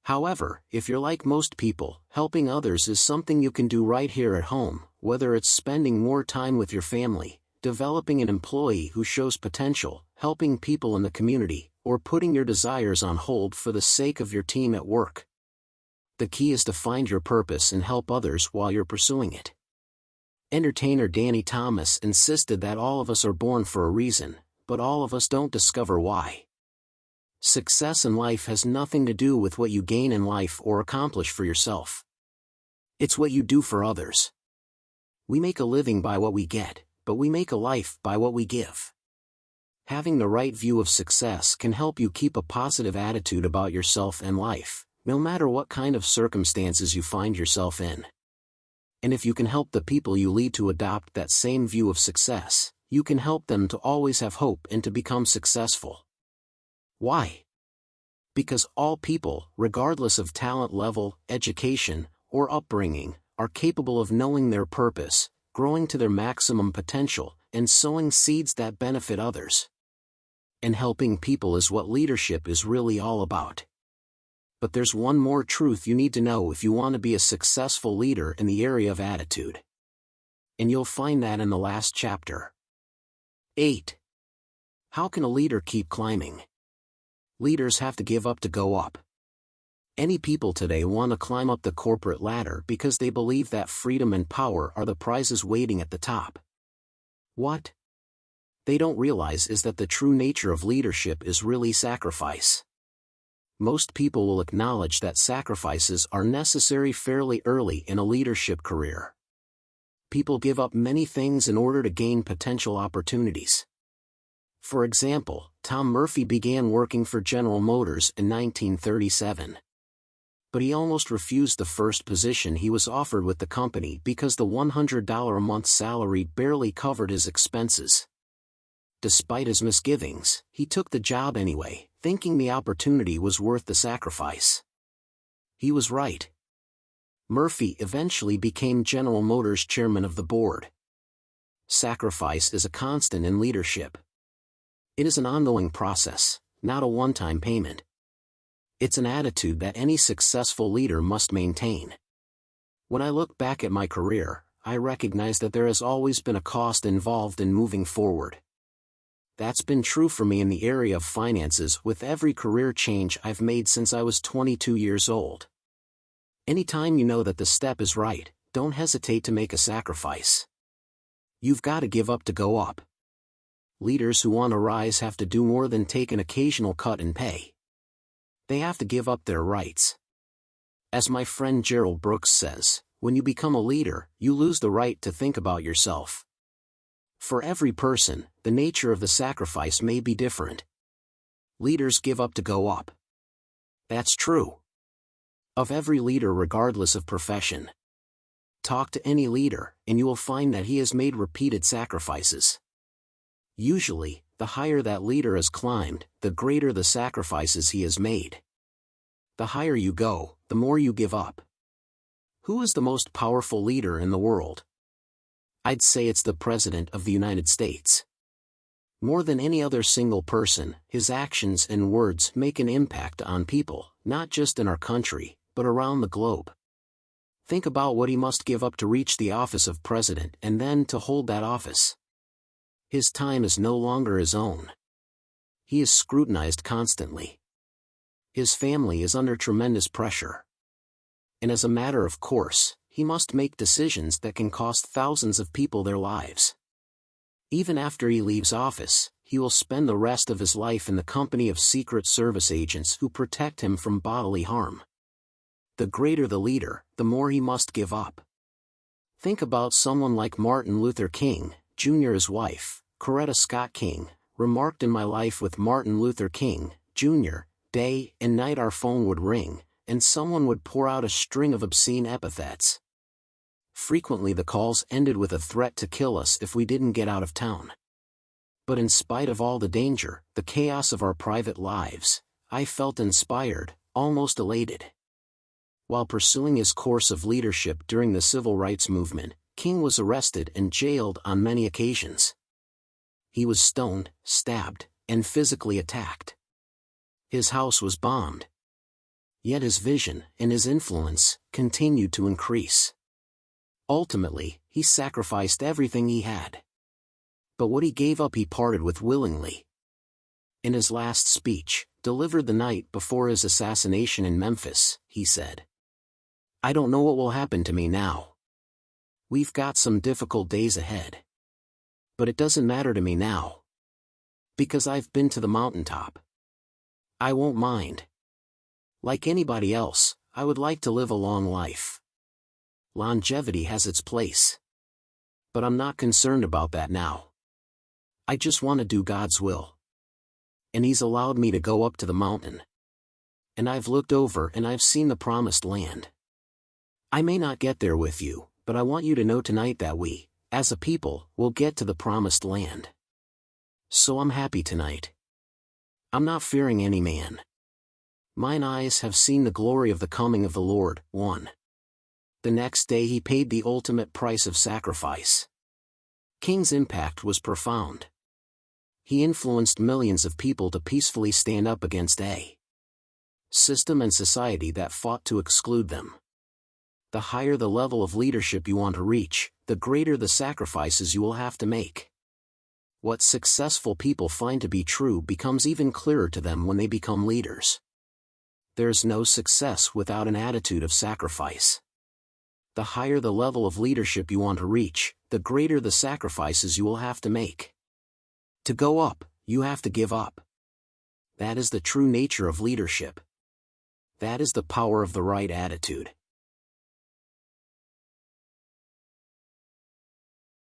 However, if you're like most people, helping others is something you can do right here at home, whether it's spending more time with your family, developing an employee who shows potential, helping people in the community, or putting your desires on hold for the sake of your team at work. The key is to find your purpose and help others while you're pursuing it. Entertainer Danny Thomas insisted that all of us are born for a reason, but all of us don't discover why. Success in life has nothing to do with what you gain in life or accomplish for yourself. It's what you do for others. We make a living by what we get, but we make a life by what we give. Having the right view of success can help you keep a positive attitude about yourself and life, no matter what kind of circumstances you find yourself in. And if you can help the people you lead to adopt that same view of success, you can help them to always have hope and to become successful. Why? Because all people, regardless of talent level, education, or upbringing, are capable of knowing their purpose, growing to their maximum potential, and sowing seeds that benefit others. And helping people is what leadership is really all about. But there's one more truth you need to know if you want to be a successful leader in the area of attitude. And you'll find that in the last chapter. 8. How can a leader keep climbing? Leaders have to give up to go up. Any people today want to climb up the corporate ladder because they believe that freedom and power are the prizes waiting at the top. What they don't realize is that the true nature of leadership is really sacrifice. Most people will acknowledge that sacrifices are necessary fairly early in a leadership career. People give up many things in order to gain potential opportunities. For example, Tom Murphy began working for General Motors in 1937. But he almost refused the first position he was offered with the company because the $100 a month salary barely covered his expenses. Despite his misgivings, he took the job anyway, thinking the opportunity was worth the sacrifice. He was right. Murphy eventually became General Motors chairman of the board. Sacrifice is a constant in leadership. It is an ongoing process, not a one-time payment. It's an attitude that any successful leader must maintain. When I look back at my career, I recognize that there has always been a cost involved in moving forward. That's been true for me in the area of finances with every career change I've made since I was 22 years old. Anytime you know that the step is right, don't hesitate to make a sacrifice. You've got to give up to go up. Leaders who want to rise have to do more than take an occasional cut in pay. They have to give up their rights. As my friend Gerald Brooks says, when you become a leader, you lose the right to think about yourself. For every person, the nature of the sacrifice may be different. Leaders give up to go up. That's true of every leader regardless of profession. Talk to any leader, and you will find that he has made repeated sacrifices. Usually, the higher that leader has climbed, the greater the sacrifices he has made. The higher you go, the more you give up. Who is the most powerful leader in the world? I'd say it's the President of the United States. More than any other single person, his actions and words make an impact on people, not just in our country, but around the globe. Think about what he must give up to reach the office of president and then to hold that office. His time is no longer his own. He is scrutinized constantly. His family is under tremendous pressure. And as a matter of course, he must make decisions that can cost thousands of people their lives. Even after he leaves office, he will spend the rest of his life in the company of Secret Service agents who protect him from bodily harm. The greater the leader, the more he must give up. Think about someone like Martin Luther King, Jr. His wife, Coretta Scott King, remarked, "In my life with Martin Luther King, Jr., day and night our phone would ring, and someone would pour out a string of obscene epithets. Frequently the calls ended with a threat to kill us if we didn't get out of town. But in spite of all the danger, the chaos of our private lives, I felt inspired, almost elated." While pursuing his course of leadership during the civil rights movement, King was arrested and jailed on many occasions. He was stoned, stabbed, and physically attacked. His house was bombed. Yet his vision and his influence continued to increase. Ultimately, he sacrificed everything he had. But what he gave up he parted with willingly. In his last speech, delivered the night before his assassination in Memphis, he said, "I don't know what will happen to me now. We've got some difficult days ahead. But it doesn't matter to me now. Because I've been to the mountaintop. I won't mind. Like anybody else, I would like to live a long life. Longevity has its place. But I'm not concerned about that now. I just want to do God's will. And He's allowed me to go up to the mountain. And I've looked over and I've seen the promised land. I may not get there with you, But I want you to know tonight that we, as a people, will get to the promised land. So I'm happy tonight. I'm not fearing any man. Mine eyes have seen the glory of the coming of the Lord. 1. The next day he paid the ultimate price of sacrifice. King's impact was profound. He influenced millions of people to peacefully stand up against a system and society that fought to exclude them. The higher the level of leadership you want to reach, the greater the sacrifices you will have to make. What successful people find to be true becomes even clearer to them when they become leaders. There's no success without an attitude of sacrifice. The higher the level of leadership you want to reach, the greater the sacrifices you will have to make. To go up, you have to give up. That is the true nature of leadership. That is the power of the right attitude.